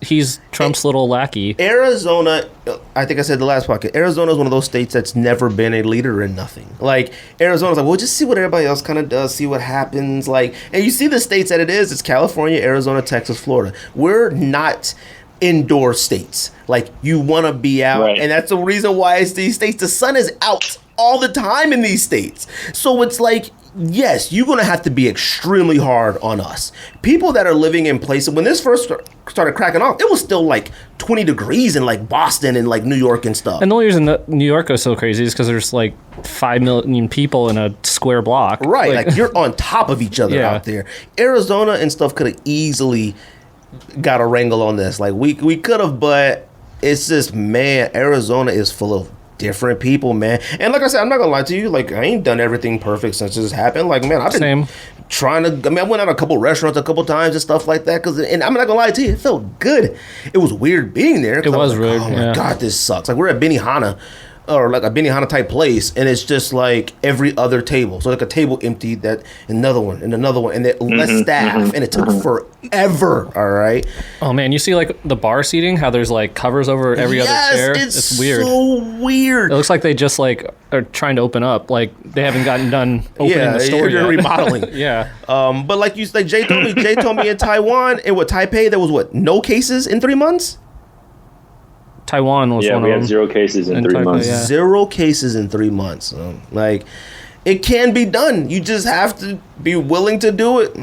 he's Trump's little lackey. Arizona. I think I said the last podcast. Arizona is one of those states that's never been a leader in nothing. Like, Arizona's like, well, just see what everybody else kind of does. See what happens. Like, and you see the states that it is. It's California, Arizona, Texas, Florida. We're not indoor states. Like, you want to be out, and that's the reason why it's these states. The sun is out all the time in these states, so it's like, yes, you're gonna have to be extremely hard on us people that are living in places. When this first started cracking off, it was still like 20 degrees in like Boston and like New York and stuff. And the only reason that New York goes so crazy is because there's like 5 million people in a square block, right? Like you're on top of each other out there. Arizona and stuff could have easily got a wrangle on this. Like we could have, but it's just, man, Arizona is full of different people, man. And like I said, I'm not gonna lie to you, like, I ain't done everything perfect since this happened. Like, man, I've been trying to, I mean, I went out a couple restaurants a couple times and stuff like that, and I'm not gonna lie to you, it felt good. It was weird being there. It was weird. Oh my God, this sucks. Like, we're at Benihana, or like a Benihana type place, and it's just like every other table. So like a table emptied, that another one, and less staff, and it took forever. All right. Oh man, you see like the bar seating, how there's like covers over every other chair. It's weird. So weird. It looks like they just like are trying to open up. Like they haven't gotten done opening the store yet. Remodeling. Yeah. But like you said, Jay told me in Taiwan, Taipei, there was no cases in 3 months. Taiwan was one of them. Yeah, we had 0 cases in 3 months. Yeah. 0 cases in 3 months. Like, it can be done. You just have to be willing to do it.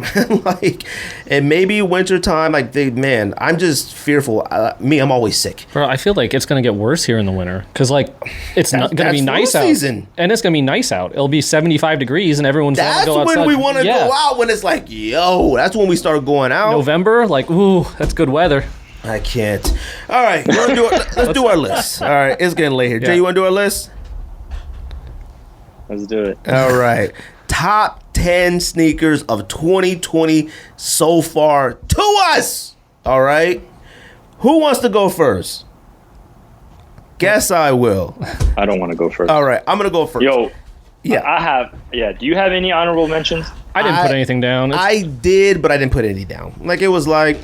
Like, and maybe wintertime, like, I'm just fearful. I'm always sick. Bro, I feel like it's going to get worse here in the winter. Because, like, it's not going to be nice out. Season. And it's going to be nice out. It'll be 75 degrees and everyone's going to go outside. That's when we want to go out, when it's like, yo, that's when we start going out. November, like, ooh, that's good weather. I can't. All right, let's do our list. All right, it's getting late here. Jay, you want to do our list? Let's do it. All right. Top 10 sneakers of 2020 so far to us. All right. Who wants to go first? Guess I will. I don't want to go first. All right, I'm going to go first. Yo. Yeah. I have. Yeah. Do you have any honorable mentions? I didn't put anything down. I did, but I didn't put any down. Like, it was like,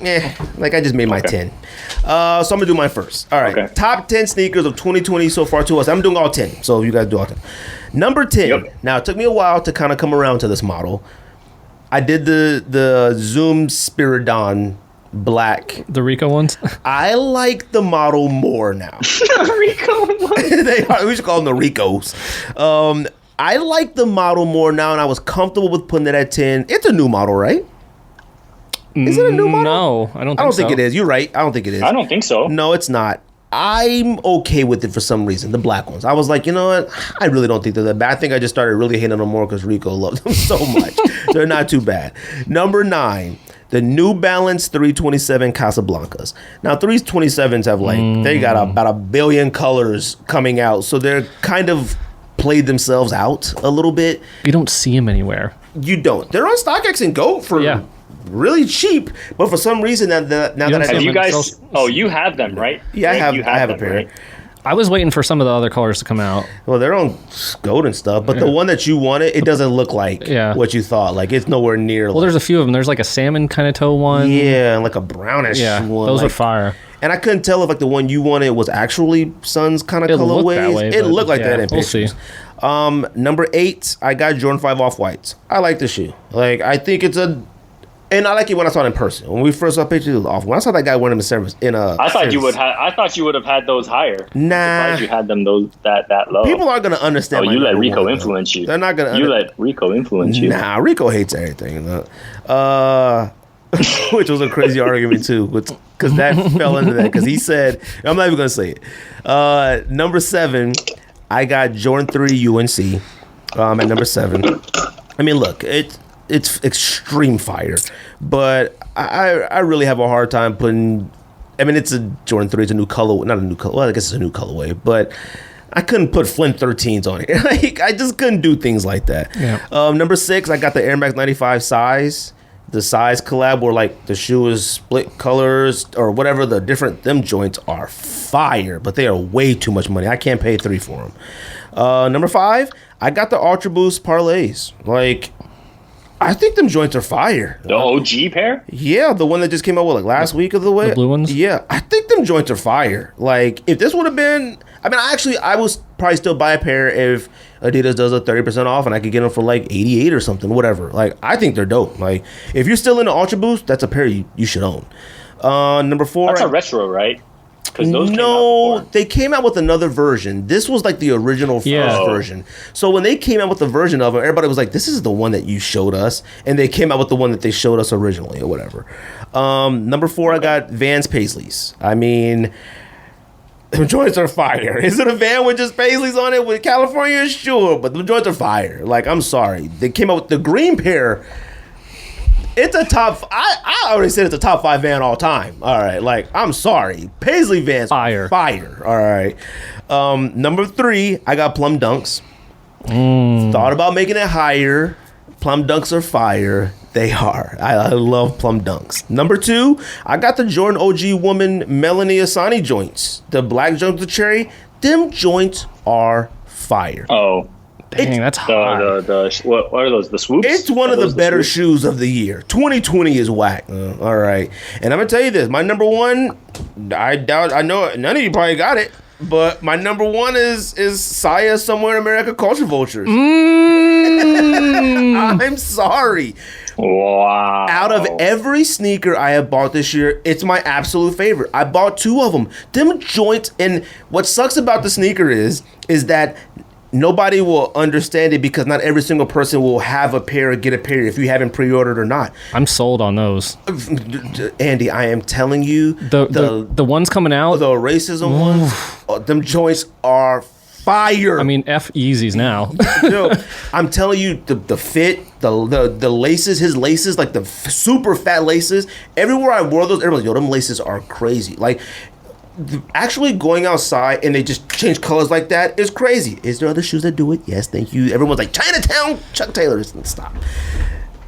like I just made my 10. So I'm going to do mine first. All right. Okay. Top 10 sneakers of 2020 so far to us. I'm doing all 10. So you guys do all 10. Number 10. Yep. Now, it took me a while to kind of come around to this model. I did the Zoom Spiridon black. The Rico ones? I like the model more now. The Rico ones? We should call them the Ricos. I like the model more now, and I was comfortable with putting it at 10. It's a new model, right? Is it a new model? No, I don't think so. It is. You're right. I don't think it is. I don't think so. No, it's not. I'm okay with it for some reason. The black ones. I was like, you know what? I really don't think they're that bad. I think I just started really hating them more because Rico loved them so much. They're not too bad. Number 9, the New Balance 327 Casablancas. Now 327s have they got about 1 billion colors coming out, so they're kind of played themselves out a little bit. You don't see them anywhere. You don't. They're on StockX and Go for really cheap, but for some reason now that I have you guys? Oh, you have them, right? Yeah, right? I have a pair. Right? I was waiting for some of the other colors to come out. Well, they're on Gold and stuff, but the one that you wanted, it doesn't look like what you thought. Like, it's nowhere near. Well, there's a few of them. There's like a salmon kind of toe one. Yeah, and like a brownish one. Those are fire. And I couldn't tell if like the one you wanted was actually Sun's kind of colorways. It looked like that in pictures. We'll see. Number 8, I got Jordan 5 Off-Whites. I like the shoe. Like, I think it's and I like it when I saw it in person. When we first saw pictures of off, when I saw that guy wearing them in service I thought you would have had those higher. Nah, you had them that low. People aren't gonna understand. Oh, you let Rico influence you. They're not gonna. You let Rico influence you. Nah, Rico hates everything. Which was a crazy argument too, because that fell into that. Because he said, I'm not even gonna say it. Number 7, I got Jordan 3 UNC. At number 7. I mean, look, it's extreme fire, but I really have a hard time putting. I mean, it's a Jordan 3. It's a new color, not a new color. Well, I guess it's a new colorway, but I couldn't put Flint 13s on it. Like, I just couldn't do things like that. Yeah. Number 6, I got the Air Max 95 size. The size collab where like the shoe is split colors or whatever. The different them joints are fire, but they are way too much money. I can't pay 3 for them. Number 5, I got the Ultra Boost parlays. Like, I think them joints are fire. The OG pair? Yeah, the one that just came out with like last week of the way. The blue ones? Yeah, I think them joints are fire. Like, if this would have been, I mean, I would probably still buy a pair if Adidas does a 30% off and I could get them for like 88 or something, whatever. Like, I think they're dope. Like, if you're still in the Ultra Boost, that's a pair you should own. Number 4. That's a retro, right? They came out with another version. This was like the original first version. So when they came out with the version of it, everybody was like, this is the one that you showed us. And they came out with the one that they showed us originally or whatever. Number 4, I got Vans Paisleys. I mean, the joints are fire. Is it a van with just Paisleys on it with California? Sure, but the joints are fire. Like, I'm sorry. They came out with the green pair. It's a top. I already said it's a top 5 van all time. All right, like, I'm sorry, Paisley Vans fire. All right. Number 3, I got Plum Dunks. Thought about making it higher. Plum Dunks are fire. They are. I love Plum Dunks. Number 2, I got the Jordan OG Woman Melanie Asani joints. The black joints with cherry. Them joints are fire. Oh. Dang, that's hard. What are those? The swoops? It's one of the better shoes of the year. 2020 is whack. All right. And I'm going to tell you this. My number 1, I know none of you probably got it, but my number 1 is Saya Somewhere in America Culture Vultures. I'm sorry. Wow. Out of every sneaker I have bought this year, it's my absolute favorite. I bought 2 of them. Them joints, and what sucks about the sneaker is that nobody will understand it because not every single person will have a pair or get a pair if you haven't pre-ordered or not. I'm sold on those. Andy, I am telling you. The ones coming out. The racism ones, them joints are fire. I mean, F Yeezys now. I'm telling you, the fit, the laces, his laces, like the super fat laces. Everywhere I wore those, everyone's like, yo, them laces are crazy. Like, actually going outside and they just change colors like that is crazy. Is there other shoes that do it? Yes, thank you. Everyone's like, Chinatown, Chuck Taylor. Stop.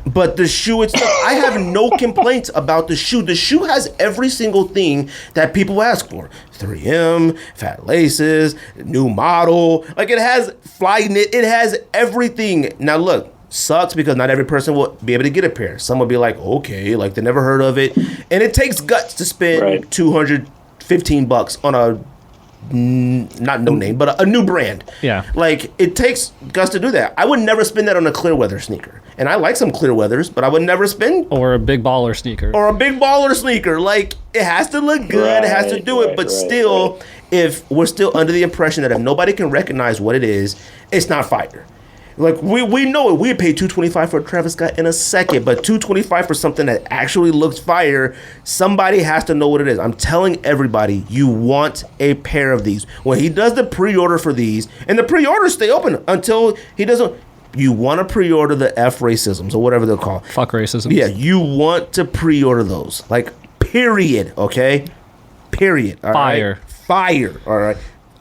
But the shoe itself, I have no complaints about the shoe. The shoe has every single thing that people ask for. 3M, fat laces, new model. Like, it has fly knit. It has everything. Now, look, sucks because not every person will be able to get a pair. Some will be like, okay, like they never heard of it. And it takes guts to spend $215 on a not no name, but a new brand. Yeah. Like, it takes guts to do that. I would never spend that on a clear weather sneaker. And I like some clear weathers, but I would never spend. Or a big baller sneaker. Like, it has to look good. It has to do it. But if we're still under the impression that if nobody can recognize what it is, it's not fire. Like we know it. We paid $225 for a Travis Scott in a second, but $225 for something that actually looks fire. Somebody has to know what it is. I'm telling everybody, you want a pair of these. When he does the pre-order for these, and the pre-orders stay open until he doesn't. You want to pre-order the F racisms or whatever they're called. Fuck racism. Yeah, you want to pre-order those. Like, period. Okay, period. All fire. Right? Fire. All right.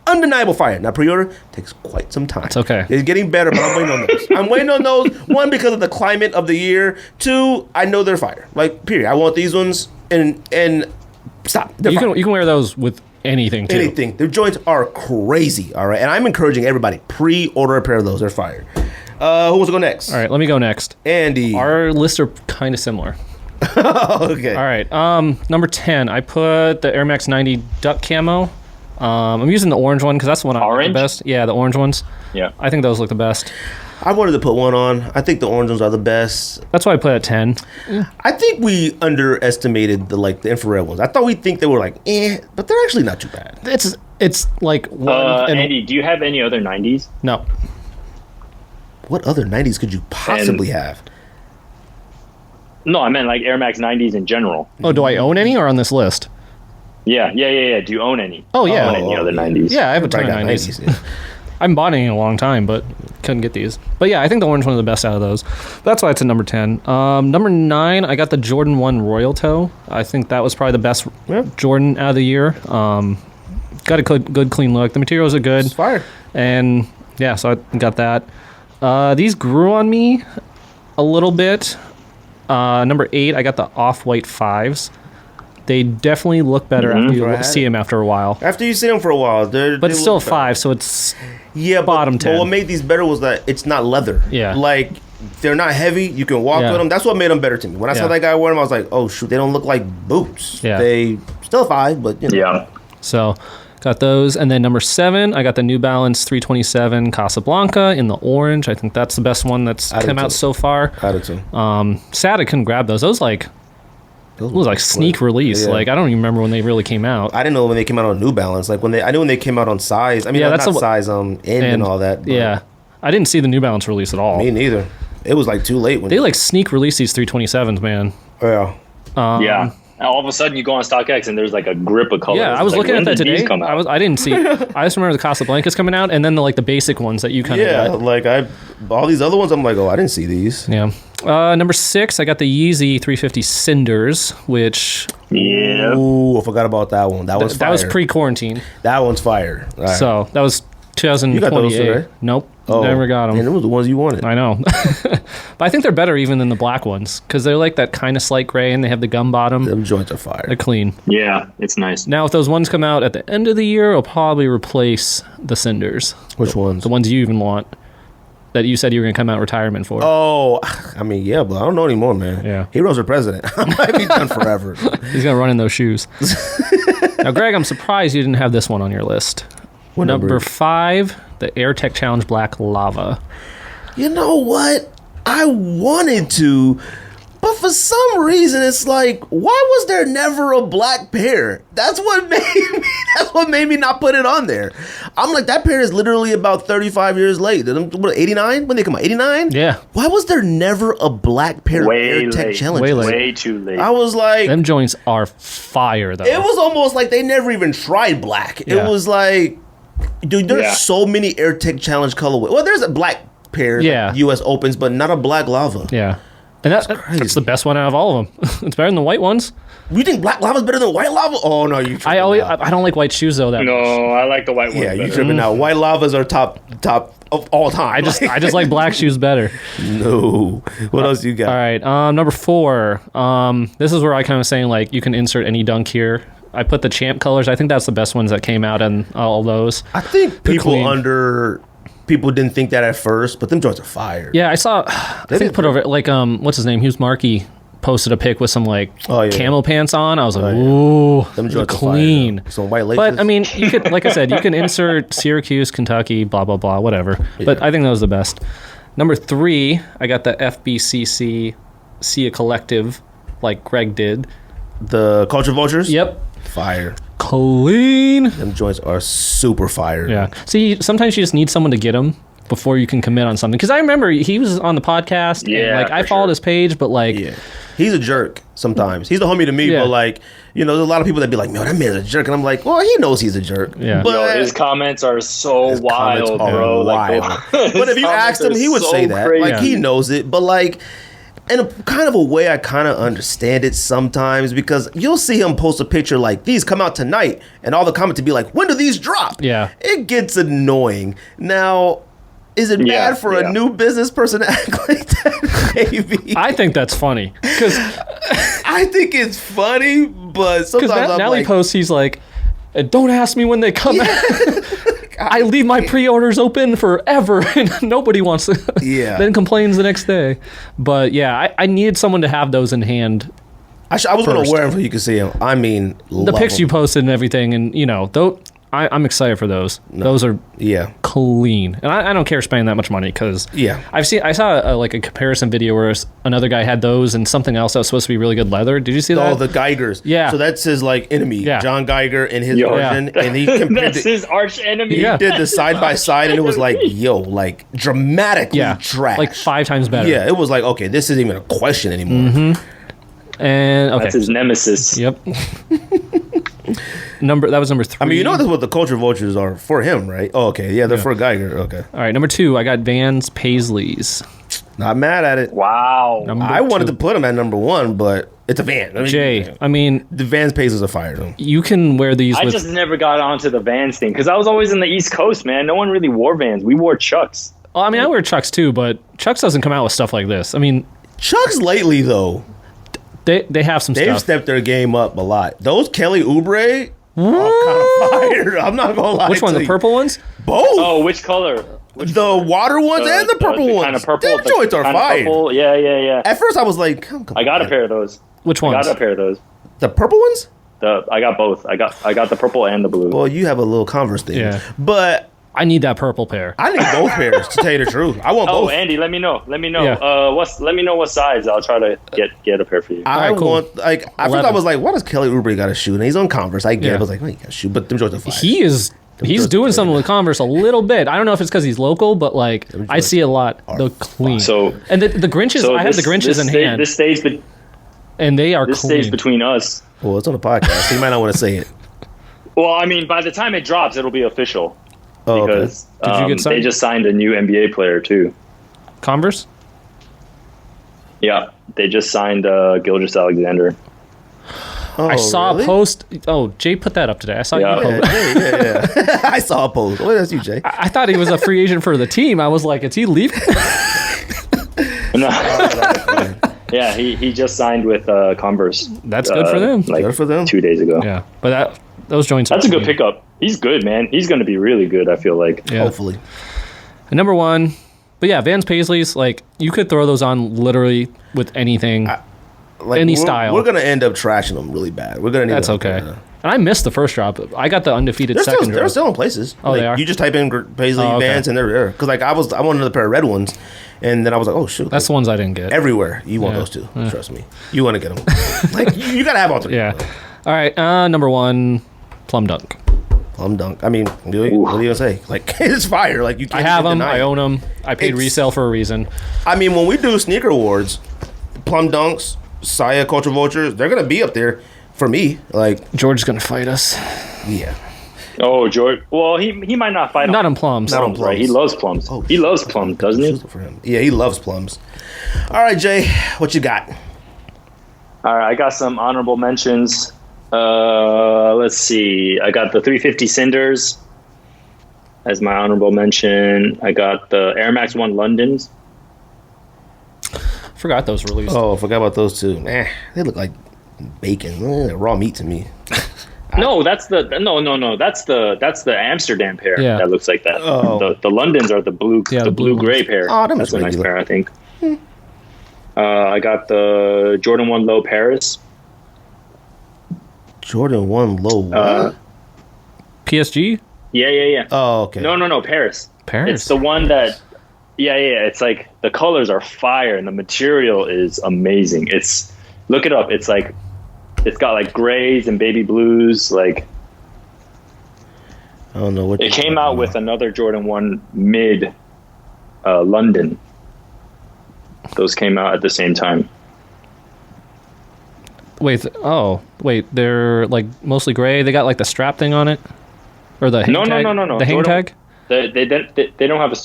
Undeniable fire. Now, pre-order takes quite some time. It's okay. It's getting better, but I'm waiting on those. I'm waiting on those. One, because of the climate of the year. Two, I know they're fire. Like, period. I want these ones, and stop. You can wear those with anything, too. Anything. Their joints are crazy, all right? And I'm encouraging everybody, pre-order a pair of those. They're fire. Who wants to go next? All right, let me go next. Andy. Our lists are kind of similar. Okay. All right. Number 10, I put the Air Max 90 duck camo. I'm using the orange one because that's the one I like the best. Yeah, the orange ones. Yeah. I think those look the best. I wanted to put one on. I think the orange ones are the best. That's why I put it at 10. I think we underestimated the infrared ones. I thought we'd think they were like, but they're actually not too bad. It's like one. Andy, do you have any other 90s? No. What other 90s could you possibly have? No, I meant like Air Max 90s in general. Oh, do I own any or on this list? Yeah. Do you own any? Oh, yeah. Own any other 90s? Yeah, I have a ton of 90s. Yeah. I haven't bought any in a long time, but couldn't get these. But yeah, I think the orange one is the best out of those. That's why it's at number 10. Number 9, I got the Jordan 1 Royal Toe. I think that was probably the best Jordan out of the year. Got a good, clean look. The materials are good. It's fire. And yeah, so I got that. These grew on me a little bit. Number 8, I got the Off-White 5s. They definitely look better after you see them after a while. After you see them for a while. But it's still a 5, so it's bottom 10. But what made these better was that it's not leather. Yeah. Like, they're not heavy. You can walk with them. That's what made them better to me. When I saw that guy wear them, I was like, oh, shoot, they don't look like boots. Yeah. They still 5, but, you know. Yeah. So, got those. And then number 7, I got the New Balance 327 Casablanca in the orange. I think that's the best one that's come out so far. I did too. Sad I couldn't grab those. Those was like sneak release. Yeah. Like, I don't even remember when they really came out. I didn't know when they came out on New Balance. Like, I knew when they came out on size. I mean, that's not size and all that. Yeah. I didn't see the New Balance release at all. Me neither. It was like too late. They like sneak release these 327s, man. Yeah. Yeah. All of a sudden, you go on StockX and there's like a grip of colors. Yeah, I was looking at that today. I didn't see. I just remember the Casablancas coming out, and then the basic ones that you kind of got. Like all these other ones, I'm like, oh, I didn't see these. Yeah. Number 6, I got the Yeezy 350 Cinders, which. Yeah. Ooh, I forgot about that one. That was fire. That was pre-quarantine. That one's fire. Right. So that was 2028. You got those too, right? Nope. Never got them. And those were the ones you wanted. I know. But I think they're better even than the black ones because they're like that kind of slight gray and they have the gum bottom. Them joints are fire. They're clean. Yeah, it's nice. Now, if those ones come out at the end of the year, I'll probably replace the Cinders. Which ones? The ones you even want that you said you were going to come out retirement for. Oh, I mean, yeah, but I don't know anymore, man. Yeah. Heroes are president. I might be done forever. He's going to run in those shoes. Now, Greg, I'm surprised you didn't have this one on your list. What number 5, the AirTech Challenge Black Lava. You know what? I wanted to, but for some reason, it's like, why was there never a black pair? That's what made me not put it on there. I'm like, that pair is literally about 35 years late. What, 89? When they come out? 89? Yeah. Why was there never a black pair of AirTech Challenge? Way too late. I was like... Them joints are fire, though. It was almost like they never even tried black. Yeah. It was like... Dude, there's so many AirTech Challenge colorways. Well, there's a black pair, like U.S. Opens, but not a black lava. Yeah. And that's the best one out of all of them. It's better than the white ones. You think black lava's better than white lava? Oh, no, you tripping out. I don't like white shoes, though. No, I like the white ones. Yeah, you tripping out. White lavas are top of all time. I just like black shoes better. No. What else you got? All right. Number 4. This is where I kind of saying, like, you can insert any dunk here. I put the Champ colors. I think that's the best ones that came out in all those. I think people didn't think that at first, but them joints are fire. Yeah, I saw. I think put over like what's his name? Hughes Markey posted a pic with some like camel pants on. I was like, ooh, them joints clean. Some white laces. But I mean, you could, like I said, you can insert Syracuse, Kentucky, blah blah blah, whatever. Yeah. But I think that was the best. Number 3, I got the FBCC See a Collective, like Greg did. The Culture Vultures. Yep. Fire. Clean. Them joints are super fire. Yeah. See, sometimes you just need someone to get them. before you can commit on something. Because I remember he was on the podcast. Yeah, and, like, I followed his page, but like, he's a jerk sometimes. He's the homie to me, but like, you know, there's a lot of people that be like, "Man, that man's a jerk," and I'm like, "Well, he knows he's a jerk." Yeah. But his comments are so wild, bro. Wild. But if you asked him, he would say that. Crazy. Like, he knows it. But like, in a kind of a way, I kind of understand it sometimes, because you'll see him post a picture like, "These come out tonight," and all the comments would be like, "When do these drop?" Yeah. It gets annoying. Now, is it bad for a new business person to act like that? Maybe. I think that's funny. Because I think it's funny, but sometimes now he posts, he's like, "Don't ask me when they come out. I leave my pre-orders open forever," and nobody wants to. Then complains the next day. But yeah, I needed someone to have those in hand. I was going to wear them so you could see them. I mean, the pics you posted and everything, and you know, I'm excited for those. No. Those are clean, and I don't care spending that much money, because I saw a comparison video where another guy had those and something else that was supposed to be really good leather. Did you see that? Oh, the Geigers. Yeah. So that's his like enemy, John Geiger, in his version, and he compared that's his arch enemy. He did the side by side, and it was like, like dramatically trash, like 5 times better. Yeah, it was like, okay, this isn't even a question anymore. Mm-hmm. And that's his nemesis. Yep. That was number 3. I mean, you know, that's what the culture vultures are for him, right? Oh, okay. Yeah, they're for Geiger. Okay. All right, number 2, I got Vans Paisleys. Not mad at it. Wow. I wanted to put him at number 1, but it's a Van. I mean, the Vans Paisleys are fired. Though. You can wear these. I just never got onto the Vans thing, because I was always in the East Coast, man. No one really wore Vans. We wore Chucks. Well, I mean, I wear Chucks too, but Chucks doesn't come out with stuff like this. I mean, Chucks lately though, they have some. They've stepped their game up a lot. Those Kelly Oubre. Oh, kind of fire. I'm not gonna lie. Which one? The purple ones? Both. Oh, which color? The water ones and the purple ones. Kind of purple. Them joints are fire. Purple. Yeah. At first, I was like, come I got a pair of those. Which ones? I got a pair of those. The purple ones? I got both. I got the purple and the blue. Well, you have a little Converse thing. Yeah. But I need that purple pair. I need both pairs, to tell you the truth. I want both. Oh, Andy, let me know. Yeah. Let me know what size. I'll try to get a pair for you. I want, like, I first I was like, what does Kelly Oubre got to shoot? And he's on Converse. I get it. I was like, well, he got to shoot, but them joints are fire. He's doing something with Converse a little bit. I don't know if it's because he's local, but like I see a lot. They're clean. So and the Grinches, I have the Grinches in hand. This stays, and they are this clean. stays between us. Well, it's on the podcast. So you might not want to say it. Well, I mean, by the time it drops, it'll be official. Oh, because Did you get signed? they just signed a new NBA player too. Converse? Yeah, they just signed Gilgeous-Alexander. Oh, I saw a post. Oh, Jay put that up today. I saw you post. Yeah. I saw a post. What is you, Jay? I thought he was a free agent for the team. I was like, is he leaving? No. Yeah, he just signed with Converse. That's good for them. Good for them. 2 days ago. Yeah, but those joints. That's a good pickup. He's good, man. He's going to be really good, I feel like. Yeah. Hopefully. And number 1, but yeah, Vans Paisleys, like you could throw those on literally with anything, any style. We're gonna end up trashing them really bad. We're gonna need. That's okay. And I missed the first drop. I got the undefeated second drop. They're still in places. Oh, like, they are. You just type in Paisley Vans and they're there. Because like I want another pair of red ones, and then I was like, oh shoot, that's the ones I didn't get. Everywhere you want those two. Trust me, you want to get them. Like you gotta have all 3. Yeah. All right. Number 1, Plum Dunk. Plum Dunk. I mean, what are you gonna say? Like it's fire. Like you can't. I have them. I own them. I paid resale for a reason. I mean, when we do sneaker awards, Plum Dunks, Saya Culture Vultures, they're gonna be up there for me. Like George's gonna fight us. Yeah. Oh, George. Well, he might not fight. Not on plums. Not on plums. Right? He loves plums. Oh, he loves plums, doesn't he? For him. Yeah, he loves plums. All right, Jay, what you got? All right, I got some honorable mentions. Let's see. I got the 350 Cinders as my honorable mention. I got the Air Max 1 Londons. Forgot those released. Oh, I forgot about those two. They look like bacon, raw meat to me. No, that's the no. That's the Amsterdam pair. Yeah. That looks like that. Oh. The Londons are the blue, the blue gray pair. Oh, that's a nice pair, I think. I got the Jordan 1 Low Paris. Jordan 1 Low what? PSG? Yeah. Oh, okay. No, Paris. Paris. It's the one that. Yeah. It's like the colors are fire and the material is amazing. Look it up. It's like it's got like grays and baby blues. Like I don't know what it came out with another Jordan 1 mid London. Those came out at the same time. Wait, they're like mostly gray. They got like the strap thing on it, or the hang tag? No. The hang tag. They don't have a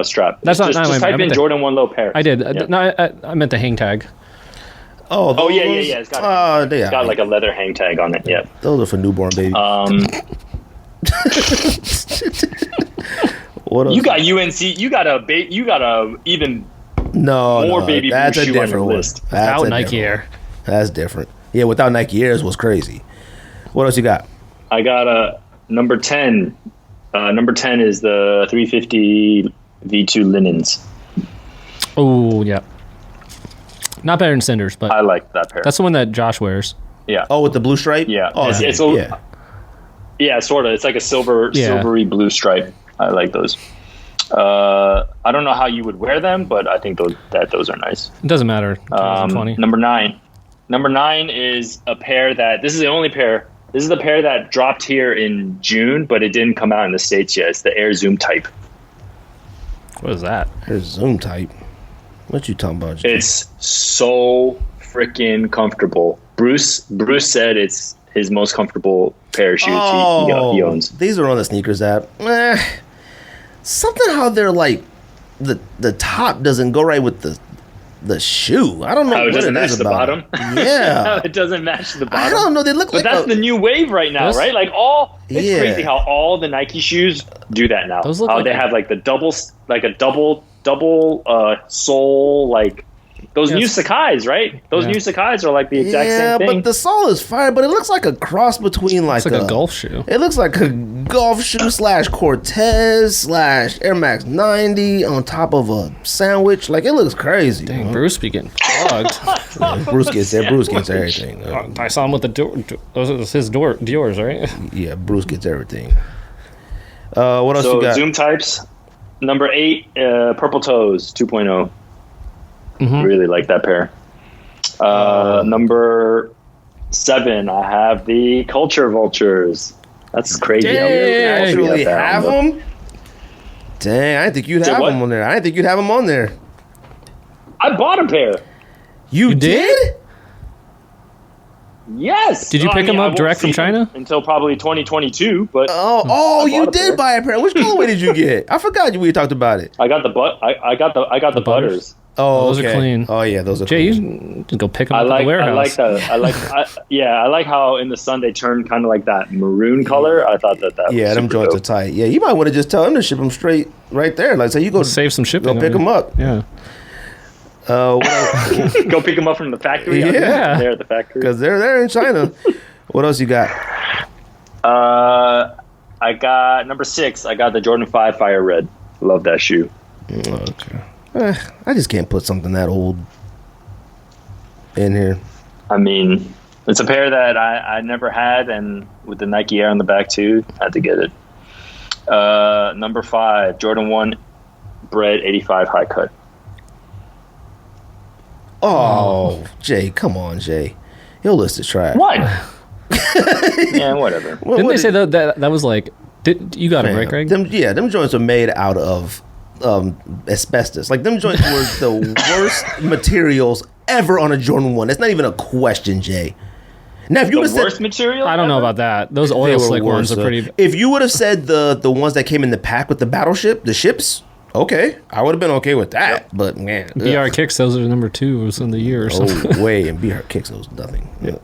strap. That's just type in Jordan 1 Low Pair. I did. Yeah. No, I meant the hang tag. Oh yeah. It's got like a leather hang tag on it. Yeah. Those are for newborn babies. What else? You got UNC. You got a even more baby that's blue a shoe on different your one. list. Without Nike Air. That's different. Yeah, without Nike Airs was crazy. What else you got? I got a number 10. Number 10 is the 350 V2 linens. Oh yeah. Not better than Cinders, but I like that pair. That's the one that Josh wears. Yeah. Oh, with the blue stripe? Yeah. Oh, yeah, sort of. It's like a silvery blue stripe. I like those. I don't know how you would wear them, but I think those are nice. It doesn't matter. 2020. Number 9. Number 9 is a pair this is the only pair. This is the pair that dropped here in June, but it didn't come out in the States yet. It's the Air Zoom Type. What is that? Air Zoom Type? What you talking about? It's so freaking comfortable. Bruce said it's his most comfortable pair of shoes he owns. These are on the sneakers app. Something how they're like the top doesn't go right with the shoe. I don't know. How it doesn't match the bottom. Yeah, how it doesn't match the bottom. I don't know. They look like. But that's the new wave right now, right? Like it's crazy how all the Nike shoes do that now. Those look how like they have like a double sole, like those new Sakai's, right? Those new Sakai's are like the exact same thing. Yeah, but the sole is fire. But it looks like a cross between it's like a golf shoe. It looks like a golf shoe / Cortez / Air Max 90 on top of a sandwich. Like it looks crazy. Dang, Bruce be getting plugged. Bruce gets everything. I saw him with the Dior. Those are his Dior's, right? Yeah, Bruce gets everything. What else you got? Zoom Types. Number 8, Purple Toes 2.0. Really like that pair. Number 7, I have the Culture Vultures. That's crazy. Dang, I actually have them? Dang, I didn't think you'd have them on there. I didn't think you'd have them on there. I bought a pair. You did? Yes. Did you pick them up direct from China? Until probably 2022, but you did buy a pair. Which colorway did you get? I forgot we talked about it. I got the butters. Oh, those are clean. Oh yeah, those are. Jay, clean. you can go pick them up at the warehouse. I like how in the sun they turned kind of like that maroon color. I thought that was them joints are tight. Yeah, you might want to just tell them to ship them straight right there. Like, say you go save some shipping. Go pick them up. Yeah. Go pick them up from the factory. Yeah, they're at the factory because they're there in China. What else you got? I got number 6. I got the Jordan 5 Fire Red. Love that shoe. Okay. I just can't put something that old in here. I mean, it's a pair that I never had, and with the Nike Air on the back too, had to get it. Number 5, Jordan 1 Bred 85 High Cut. Oh, Jay, come on, Jay. Your list is trash. What? Yeah, whatever. Didn't they say that was like... you got it right, Greg? Them joints are made out of asbestos. Like, them joints were the worst materials ever on a Jordan 1. That's not even a question, Jay. Now, if you would have said material, I don't know about that. Those oil slick ones are pretty. If you would have said the ones that came in the pack with the battleship, the ships, okay, I would have been okay with that. Yep. But man, BR Kicks, those are number 2 in the year or something. Oh, way, and BR Kicks, those nothing. Yeah.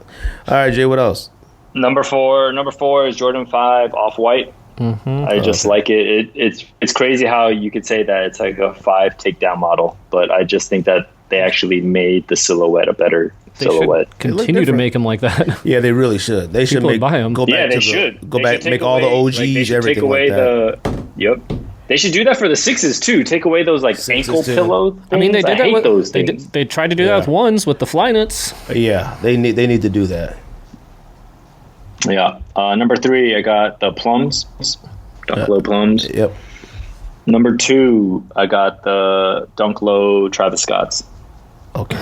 All right, Jay, what else? Number 4 is Jordan 5 Off-White. I just like it. It's crazy how you could say that it's like a 5 takedown model, but I just think that they actually made the silhouette a better silhouette. Continue to make them like that. Yeah, they really should. They should buy them. Go back Go back, make all the OGs, everything take away like that. Yep. They should do that for the 6s too. Take away those like ankle pillow things. I mean, they did that with those things. They tried to do that with ones with the Flyknits. Yeah, they need to do that. Yeah. Number 3, I got the plums, Dunk Low plums. Yep. Number 2, I got the Dunk Low Travis Scotts. Okay.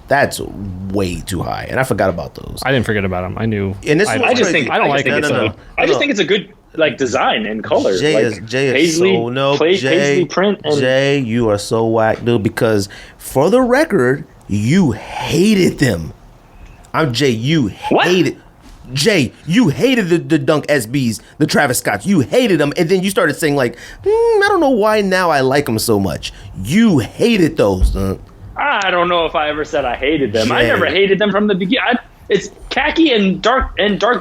That's way too high, and I forgot about those. I didn't forget about them. I knew. And this I just think I don't like it. I just think it's a good. like design and color. Jay like is paisley, so no. paisley print. And Jay, you are so whack, dude. Because for the record, you hated them. Jay. You hated. Jay, you hated the Dunk SBs, the Travis Scotts. You hated them, and then you started saying like, I don't know why now I like them so much. You hated those. I don't know if I ever said I hated them. Jay. I never hated them from the beginning. It's khaki and dark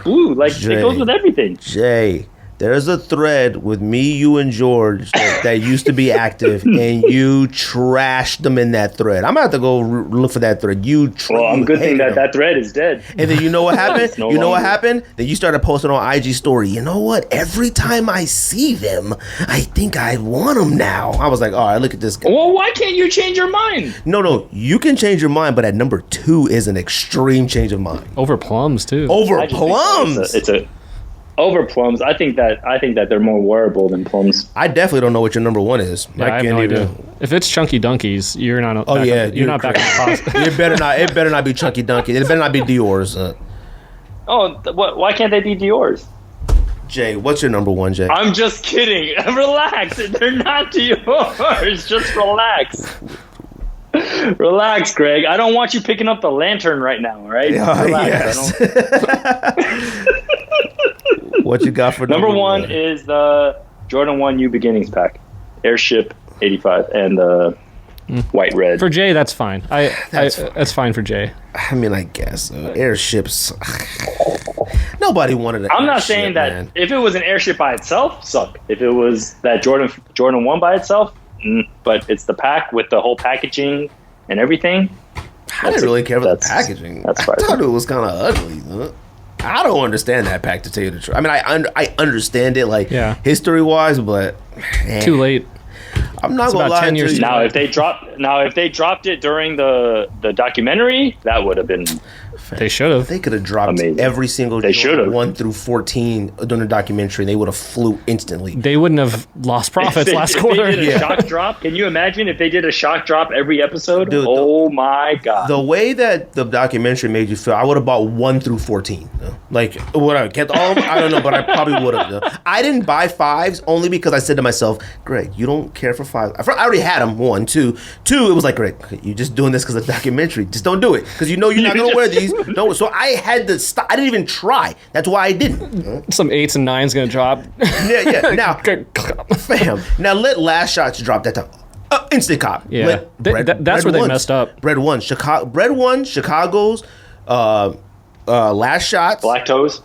blue. Like Jay. It goes with everything. Jay, there's a thread with me, you, and George that used to be active, and you trashed them in that thread. I'm gonna have to go look for that thread. Well, I'm good thing that thread is dead. And then you know what happened? No you know longer. what happened? Then you started posting on IG story. You know what? Every time I see them, I think I want them now. I was like, all right, look at this guy. Well, why can't you change your mind? No, you can change your mind, but at number 2 is an extreme change of mind. Over plums too. Over plums. It's a over plums. I think that they're more wearable than plums. I definitely don't know what your number 1 is. Yeah, I have no idea. If it's Chunky Dunkies, you're not. You're not back in the past. It better not be Chunky Dunky. It better not be Dior's. Why can't they be Dior's? Jay, what's your number 1, Jay? I'm just kidding. Relax. They're not Dior's. Just relax. Relax, Greg. I don't want you picking up the lantern right now, all right? Relax. Yes. What you got for number 1 is the Jordan 1 U Beginnings pack. Airship 85 and the white red. For Jay, that's fine. That's fine for Jay. I mean, I guess airships. Nobody wanted it. I'm not saying that man. If it was an airship by itself, suck. If it was that Jordan 1 by itself, but it's the pack with the whole packaging and everything. I didn't really care about the packaging. I thought it was kind of ugly. Huh? I don't understand that pack, to tell you the truth. I mean, I understand it history-wise, but too late. I'm not gonna lie 10 years to you. Now, if they dropped it during the documentary, that would have been. They should have. They could have dropped every single. They should have 1 through 14 during the documentary. They would have flew instantly. They wouldn't have lost profits last quarter. They did a shock drop. Can you imagine if they did a shock drop every episode? Dude, oh my god! The way that the documentary made you feel, I would have bought 1 through 14. Like would I kept all of them? I don't know, but I probably would have. I didn't buy 5s only because I said to myself, Greg, you don't care for 5. I already had them. 1, 2. It was like, Greg, you're just doing this because of the documentary. Just don't do it because you know you're not gonna wear these. No, so I had to stop. I didn't even try. That's why I didn't. Some 8s and 9s gonna drop. Yeah. Now, fam. Now let Last Shots drop that time. Instant cop. Yeah, that's where they messed up. Bread 1, Chicago's Last Shots. Black Toes,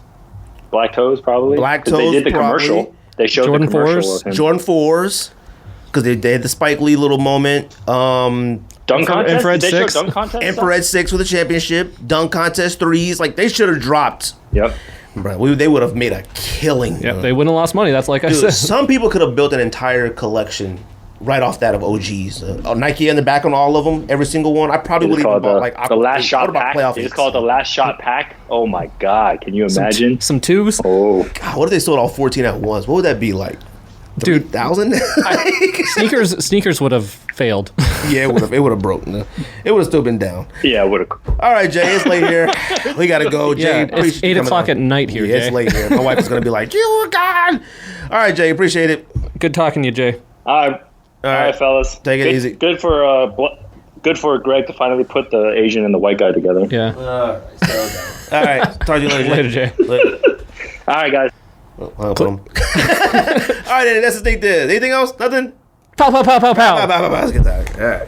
probably. Black Toes. They did the probably. commercial. They showed Jordan the commercial 4s. of him. Jordan 4s. Because they had the Spike Lee little moment. Dunk contest? Infrared Did they show 6? dunk contest? Infrared 6 with a championship. Dunk contest 3s. Like, they should have dropped. Yep. Bro, they would have made a killing. Yep, they wouldn't have lost money. That's like I said. Some people could have built an entire collection right off that of OGs. Nike in the back on all of them, every single one. I probably would even bought like the Last Shot pack. It's called the Last Shot pack. Oh my god, can you imagine? Some 2s. Oh god, what if they sold all 14 at once? What would that be like? 3,000? Sneakers would have failed. Yeah, it would have broken. It would have still been down. yeah, it would have. All right, Jay, it's late here. We gotta go. Jay, Yeah, it's 8 o'clock at night here, Yeah, Jay. it's late here. My wife is gonna be like, "You were gone." All right, Jay, appreciate it. Good talking to you, Jay. All right, fellas. Take it easy. Good for Greg to finally put the Asian and the white guy together. Yeah. All right, talk to you later, Jay. Later, Jay. Later. All right, guys. All right, then. That's the thing. Anything else? Nothing. Pow, pow, pow, pow, pow. Let's get that. All right.